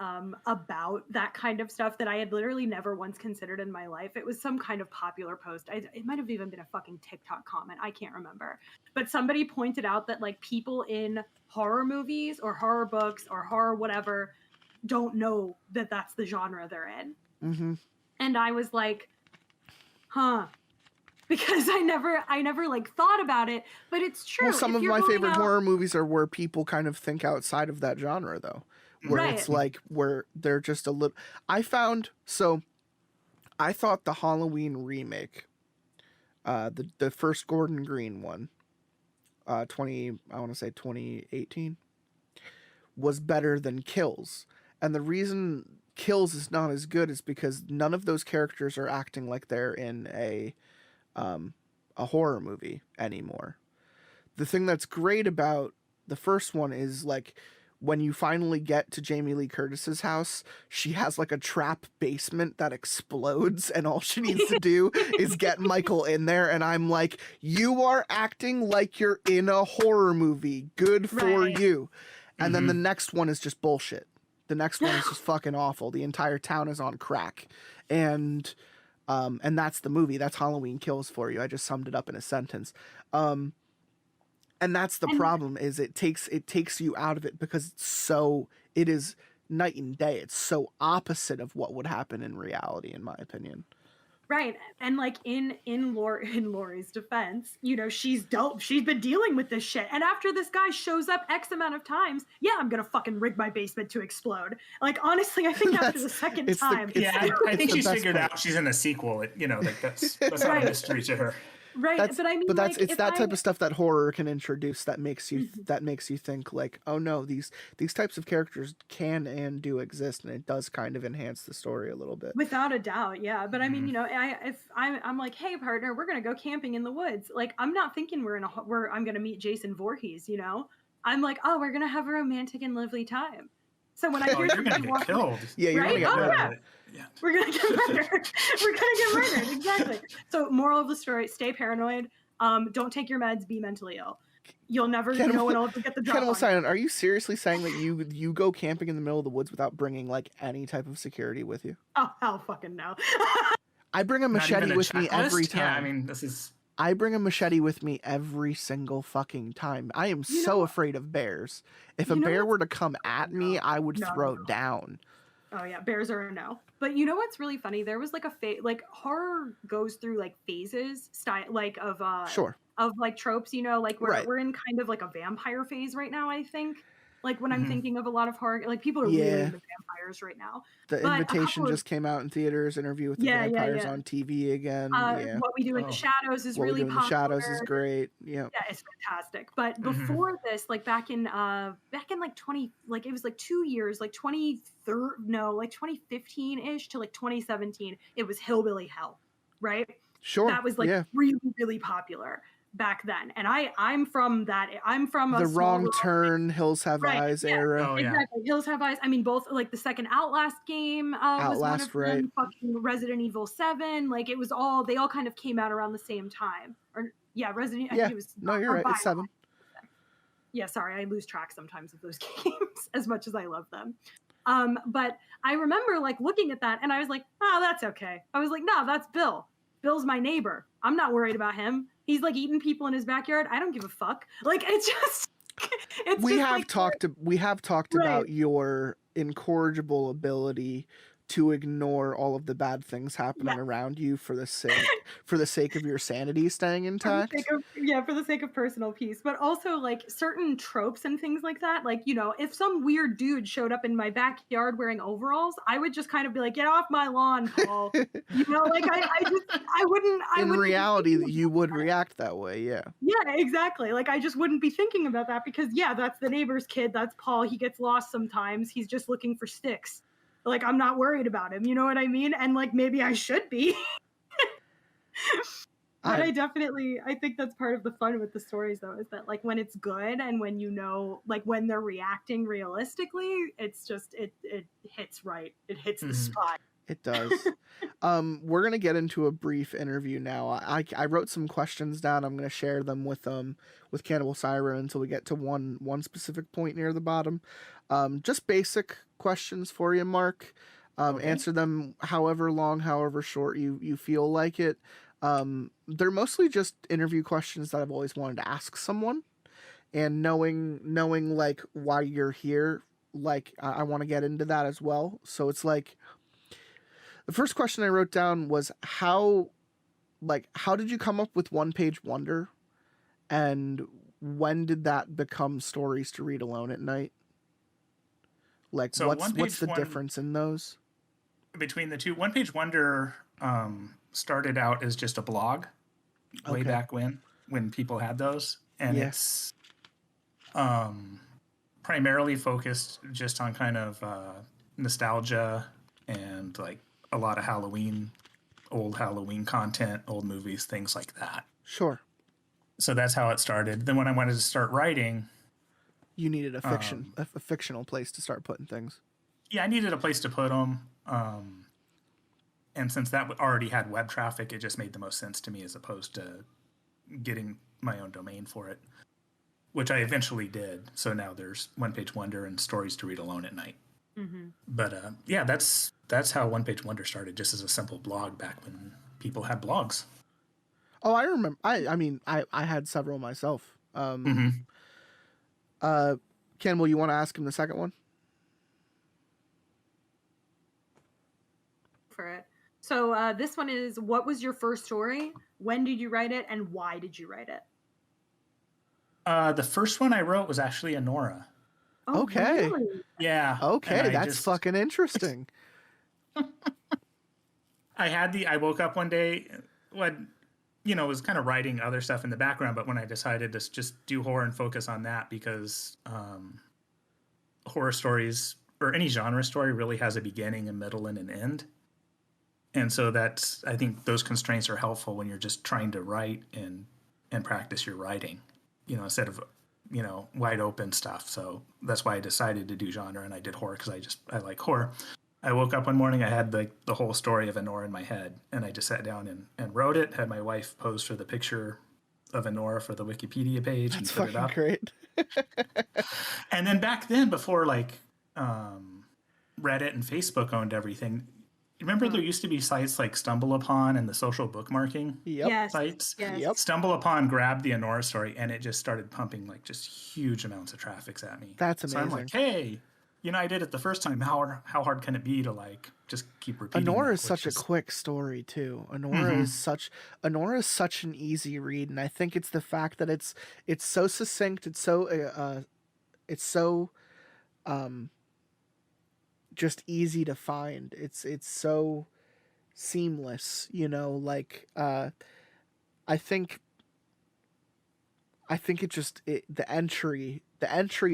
about that kind of stuff that I had literally never once considered in my life. It was some kind of popular post. It might have even been a fucking TikTok comment. I can't remember. But somebody pointed out that like people in horror movies or horror books or horror whatever don't know that that's the genre they're in. And I was like, because I never like thought about it, but it's true. Well, some of my favorite horror movies are where people kind of think outside of that genre though, where it's like where they're just a little. I thought the Halloween remake, the first Gordon Green one, 2018, was better than Kills. And the reason Kills is not as good is because none of those characters are acting like they're in a horror movie anymore. The thing that's great about the first one is like when you finally get to Jamie Lee Curtis's house, she has like a trap basement that explodes, and all she needs to do is get Michael in there. And I'm like, you are acting like you're in a horror movie. Good for you. And then the next one is just bullshit. The next one is just fucking awful. The entire town is on crack. And that's the movie. That's Halloween Kills for you. I just summed it up in a sentence. And that's the problem is it takes you out of it because it is night and day. It's so opposite of what would happen in reality, in my opinion. Right. And like in Laurie's defense, she's dope. She's been dealing with this shit. And after this guy shows up X amount of times, I'm going to fucking rig my basement to explode. Like, honestly, I think after the second time. I think she's figured out she's in a sequel. That's not a mystery to her. Right, but I mean, it's that type of stuff that horror can introduce that makes you think like, oh no, these types of characters can and do exist, and it does kind of enhance the story a little bit. Without a doubt, yeah. But I mean, if I'm like, hey partner, we're gonna go camping in the woods. Like, I'm not thinking I'm gonna meet Jason Voorhees. I'm like, oh, we're gonna have a romantic and lovely time. So when I hear you're gonna get killed, you're gonna get murdered. Yeah. We're gonna get murdered. Exactly. So moral of the story: stay paranoid. Don't take your meds. Be mentally ill. You'll never know when I'll get the drop. Cannibal Siren, are you seriously saying that you go camping in the middle of the woods without bringing like any type of security with you? Oh hell, fucking no. I bring a machete with me every time. Yeah, I mean, this is. I bring a machete with me every single fucking time. I am so afraid of bears. If a bear were to come at me, I would throw down. Oh yeah, bears are a no. But you know what's really funny? There was like like horror goes through like phases, like Sure. of like tropes. You know, like Right. we're in kind of like a vampire phase right now. I think. Like when I'm Mhm. thinking of a lot of horror, like people are really Yeah. into vampires right now. The But a Invitation couple of just came out in theaters. Interview with the yeah, yeah, Vampires yeah. on TV again. Yeah. What We Do in Oh. the Shadows is What We really Do in the popular. Shadows is great. Yeah. Yeah, it's fantastic. But Mhm. before this, like back in like 20, like it was like 2 years, like 2015-ish to like 2017, it was Hillbilly Hell, right? Sure. That was like yeah. really, really popular back then. And I'm from a The small Wrong rural Turn, Hills Have Right, Eyes yeah. era. Oh yeah. Exactly. Hills Have Eyes. I mean, both like the second Outlast game was one Outlast, of right. them. Fucking Resident Evil 7. Like it was they all kind of came out around the same time. Or yeah, Resident. I Yeah. think it was. No, you're or right. It's 7. Yeah, sorry, I lose track sometimes of those games as much as I love them. But I remember like looking at that and I was like, oh, that's okay. I was like, no, that's Bill. Bill's my neighbor. I'm not worried about him. He's like eating people in his backyard. I don't give a fuck. Like it's just We have talked Right. about your incorrigible ability to ignore all of the bad things happening around you for the sake of your sanity staying intact. For the sake of personal peace, but also like certain tropes and things like that. Like, you know, if some weird dude showed up in my backyard wearing overalls, I would just kind of be like, get off my lawn, Paul. You know, like I wouldn't. In reality, you would react that way, yeah. Yeah, exactly. Like I just wouldn't be thinking about that because yeah, that's the neighbor's kid. That's Paul. He gets lost sometimes. He's just looking for sticks. Like I'm not worried about him. You know what I mean? And like maybe I should be. But I think that's part of the fun with the stories though, is that like when it's good and when you know, like when they're reacting realistically, it's just it hits right. It hits the spot. It does. We're gonna get into a brief interview now. I wrote some questions down. I'm gonna share them with Cannibal Siren until we get to one specific point near the bottom. Just basic questions for you, Mark. Okay. Answer them however long, however short you feel like it. They're mostly just interview questions that I've always wanted to ask someone, and knowing like why you're here, like I want to get into that as well. So it's like the first question I wrote down was how did you come up with One Page Wonder, and when did that become stories to read alone at night? Like So what's the difference in those? Between the two, One Page Wonder started out as just a blog way Okay. back when people had those, and Yeah. it's primarily focused just on kind of nostalgia and like a lot of old Halloween content, old movies, things like that. Sure. So that's how it started. Then when I wanted to start writing, You needed a fictional place to start putting things. yeah, I needed a place to put them. And since that already had web traffic, it just made the most sense to me as opposed to getting my own domain for it, which I eventually did. So now there's One Page Wonder and Stories to Read Alone at Night. Mm-hmm. But yeah, that's how One Page Wonder started, just as a simple blog back when people had blogs. Oh, I remember. I mean, I had several myself. Cannibal, you want to ask him the second one? For it. So this one is, what was your first story? When did you write it, and why did you write it? The first one I wrote was actually a Nora. Oh, Okay. really? Yeah. Okay, and that's fucking interesting. I woke up one day when, was kind of writing other stuff in the background, but when I decided to just do horror and focus on that because horror stories or any genre story really has a beginning, a middle, and an end. And so I think those constraints are helpful when you're just trying to write and practice your writing, instead of, wide open stuff. So that's why I decided to do genre, and I did horror because I like horror. I woke up one morning, I had the whole story of Anora in my head, and I just sat down and wrote it, had my wife pose for the picture of Anora for the Wikipedia page. That's and put it fucking up. great. And then back then, before Reddit and Facebook owned everything, remember there used to be sites like Stumble Upon and the social bookmarking Yep. Yes. sites? Yes. Yep. Stumble Upon grabbed the Anora story, and it just started pumping like just huge amounts of traffic at me. That's So I'm amazing. like, hey, I did it the first time. How hard can it be to like just keep repeating? Honora that, is such a quick story too. Honora is such an easy read, and I think it's the fact that it's so succinct. It's so just easy to find. It's so seamless, like I think it just the entry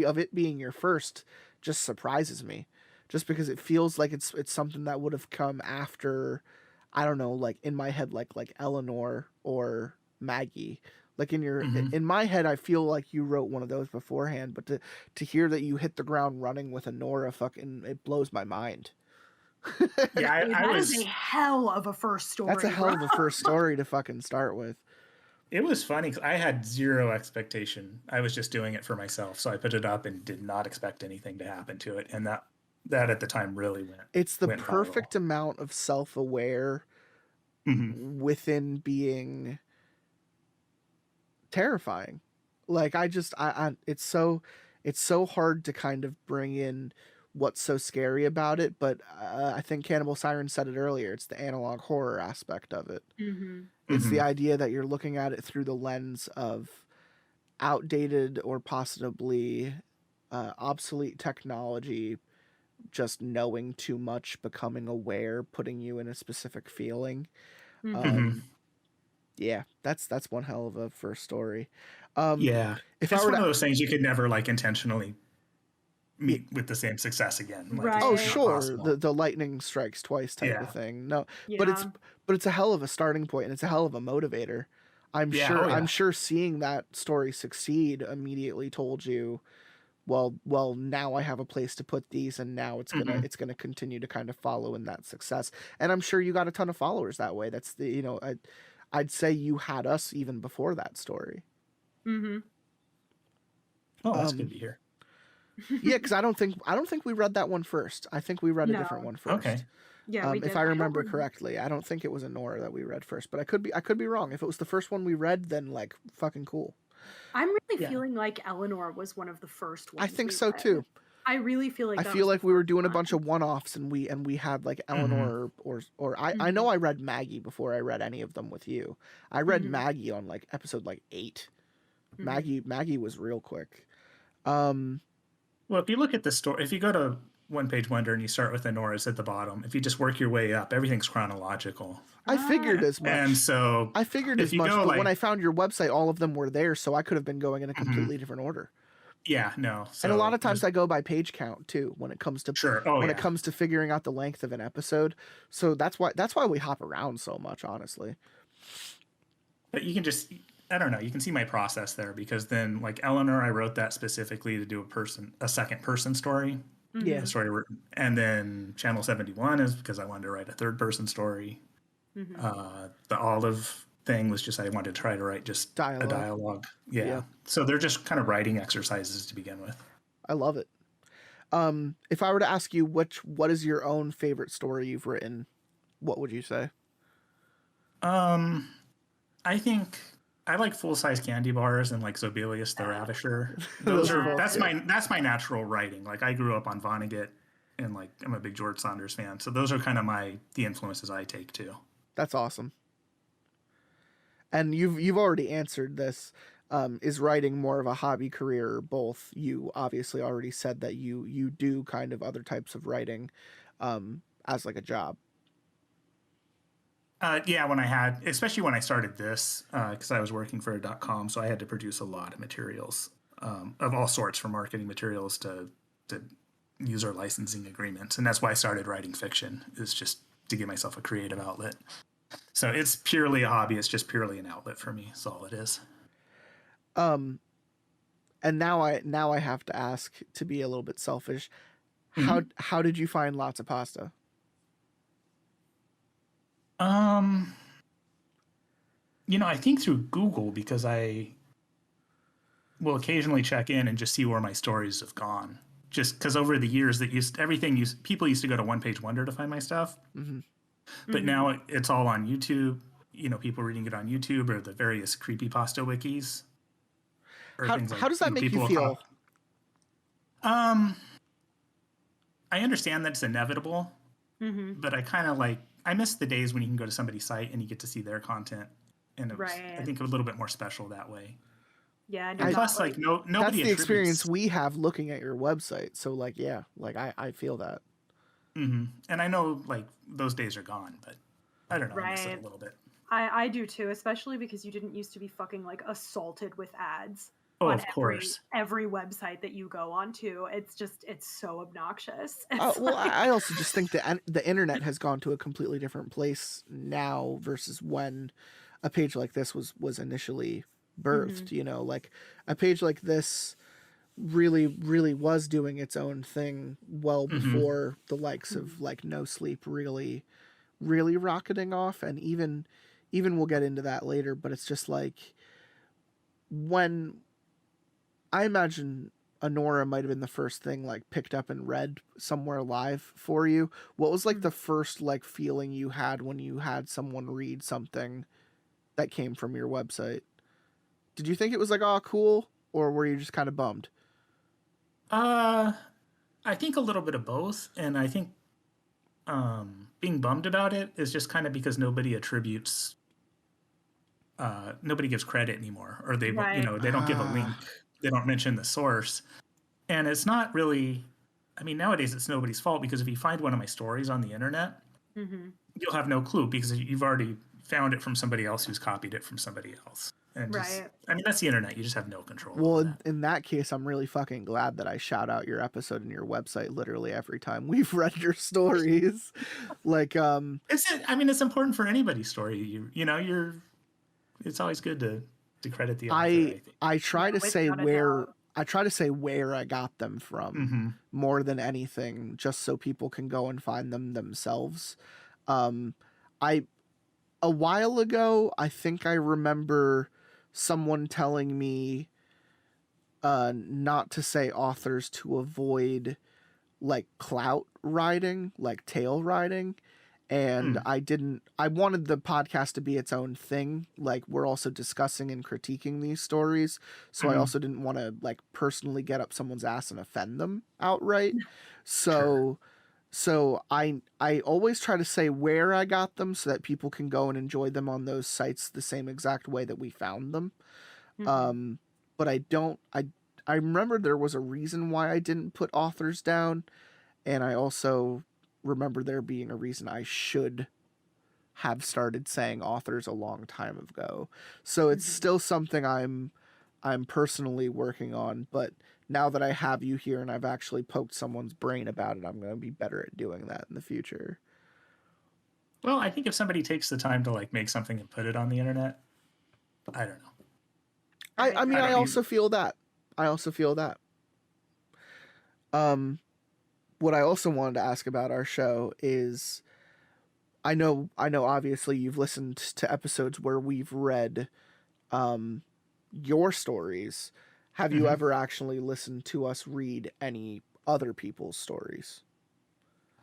of it being your first just surprises me, just because it feels like it's something that would have come after, I don't know, like in my head, like Eleanor or Maggie. Like in my head, I feel like you wrote one of those beforehand, but to hear that you hit the ground running with Honora, fucking, it blows my mind. Yeah, That is a hell of a first story. That's a hell of a first story to fucking start with. It was funny because I had zero expectation. I was just doing it for myself, so I put it up and did not expect anything to happen to it, and that at the time really went. It's the went perfect viral. amount of self-aware within being terrifying. Like I it's so hard to kind of bring in what's so scary about it, but I think Cannibal Siren said it earlier. It's the analog horror aspect of it. It's the idea that you're looking at it through the lens of outdated or possibly obsolete technology, just knowing too much, becoming aware, putting you in a specific feeling. Yeah, that's one hell of a first story. Yeah, if it's I were one to, of those things you could never like intentionally meet with the same success again. Like, Right. it's oh just not sure, possible. the lightning strikes twice type Yeah. of thing. No, Yeah. but it's a hell of a starting point, and it's a hell of a motivator. I'm Yeah, sure oh, yeah. I'm sure seeing that story succeed immediately told you, well, now I have a place to put these, and now it's gonna continue to kind of follow in that success. And I'm sure you got a ton of followers that way. That's I'd say you had us even before that story. Oh, that's good to hear. Yeah, because I don't think we read that one first. I think we read a different No. one first. Okay. Yeah, we did. If I don't remember remember. correctly, I don't think it was Nora that we read first, but I could be wrong. If it was the first one we read, then like fucking cool. I'm really Yeah. feeling like Eleanor was one of the first ones. I think we so read. too. I really feel like I that feel was like the we were first doing a one. bunch of one-offs, and we had like Eleanor or I know I read Maggie before I read any of them with you. I read Maggie on like episode like 8. Maggie was real quick. Well, if you look at the story, if you go to One Page Wonder and you start with Honora's at the bottom, if you just work your way up, everything's chronological. I figured as much. And so I figured if as you much, go, but like- when I found your website, all of them were there, so I could have been going in a completely different order. Yeah, no. So And a lot of times just- I go by page count too when it comes to Sure. Oh, when yeah. it comes to figuring out the length of an episode. So that's why we hop around so much, honestly. But you can just, I don't know, you can see my process there, because then like Eleanor, I wrote that specifically to do a second person story. Yeah. A story written. And then Channel 71 is because I wanted to write a third person story. The Olive thing was just I wanted to try to write just Dialogue. a dialogue. Yeah. Yeah. So they're just kind of writing exercises to begin with. I love it. If I were to ask you what is your own favorite story you've written, what would you say? I think I like full size candy bars and like Zobelius the Ravisher. Those are both that's good. my natural writing. Like I grew up on Vonnegut, and like I'm a big George Saunders fan. So those are kind of the influences I take too. That's awesome. And you've already answered this. Is writing more of a hobby, career, or both? You obviously already said that you do kind of other types of writing as like a job. Yeah, especially when I started this, because I was working for a .com, so I had to produce a lot of materials of all sorts, from marketing materials to user licensing agreements, and that's why I started writing fiction, is just to give myself a creative outlet. So it's purely a hobby. It's just purely an outlet for me. That's all it is. And now I have to ask, to be a little bit selfish, how did you find Losta Pasta? I think through Google, because I will occasionally check in and just see where my stories have gone. Just because over the years people used to go to One Page Wonder to find my stuff, but now it's all on YouTube. People reading it on YouTube or the various creepypasta wikis. How does that make you feel? I understand that it's inevitable, Mm-hmm. but I miss the days when you can go to somebody's site and you get to see their content, and it was, I Right. think, a little bit more special that way. Yeah, And no, plus, like, That's nobody the experience attributes. we have looking at your website. So like, yeah, like I feel that. And I know, like, those days are gone, but I don't know, I miss it Right. a little bit. I do too, especially because you didn't used to be fucking like assaulted with ads Oh, on of course. every website that you go onto. It's so obnoxious. Oh, It's well, like, I also just think that the internet has gone to a completely different place now versus when a page like this was initially birthed. You know, like a page like this really was doing its own thing well before the likes of like No Sleep really rocketing off, and even we'll get into that later, but it's just like when I imagine Honora might have been the first thing like picked up and read somewhere live for you. What was like the first like feeling you had when you had someone read something that came from your website? Did you think it was like, oh, cool, or were you just kind of bummed? I think a little bit of both, and I think being bummed about it is just kind of because nobody attributes, nobody gives credit anymore, or they Right. they don't give a link, they don't mention the source, and it's not really. I mean, nowadays it's nobody's fault, because if you find one of my stories on the internet, you'll have no clue because you've already found it from somebody else who's copied it from somebody else. And just, Right. I mean, that's the internet. You just have no control. Well, over that. in that case, I'm really fucking glad that I shout out your episode and your website literally every time we've read your stories. Like, I mean, it's important for anybody's story. It's always good to credit the author. I think. I try to say without a where doubt. I try to say where I got them from more than anything, just so people can go and find them themselves. A while ago, I think I remember someone telling me not to say authors to avoid like clout riding, like tail riding. And I wanted the podcast to be its own thing. Like, we're also discussing and critiquing these stories. So I also didn't want to like personally get up someone's ass and offend them outright. So I always try to say where I got them so that people can go and enjoy them on those sites the same exact way that we found them. But I remember there was a reason why I didn't put authors down, and I also remember there being a reason I should have started saying authors a long time ago. So it's still something I'm personally working on, but now that I have you here and I've actually poked someone's brain about it, I'm going to be better at doing that in the future. Well, I think if somebody takes the time to like make something and put it on the internet, I don't know. I mean, I also feel that. What I also wanted to ask about our show is, I know obviously you've listened to episodes where we've read your stories. Have you ever actually listened to us read any other people's stories?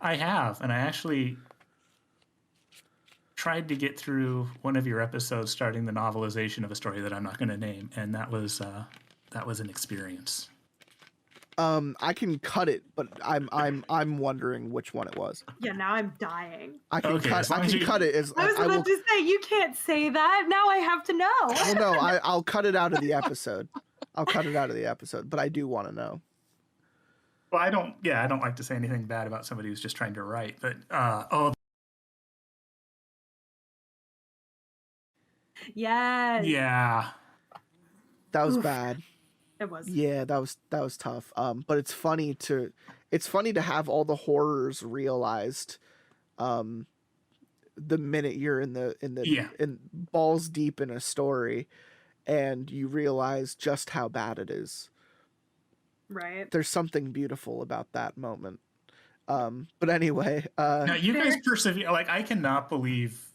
I have, and I actually tried to get through one of your episodes starting the novelization of a story that I'm not going to name, and that was an experience. I can cut it, but I'm wondering which one it was. Yeah, now I'm dying. I can cut it as I was about to say, you can't say that. Now I have to know. Well, no, I'll cut it out of the episode. But I do want to know. Well, I don't like to say anything bad about somebody who's just trying to write, but Yes. yeah. That was bad. It was. Yeah, that was tough. But it's funny to have all the horrors realized the minute you're in balls deep in a story and you realize just how bad it is. Right. There's something beautiful about that moment. But anyway, now you guys persevere. Like, I cannot believe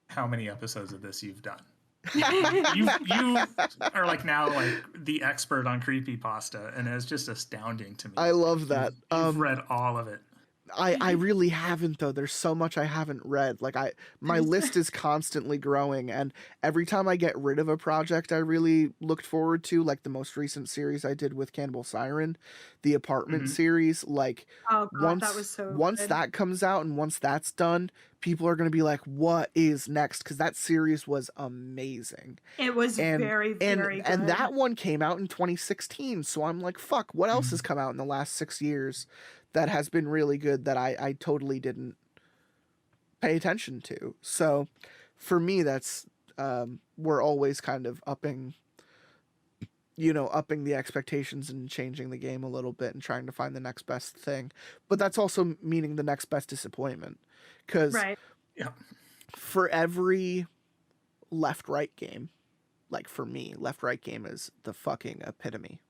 how many episodes of this you've done. you are like now like the expert on creepypasta, and it's just astounding to me. I love that. You've read all of it. I really haven't though. There's so much I haven't read. Like my list is constantly growing, and every time I get rid of a project I really looked forward to, like the most recent series I did with Cannibal Siren, the apartment series, like Oh god, that was so once good. that comes out and once that's done, people are going to be like, what is next? Because that series was amazing. It was very good. And that one came out in 2016, so I'm like, fuck, what else has come out in the last 6 years that has been really good that I totally didn't pay attention to? So for me, that's we're always kind of upping the expectations and changing the game a little bit and trying to find the next best thing. But that's also meaning the next best disappointment. Because for every left-right game, like for me, left-right game is the fucking epitome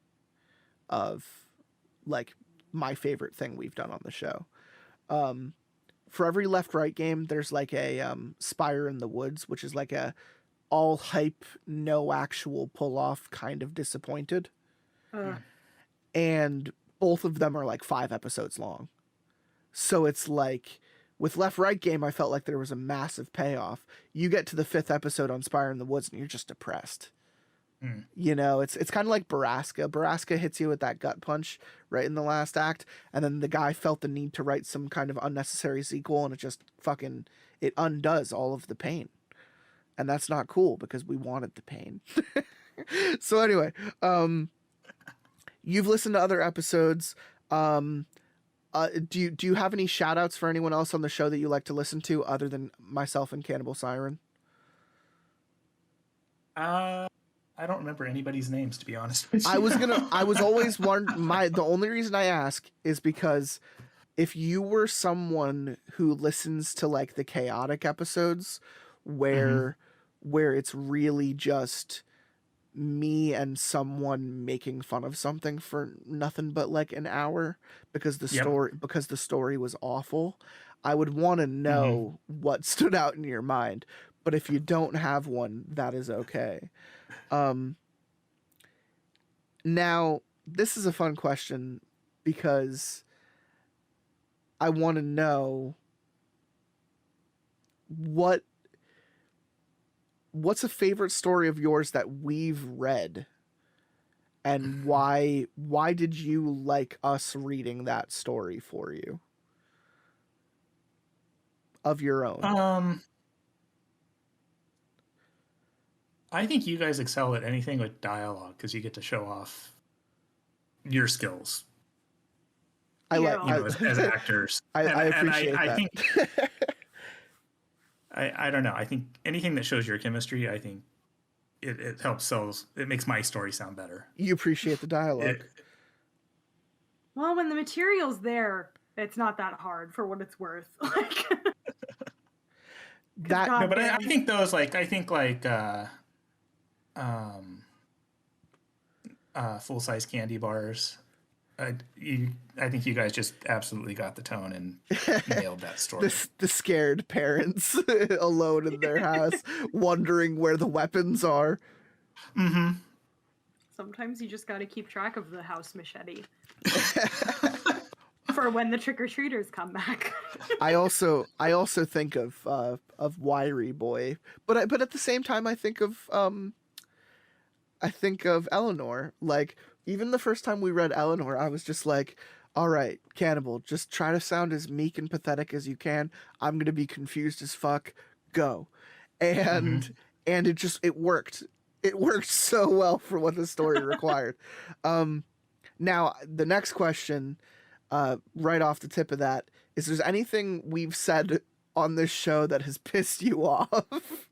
of like my favorite thing we've done on the show. For every left-right game, there's like a Spire in the Woods, which is like a all hype, no actual pull-off kind of disappointed. And both of them are like 5 episodes long. So it's like, with left-right game, I felt like there was a massive payoff. You get to the 5th episode on Spire in the Woods and you're just depressed. It's kind of like Baraska. Baraska hits you with that gut punch right in the last act, and then the guy felt the need to write some kind of unnecessary sequel, and it just fucking, it undoes all of the pain. And that's not cool because we wanted the pain. So anyway, you've listened to other episodes. Do you have any shout outs for anyone else on the show that you like to listen to other than myself and Cannibal Siren? I don't remember anybody's names, to be honest with you. I was always the only reason I ask is because if you were someone who listens to like the chaotic episodes where it's really just me and someone making fun of something for nothing but like an hour because the story was awful, I would want to know what stood out in your mind. But if you don't have one, that is okay. Now, this is a fun question because I want to know what's a favorite story of yours that we've read, and why did you like us reading that story for you of your own? I think you guys excel at anything with dialogue because you get to show off your skills. As actors. I appreciate that. I think I don't know. I think anything that shows your chemistry, I think it helps sells. It makes my story sound better. You appreciate the dialogue. Well, when the material's there, it's not that hard for what it's worth. Like that. No, but I think those full-size candy bars. I think you guys just absolutely got the tone and nailed that story. The scared parents alone in their house, wondering where the weapons are. Sometimes you just got to keep track of the house machete for when the trick-or-treaters come back. I also think of Wiry Boy, but at the same time I think of Eleanor. Like, even the first time we read Eleanor, I was just like, all right, Cannibal, just try to sound as meek and pathetic as you can. I'm going to be confused as fuck. Go. And it worked. It worked so well for what the story required. Now, the next question, right off the tip of that, is there's anything we've said on this show that has pissed you off?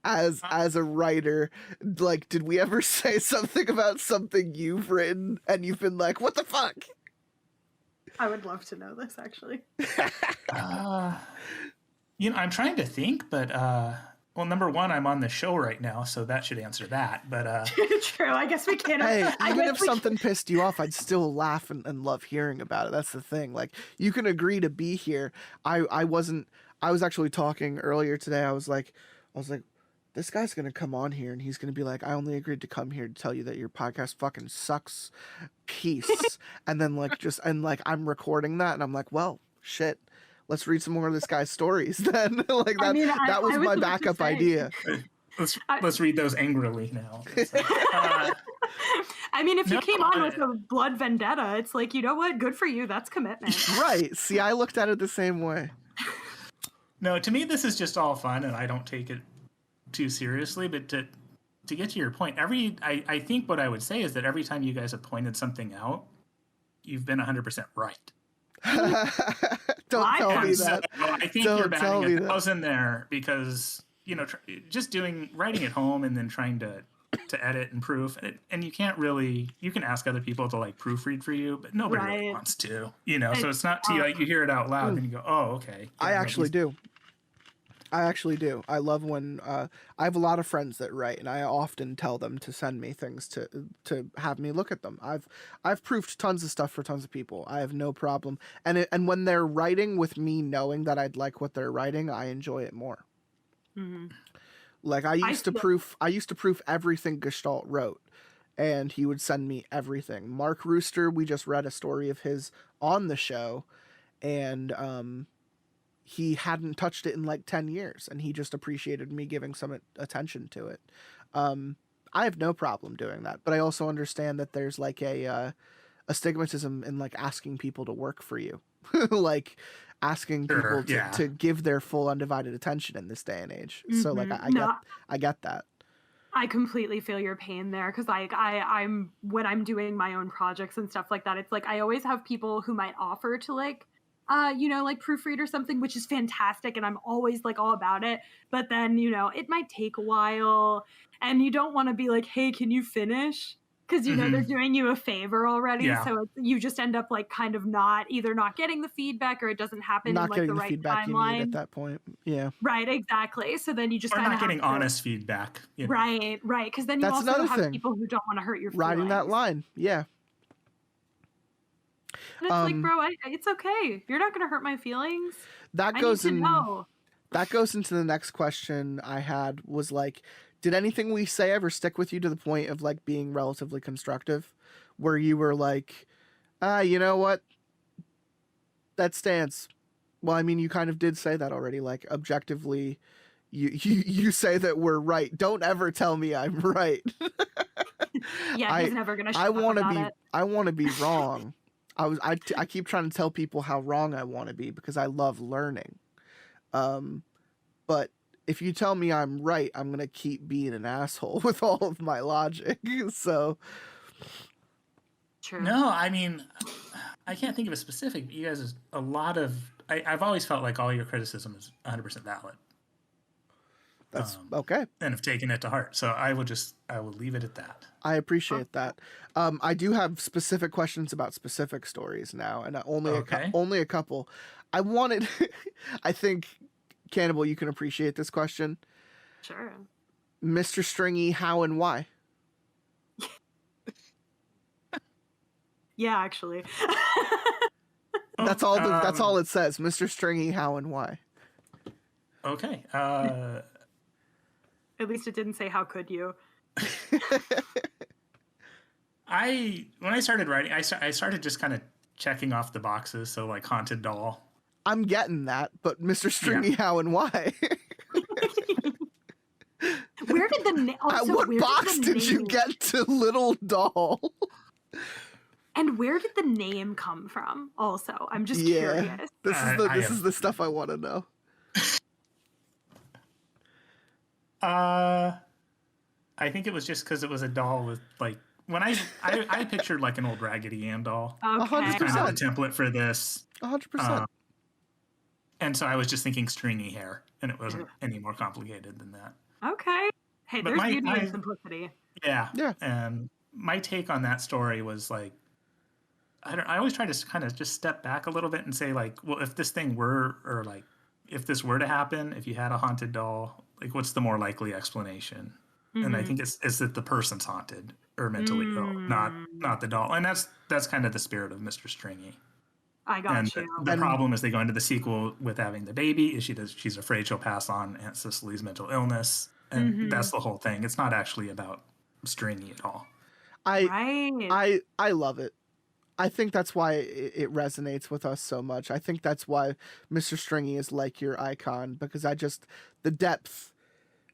As a writer, like, did we ever say something about something you've written and you've been like, what the fuck? I would love to know this, actually. I'm trying to think, but well, number one, I'm on the show right now, so that should answer that. But true, I guess we can't. Hey, even if something pissed you off, I'd still laugh and love hearing about it. That's the thing. Like, you can agree to be here. I was actually talking earlier today. I was like, this guy's gonna come on here and he's gonna be like, I only agreed to come here to tell you that your podcast fucking sucks. Peace. And then I'm recording that and I'm like, well, shit. Let's read some more of this guy's stories then. That was my backup idea. Let's read those angrily now. I mean, if you came on with a blood vendetta, it's like, you know what? Good for you. That's commitment. Right. See, I looked at it the same way. No, to me, this is just all fun, and I don't take it too seriously. But to get to your point, I think what I would say is that every time you guys have pointed something out, you've been 100% right. Don't tell me that. I think you're batting 1,000 there because, just writing at home and then trying to edit and proof, and you can't really, you can ask other people to like proofread for you, but nobody really wants to, so it's not to you, like you hear it out loud and you go, oh, okay. I actually do. I love when I have a lot of friends that write, and I often tell them to send me things to have me look at them. I've proofed tons of stuff for tons of people. I have no problem, and when they're writing with me knowing that I'd like what they're writing, I enjoy it more. Mm-hmm. Like I used to proof everything Gestalt wrote, and he would send me everything. Mark Rooster, we just read a story of his on the show, and he hadn't touched it in like 10 years, and he just appreciated me giving some attention to it. I have no problem doing that, but I also understand that there's like a stigmatism in like asking people to work for you, like asking people to give their full undivided attention in this day and age. Mm-hmm. So like I get that. I completely feel your pain there, because I'm when I'm doing my own projects and stuff like that, it's like I always have people who might offer to like proofread or something, which is fantastic, and I'm always like all about it. But then it might take a while, and you don't want to be like, hey, can you finish? Because they're doing you a favor already, so you just end up like kind of not getting the feedback, or it doesn't happen in like the right feedback timeline you need at that point. Yeah, right, exactly. So then you just not getting honest feedback. Right. Because then you That's also have thing. people who don't want to hurt your feelings. Riding that line, yeah. And it's like, bro, it's okay. You're not going to hurt my feelings. That goes into the next question I had, was like, did anything we say ever stick with you to the point of like being relatively constructive, where you were like, you know what? That stands. Well, I mean, you kind of did say that already. Like objectively, you say that we're right. Don't ever tell me I'm right. Yeah, he's never gonna. I want to be wrong. I keep trying to tell people how wrong I want to be because I love learning. But if you tell me I'm right, I'm going to keep being an asshole with all of my logic. So. True. No, I mean, I can't think of a specific. You guys, I've always felt like all your criticism is 100% valid. That's okay. And have taken it to heart. So I will leave it at that. I appreciate that. I do have specific questions about specific stories now, and only a couple. I wanted, I think, Cannibal, you can appreciate this question. Sure. Mr. Stringy, how and why? Yeah, actually. That's all it says. Mr. Stringy, how and why? Okay. At least it didn't say how could you. When I started writing, I started just kind of checking off the boxes. So like haunted doll. I'm getting that, but Mr. Stringy, how and why? Where did the name? What box did you get to Little Doll? And where did the name come from? Also, I'm just curious. This is the stuff I want to know. I think it was just because it was a doll with like when I pictured like an old Raggedy Ann doll. Okay. 100%. Kind of the template for this. 100%. And so I was just thinking stringy hair, and it wasn't any more complicated than that. Okay. Hey, there's beauty in simplicity. Yeah. And my take on that story was like, I always try to kind of just step back a little bit and say like, well, if this thing were, or like, if this were to happen, if you had a haunted doll, like, what's the more likely explanation? Mm-hmm. And I think it's that the person's haunted or mentally ill, not the doll. And that's kind of the spirit of Mr. Stringy. I got you. The problem is they go into the sequel with having the baby. She's afraid she'll pass on Aunt Cicely's mental illness. And that's the whole thing. It's not actually about Stringy at all. Right. I love it. I think that's why it resonates with us so much. I think that's why Mr. Stringy is like your icon, because the depth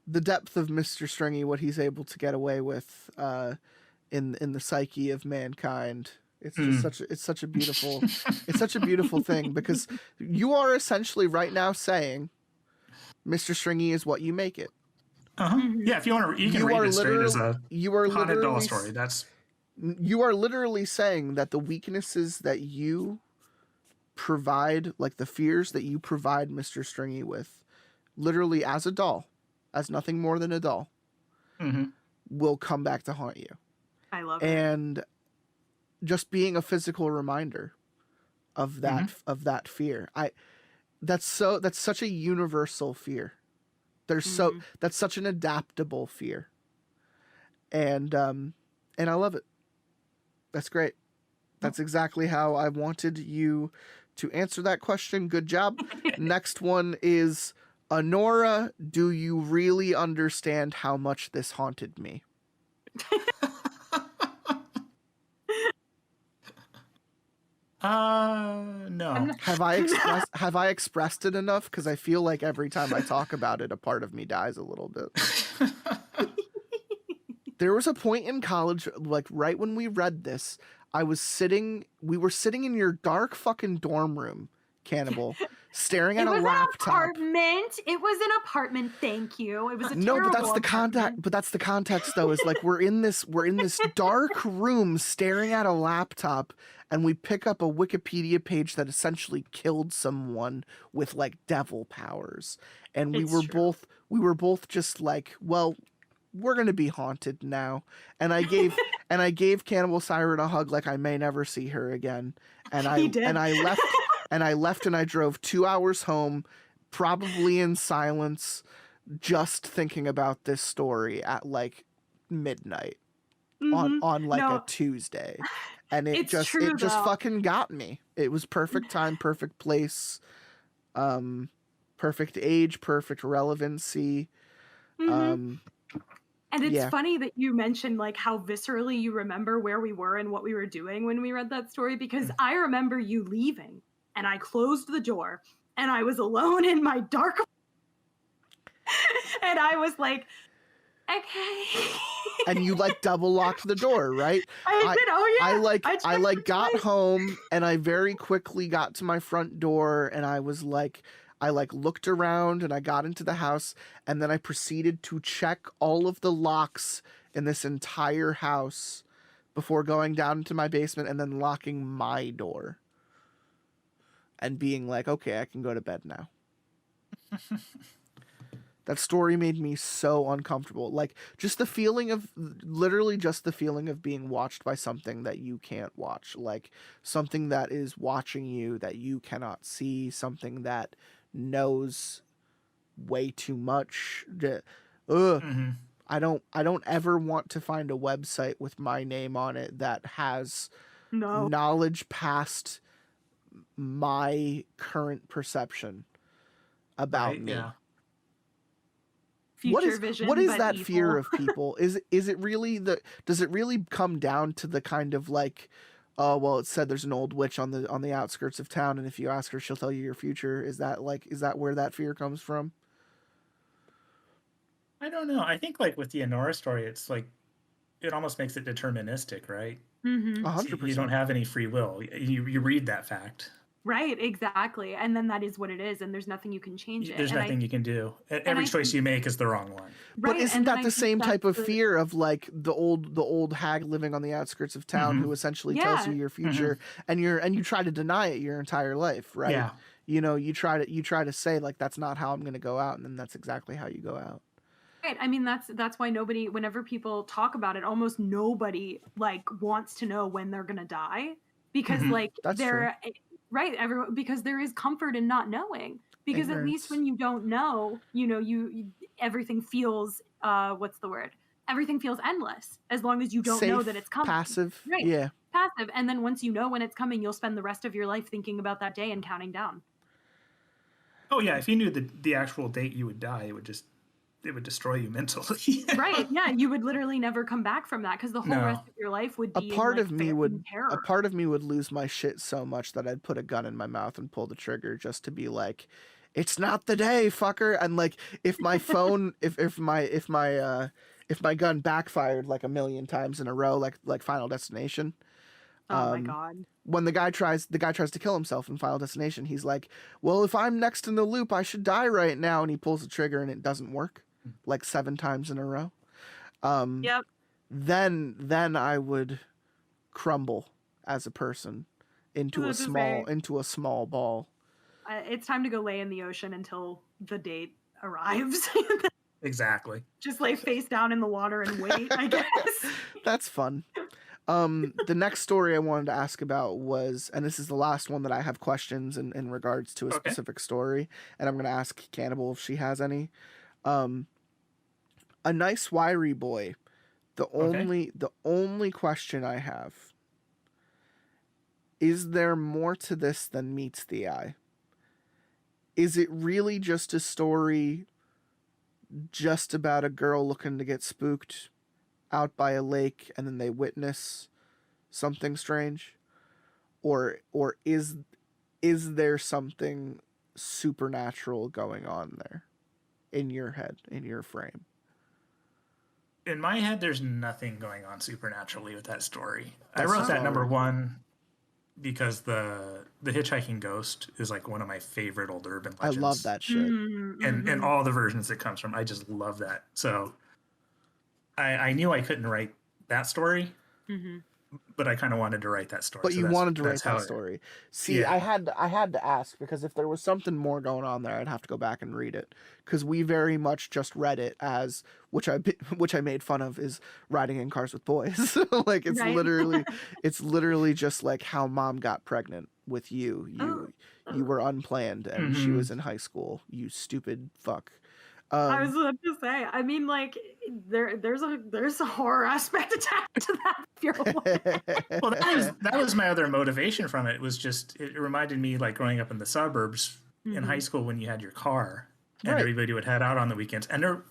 of Mr. Stringy, what he's able to get away with in the psyche of mankind. It's just such a beautiful thing, because you are essentially right now saying Mr. Stringy is what you make it. Yeah, if you want to, you can read it straight as a haunted doll story. You are literally saying that the weaknesses that you provide, like the fears that you provide Mr. Stringy with, literally as a doll, as nothing more than a doll, will come back to haunt you. I love it. And just being a physical reminder of that fear. That's such a universal fear. That's such an adaptable fear. And I love it. That's great. That's exactly how I wanted you to answer that question. Good job. Next one is, Honora, do you really understand how much this haunted me? No. Have I expressed it enough? Because I feel like every time I talk about it, a part of me dies a little bit. There was a point in college, like right when we read this, we were sitting in your dark fucking dorm room, Cannibal, staring at a laptop. It was an apartment. Thank you. It was a no, but that's the apartment. But that's the context, though. Is like we're in this dark room staring at a laptop, and we pick up a Wikipedia page that essentially killed someone with like devil powers, and we were both just like, well, we're gonna be haunted now. And I gave Cannibal Siren a hug like I may never see her again. And I left and I drove 2 hours home, probably in silence, just thinking about this story at like midnight on a Tuesday. And it just fucking got me. It was perfect time, perfect place, perfect age, perfect relevancy. And it's funny that you mentioned like how viscerally you remember where we were and what we were doing when we read that story, because I remember you leaving and I closed the door and I was alone in my dark and I was like, okay. And you like double locked the door, right? I did. Oh yeah. I got home and I very quickly got to my front door and I was like, I looked around and I got into the house, and then I proceeded to check all of the locks in this entire house before going down into my basement and then locking my door and being like, okay, I can go to bed now. That story made me so uncomfortable. Like just the feeling of being watched by something that you can't watch, like something that is watching you that you cannot see, something that knows way too much. I don't ever want to find a website with my name on it that has knowledge past my current perception about me. Yeah. What is that evil fear of people? Is it really does it really come down to the kind of like, oh, well, it said there's an old witch on the outskirts of town, and if you ask her, she'll tell you your future. Is that where that fear comes from? I don't know. I think like with the Honora story, it's like it almost makes it deterministic, right? 100%. You don't have any free will. You read that fact. Right, exactly. And then that is what it is, and there's nothing you can change it. There's nothing you can do. Every choice you make is the wrong one. But isn't that the same type of fear of like the old hag living on the outskirts of town who essentially tells you your future, and you try to deny it your entire life, right? Yeah. You know, you try to say like that's not how I'm going to go out, and then that's exactly how you go out. Right. I mean, that's why nobody, whenever people talk about it, almost nobody like wants to know when they're going to die, because like they're right. Everyone, because there is comfort in not knowing, because at least when you don't know, you everything feels what's the word? Everything feels endless as long as you don't know that it's coming. Passive. Right. Yeah. Passive. And then once you know when it's coming, you'll spend the rest of your life thinking about that day and counting down. Oh yeah, if you knew the actual date you would die, it would destroy you mentally. Right. Yeah. You would literally never come back from that because the whole No. rest of your life would A be part in, of like, me fear would and terror. a part of me would lose my shit so much that I'd put a gun in my mouth and pull the trigger just to be like, it's not the day, fucker. And like if my phone if my gun backfired like a million times in a row, like Final Destination. Oh my God. When the guy tries to kill himself in Final Destination, he's like, well, if I'm next in the loop, I should die right now, and he pulls the trigger and it doesn't work like 7 times in a row. Yep. Then I would crumble as a person into a small ball. It's time to go lay in the ocean until the date arrives. Exactly. Just lay face down in the water and wait, I guess. That's fun. The next story I wanted to ask about was, and this is the last one that I have questions in regards to a specific story, and I'm going to ask Cannibal if she has any. A nice wiry boy. The only question I have, is there more to this than meets the eye? Is it really just a story just about a girl looking to get spooked out by a lake and then they witness something strange? Or is there something supernatural going on there in your head, in your frame? In my head, there's nothing going on supernaturally with that story. That's I wrote that number solid. 1 because the hitchhiking ghost is like one of my favorite old urban I legends. love that shit. And all the versions it comes from, I just love that. So I knew I couldn't write that story, but I kind of wanted to write that story. But So you wanted to write that's how that story. See, Yeah. I had to ask, because if there was something more going on there, I'd have to go back and read it. Because we very much just read it as, which I made fun of, is riding in cars with boys. Like it's Right. literally just like how mom got pregnant with you. You were unplanned, and she was in high school. You stupid fuck. I was about to say, I mean, like, there's a horror aspect attached to that. If you're Well, that was my other motivation from it. It was just, it reminded me like growing up in the suburbs in high school when you had your car and Right. everybody would head out on the weekends. And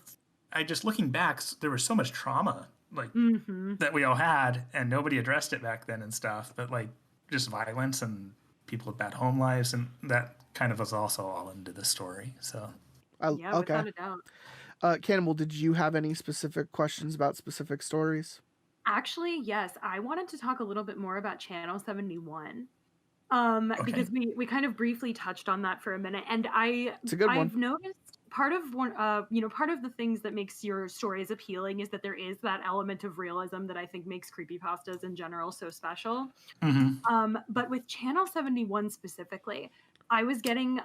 I just looking back, there was so much trauma like that we all had, and nobody addressed it back then and stuff. But like just violence and people with bad home lives, and that kind of was also all into the story. So yeah, okay. without a doubt. Cannibal, did you have any specific questions about specific stories? Actually, yes. I wanted to talk a little bit more about Channel 71. Because we kind of briefly touched on that for a minute, and It's a good one. I've noticed part of part of the things that makes your stories appealing is that there is that element of realism that I think makes creepypastas in general so special. But with Channel 71 specifically, I was getting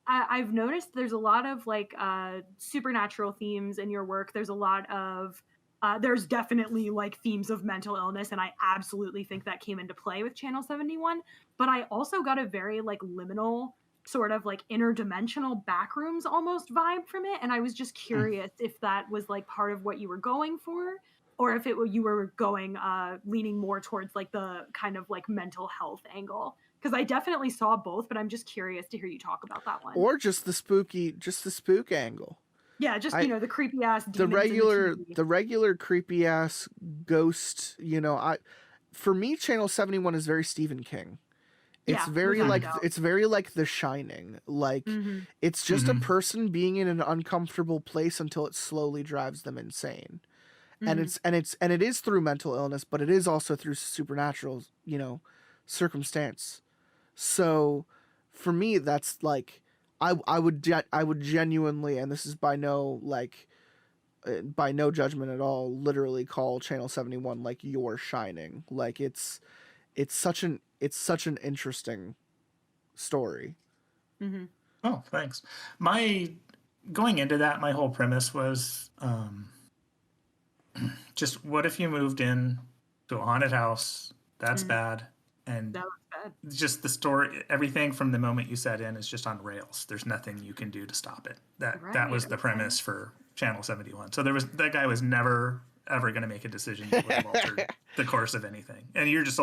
I've noticed there's a lot of like supernatural themes in your work. There's a lot of there's definitely like themes of mental illness, and I absolutely think that came into play with Channel 71. But I also got a very like liminal sort of like interdimensional backrooms almost vibe from it, and I was just curious if that was like part of what you were going for, or if you were going leaning more towards like the kind of like mental health angle. Because I definitely saw both, but I'm just curious to hear you talk about that one. Or just the spook angle. Yeah, just the creepy ass The regular creepy ass ghost, for me Channel 71 is very Stephen King. It's very like The Shining. Like it's just a person being in an uncomfortable place until it slowly drives them insane. And it is through mental illness, but it is also through supernatural, circumstance. So for me, that's like, I would genuinely, and this is by no judgment at all, literally call Channel 71 like your Shining. Like it's such an interesting story. Oh, thanks. Going into that, my whole premise was just what if you moved in to a haunted house? That's bad. And That was bad. just the story, everything from the moment you set in is just on rails. There's nothing you can do to stop it. That was the premise for Channel 71. So that guy was never ever going to make a decision that would have altered the course of anything. And you're just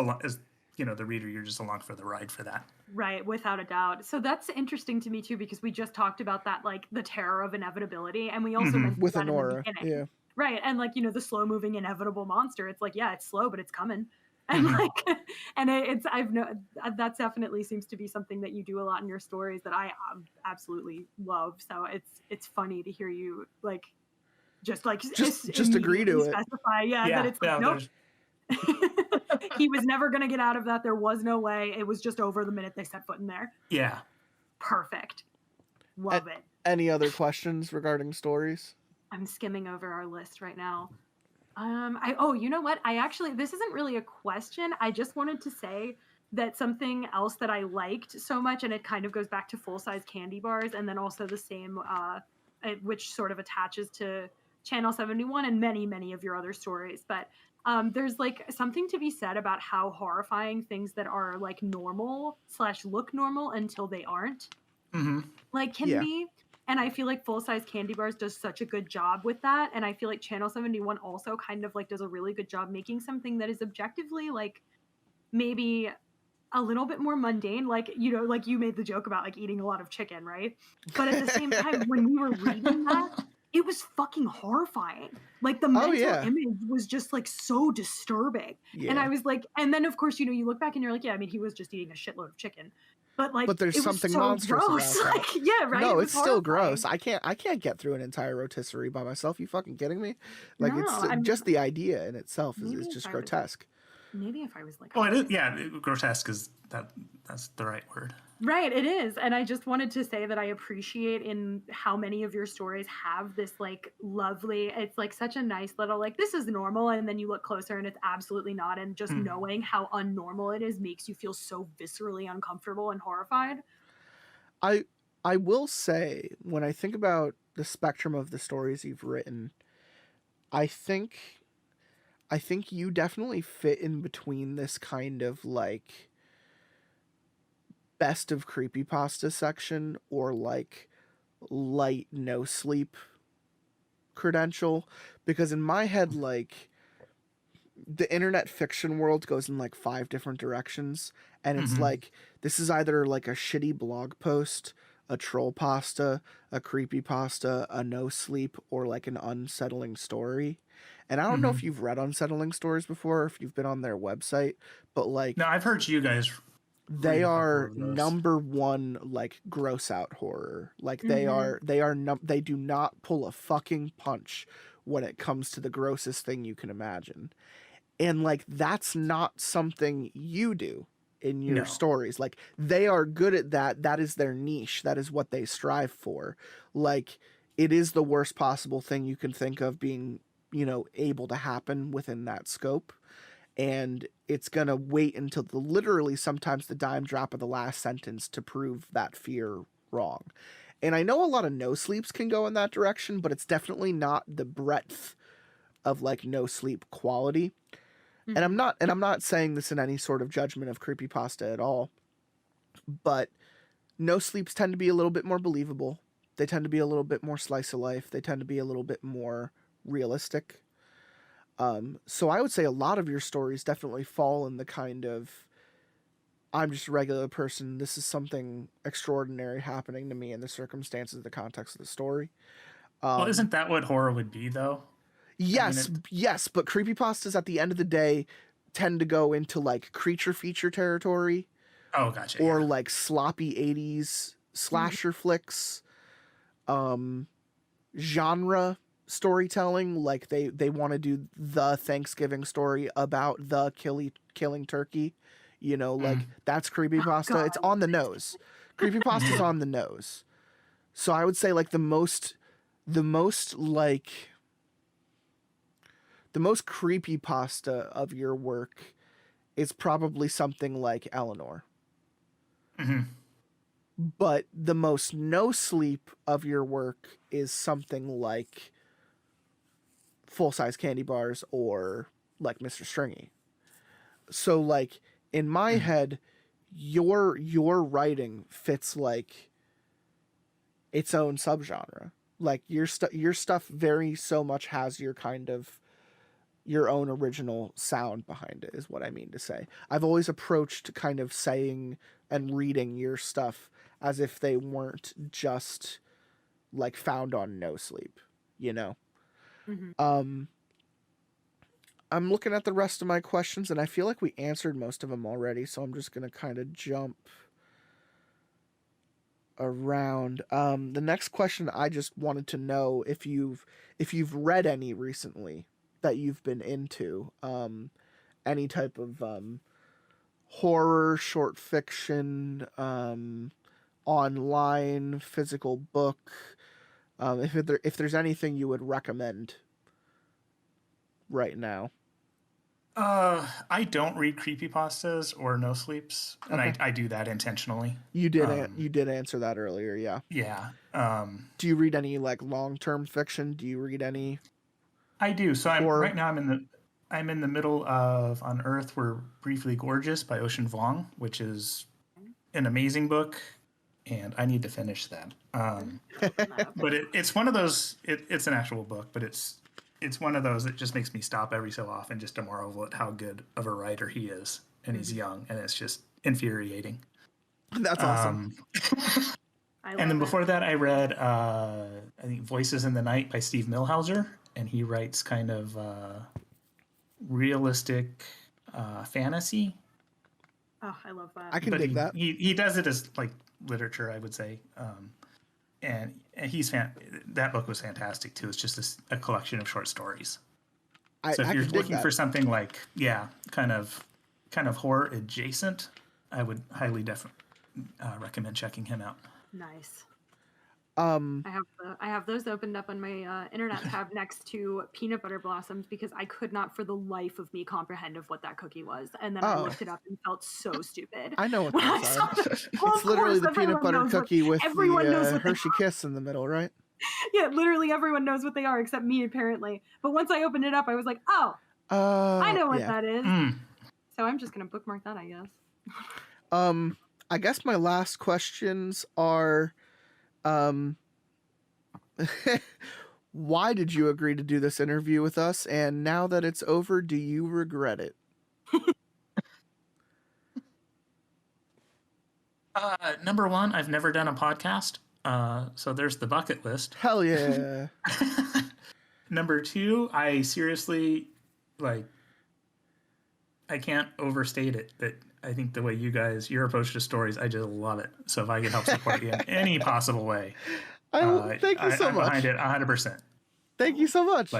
the reader, you're just along for the ride for that. Right, without a doubt. So that's interesting to me too, because we just talked about that, like the terror of inevitability, and we also mentioned With that in the Honora, beginning. yeah. Right, and like the slow moving inevitable monster. It's like, yeah, it's slow, but it's coming, and like, and that definitely seems to be something that you do a lot in your stories that I absolutely love. So it's funny to hear you like just agree to it. specify, that it's like, nope. He was never going to get out of that. There was no way. It was just over the minute they set foot in there. Yeah. Perfect. Love it. Any other questions regarding stories? I'm skimming over our list right now. You know what? This isn't really a question. I just wanted to say that something else that I liked so much, and it kind of goes back to full-size candy bars, and then also the same, which sort of attaches to Channel 71 and many, many of your other stories. But there's like something to be said about how horrifying things that are like normal / look normal until they aren't, can be. And I feel like full-size candy bars does such a good job with that. And I feel like Channel 71 also kind of like does a really good job making something that is objectively like maybe a little bit more mundane. Like, like you made the joke about like eating a lot of chicken, right? But at the same time, when we were reading that, it was fucking horrifying. Like the mental image was just like so disturbing. Yeah. And I was like, and then of course, you look back and you're like, yeah, I mean, he was just eating a shitload of chicken. But there's something so monstrous gross. About that. Like, yeah, right. No, it's still gross. I can't get through an entire rotisserie by myself. You fucking kidding me? Like just the idea in itself is just grotesque. Maybe if I was like, it is, yeah, grotesque is that's the right word. Right, it is. And I just wanted to say that I appreciate in how many of your stories have this like lovely, it's like such a nice little like, this is normal, and then you look closer and it's absolutely not, and just knowing how unnormal it is makes you feel so viscerally uncomfortable and horrified. I will say, when I think about the spectrum of the stories you've written, I think you definitely fit in between this kind of like best of creepypasta section or like light no sleep credential, because in my head, like the internet fiction world goes in like 5 different directions, and it's like this is either like a shitty blog post, a troll pasta, a creepypasta, a no sleep, or like an unsettling story. And I don't know if you've read unsettling stories before, or if you've been on their website, but like, no, I've heard you guys. They are number one, like gross out horror. Like they do not pull a fucking punch when it comes to the grossest thing you can imagine. And like, that's not something you do in your stories. Like, they are good at that. That is their niche. That is what they strive for. Like, it is the worst possible thing you can think of being, able to happen within that scope. And it's going to wait until literally sometimes the dime drop of the last sentence to prove that fear wrong. And I know a lot of no sleeps can go in that direction, but it's definitely not the breadth of like no sleep quality. And I'm not saying this in any sort of judgment of creepypasta at all, but no sleeps tend to be a little bit more believable. They tend to be a little bit more slice of life. They tend to be a little bit more realistic. So I would say a lot of your stories definitely fall in the kind of, I'm just a regular person, this is something extraordinary happening to me in the circumstances, the context of the story. Well, isn't that what horror would be, though? Yes, yes, but creepypastas at the end of the day tend to go into like creature feature territory. Oh, gotcha. Or like sloppy 80s slasher flicks, genre storytelling. Like they want to do the Thanksgiving story about the killing turkey. Like that's creepypasta. Oh, it's on the nose. Creepypasta's on the nose. So I would say like the most creepypasta of your work is probably something like Eleanor. But the most no sleep of your work is something like full-size candy bars or like Mr. Stringy. So like in my head, your writing fits like its own subgenre. Like your stuff very so much has your kind of your own original sound behind it is what I mean to say. I've always approached kind of saying and reading your stuff as if they weren't just like found on No Sleep, you know? Mhm. I'm looking at the rest of my questions and I feel like we answered most of them already, so I'm just going to kind of jump around. The next question, I just wanted to know if you've read any recently that you've been into, any type of horror, short fiction, online, physical book, if there's anything you would recommend right now. I don't read creepypastas or no sleeps, and Okay. I do that intentionally. You did answer that earlier, yeah. Yeah. Do you read any like long-term fiction? Do you read any? I do. So Or- right now I'm in the middle of On Earth We're Briefly Gorgeous by Ocean Vuong, which is an amazing book, and I need to finish that. But it's one of those. It's an actual book, but it's one of those that just makes me stop every so often just to marvel at how good of a writer he is, and he's young, and it's just infuriating. That's awesome. And then before that, I read I think Voices in the Night by Steve Milhauser, and he writes kind of realistic fantasy. Oh, I love that. I can dig that. He does it as like literature, I would say. And he's that book was fantastic too. It's just a collection of short stories. So if you're looking for something like kind of horror adjacent, I would highly recommend checking him out. Nice. I have those opened up on my internet tab next to Peanut Butter Blossoms because I could not for the life of me comprehend of what that cookie was, and then I looked it up and felt so stupid. I know what when I those saw are. that. Well, It's literally the everyone peanut butter knows what- cookie with everyone knows the what they Hershey are. Kiss in the middle, right? Yeah, literally everyone knows what they are except me apparently. But once I opened it up, I was like, oh, I know what that is. So I'm just gonna bookmark that, I guess. I guess my last questions are, why did you agree to do this interview with us? And now that it's over, do you regret it? Number one, I've never done a podcast, so there's the bucket list. Hell yeah. Number two, I seriously, I can't overstate it, that I think the way your approach to stories, I just love it. So if I can help support you in any possible way, Thank you so I'm much. behind it 100%. Thank you so much.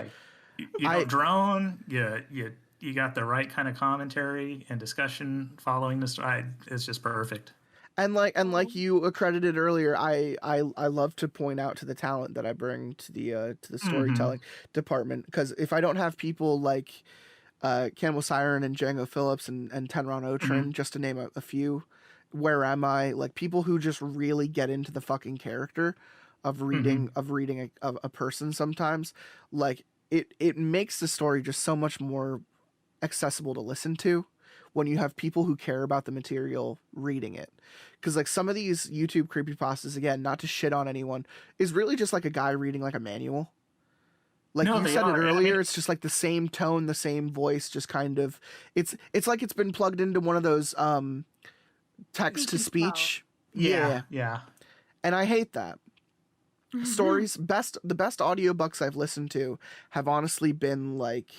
You don't drone, you got the right kind of commentary and discussion following the story. It's just perfect. And like you accredited earlier, I love to point out to the talent that I bring to the storytelling department, because if I don't have people like Cannibal Siren and Django Phillips and Tenron Otrin, just to name a few, where am I? Like people who just really get into the fucking character of reading a person sometimes, like it makes the story just so much more accessible to listen to when you have people who care about the material reading it. Because like some of these YouTube creepypastas, again, not to shit on anyone, is really just like a guy reading like a manual. Like you said it earlier, it's just like the same tone, the same voice, just kind of it's like it's been plugged into one of those text to speech. Yeah. And I hate that. Stories, the best audiobooks I've listened to have honestly been like,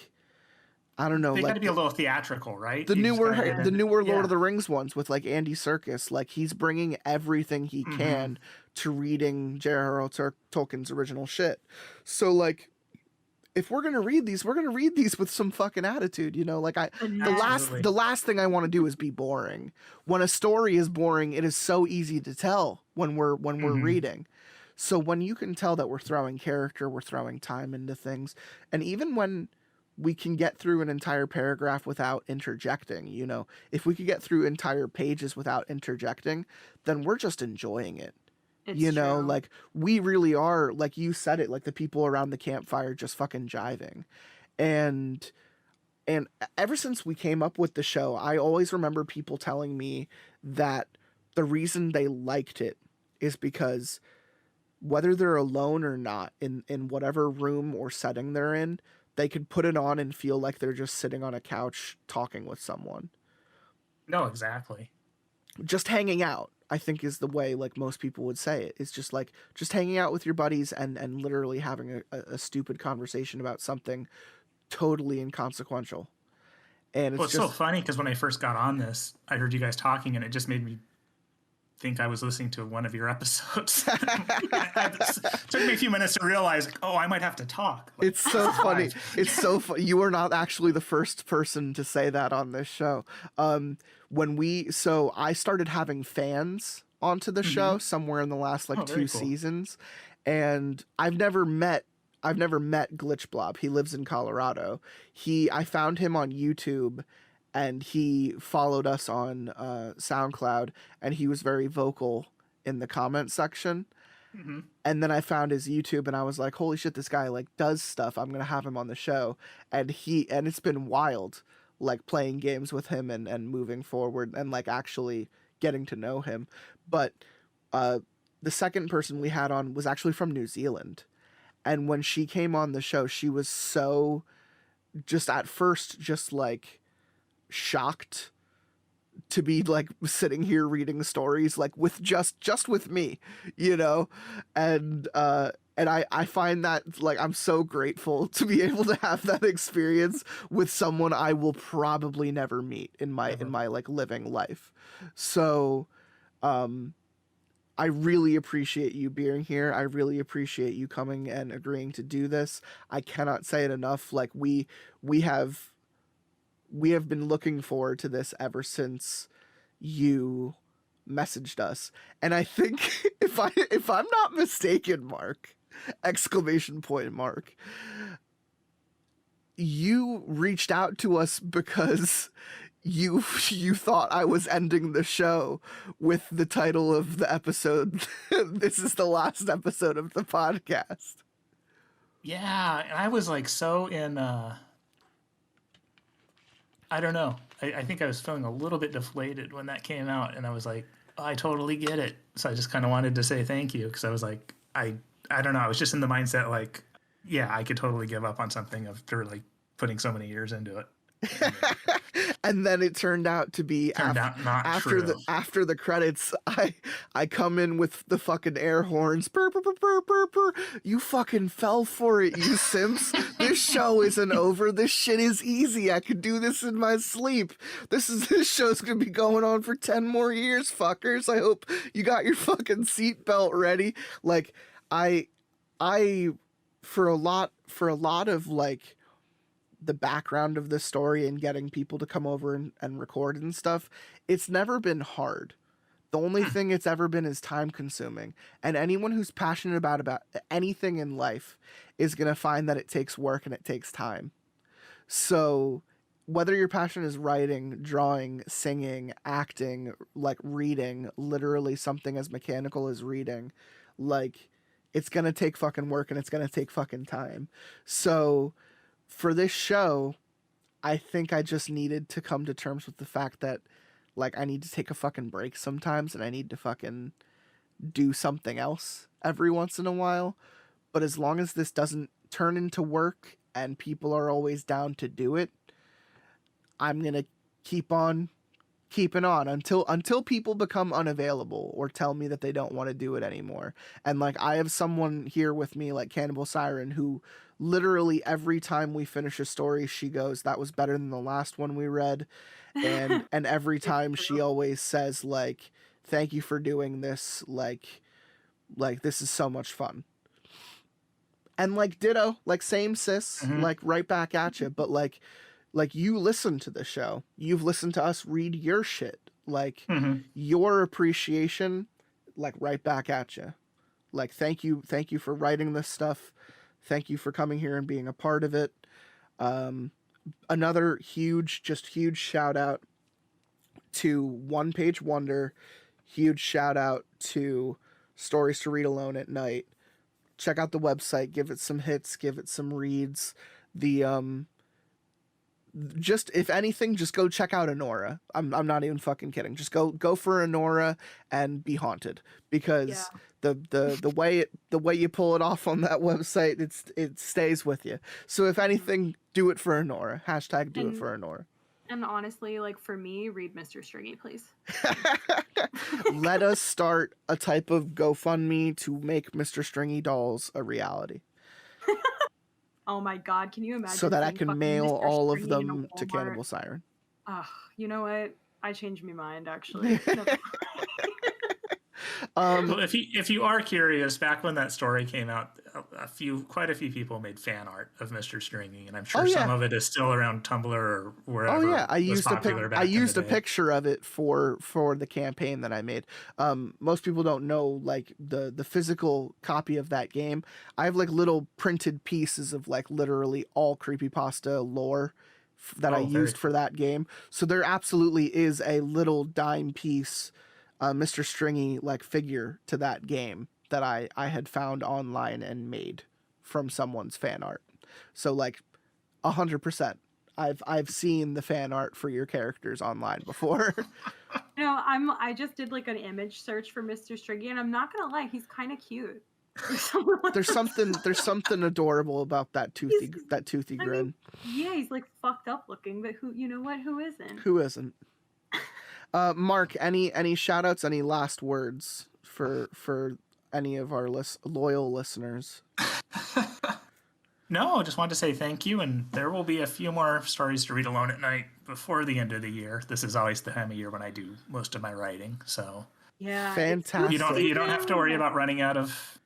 I don't know, they like got to be a little theatrical, right? the newer Lord of the Rings ones with like Andy Serkis. Like he's bringing everything he can to reading J.R.R. Tolkien's original shit. So like, if we're gonna read these, we're gonna read these with some fucking attitude, you know. Like the last thing I want to do is be boring. When a story is boring, it is so easy to tell when we're reading. So when you can tell that we're throwing character, we're throwing time into things, and even when we can get through an entire paragraph without interjecting, you know, if we could get through entire pages without interjecting, then we're just enjoying it. It's you know, true. like we really are, like you said it, like the people around the campfire just fucking jiving. And ever since we came up with the show, I always remember people telling me that the reason they liked it is because whether they're alone or not in whatever room or setting they're in, they could put it on and feel like they're just sitting on a couch talking with someone. No, exactly. Just hanging out, I think, is the way like most people would say it. It's just like just hanging out with your buddies and literally having a stupid conversation about something totally inconsequential. And Well, it's so funny because when I first got on this, I heard you guys talking, and it just made me think I was listening to one of your episodes. It took me a few minutes to realize, like, oh, I might have to talk. Like, it's so funny. It's so funny. You are not actually the first person to say that on this show. So I started having fans onto the show somewhere in the last like 2 seasons, and I've never met Glitch Blob. He lives in Colorado. I found him on YouTube, and he followed us on SoundCloud, and he was very vocal in the comment section. And then I found his YouTube, and I was like, holy shit, this guy like does stuff. I'm gonna have him on the show. And it's been wild, like playing games with him and moving forward and like actually getting to know him. But the second person we had on was actually from New Zealand. And when she came on the show, she was so just at first just like shocked to be like sitting here reading stories like with just with me, you know? And I find that like I'm so grateful to be able to have that experience with someone I will probably never meet in my like living life. So I really appreciate you being here. I really appreciate you coming and agreeing to do this. I cannot say it enough. Like we have been looking forward to this ever since you messaged us. And I think if I'm not mistaken, Mark, ! You reached out to us because you thought I was ending the show with the title of the episode. This is the last episode of the podcast. Yeah, and I was like so in I don't know. I think I was feeling a little bit deflated when that came out, and I was like, oh, I totally get it. So I just kind of wanted to say thank you, because I was like, I don't know. I was just in the mindset like, yeah, I could totally give up on something after like putting so many years into it. And then it turned out to be after the credits, I come in with the fucking air horns. Burr, burr, burr, burr, burr, burr. You fucking fell for it, you simps. This show isn't over. This shit is easy. I could do this in my sleep. This show's gonna be going on for 10 more years, fuckers. I hope you got your fucking seatbelt ready. Like I for a lot of like the background of the story and getting people to come over and record and stuff, it's never been hard. The only thing it's ever been is time consuming. And anyone who's passionate about anything in life is going to find that it takes work and it takes time. So whether your passion is writing, drawing, singing, acting, like reading, literally something as mechanical as reading, like it's going to take fucking work and it's going to take fucking time. So for this show, I think I just needed to come to terms with the fact that, like, I need to take a fucking break sometimes and I need to fucking do something else every once in a while. But as long as this doesn't turn into work and people are always down to do it, I'm going to keep on keeping on until people become unavailable or tell me that they don't want to do it anymore. And, like, I have someone here with me, like Cannibal Siren, who literally every time we finish a story, she goes, that was better than the last one we read. And every time she always says, like, thank you for doing this. Like this is so much fun. And like ditto, like same sis, like right back at you. But like you listen to the show, you've listened to us read your shit, like your appreciation, like right back at you. Like, thank you for writing this stuff. Thank you for coming here and being a part of it. Another huge shout out to One Page Wonder. Huge shout out to Stories to Read Alone at Night. Check out the website. Give it some hits. Give it some reads. The just if anything, just go check out Anora. I'm not even fucking kidding. Just go for Anora and be haunted, because the way you pull it off on that website, it stays with you. So if anything, do it for Anora. Hashtag do it for Anora. And honestly, like for me, read Mr. Stringy, please. Let us start a type of GoFundMe to make Mr. Stringy dolls a reality. Oh my god, can you imagine? So that I seeing can fucking mail Mr. all of Stringy in a them to Walmart? Cannibal Siren. Ugh, you know what? I changed my mind, actually. Well, if you are curious, back when that story came out, quite a few people made fan art of Mr. Stringy, and I'm sure some of it is still around Tumblr or wherever. Oh yeah, I used a day. picture of it for the campaign that I made. Most people don't know like the physical copy of that game. I have like little printed pieces of like literally all creepypasta lore that I used for that game. So there absolutely is a little dime piece Mr. Stringy like figure to that game that I had found online and made from someone's fan art. So like 100%. I've seen the fan art for your characters online before. I just did like an image search for Mr. Stringy, and I'm not gonna lie, he's kind of cute. There's something adorable about that toothy grin. Yeah, he's like fucked up looking, but who isn't? Who isn't? Mark, any shout outs, any last words for any of our loyal listeners? No, just wanted to say thank you, and there will be a few more stories to read alone at night before the end of the year. This is always the time of year when I do most of my writing, so yeah, fantastic. You don't have to worry about running out of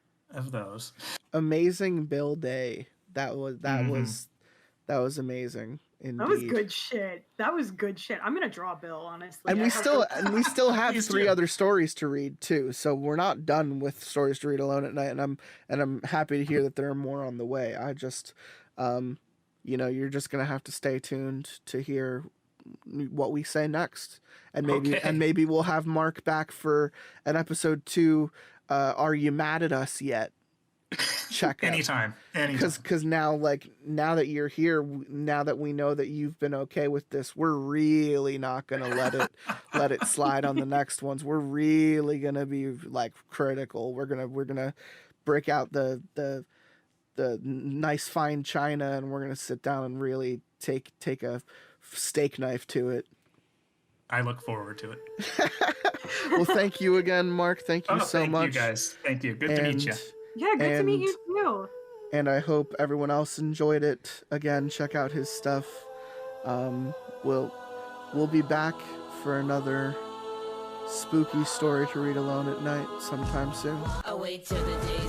those. Amazing Bill Day. That was amazing. Indeed. That was good shit. I'm gonna draw Bill, honestly. And we still have three other stories to read too. So we're not done with stories to read alone at night. And I'm happy to hear that there are more on the way. I just, you're just gonna have to stay tuned to hear what we say next, and maybe we'll have Mark back for an episode 2. Are you mad at us yet? Check anytime. Because now that you're here, now that we know that you've been okay with this, we're really not gonna let it slide on the next ones. We're really gonna be like critical. We're gonna break out the nice fine china, and we're gonna sit down and really take a steak knife to it. I look forward to it. Well, thank you again, Mark. Thank you so much. Thank you guys. Thank you. Good to meet you. Yeah, good to meet you too. And I hope everyone else enjoyed it. Again, check out his stuff. We'll be back for another spooky story to read alone at night sometime soon. I wait till the days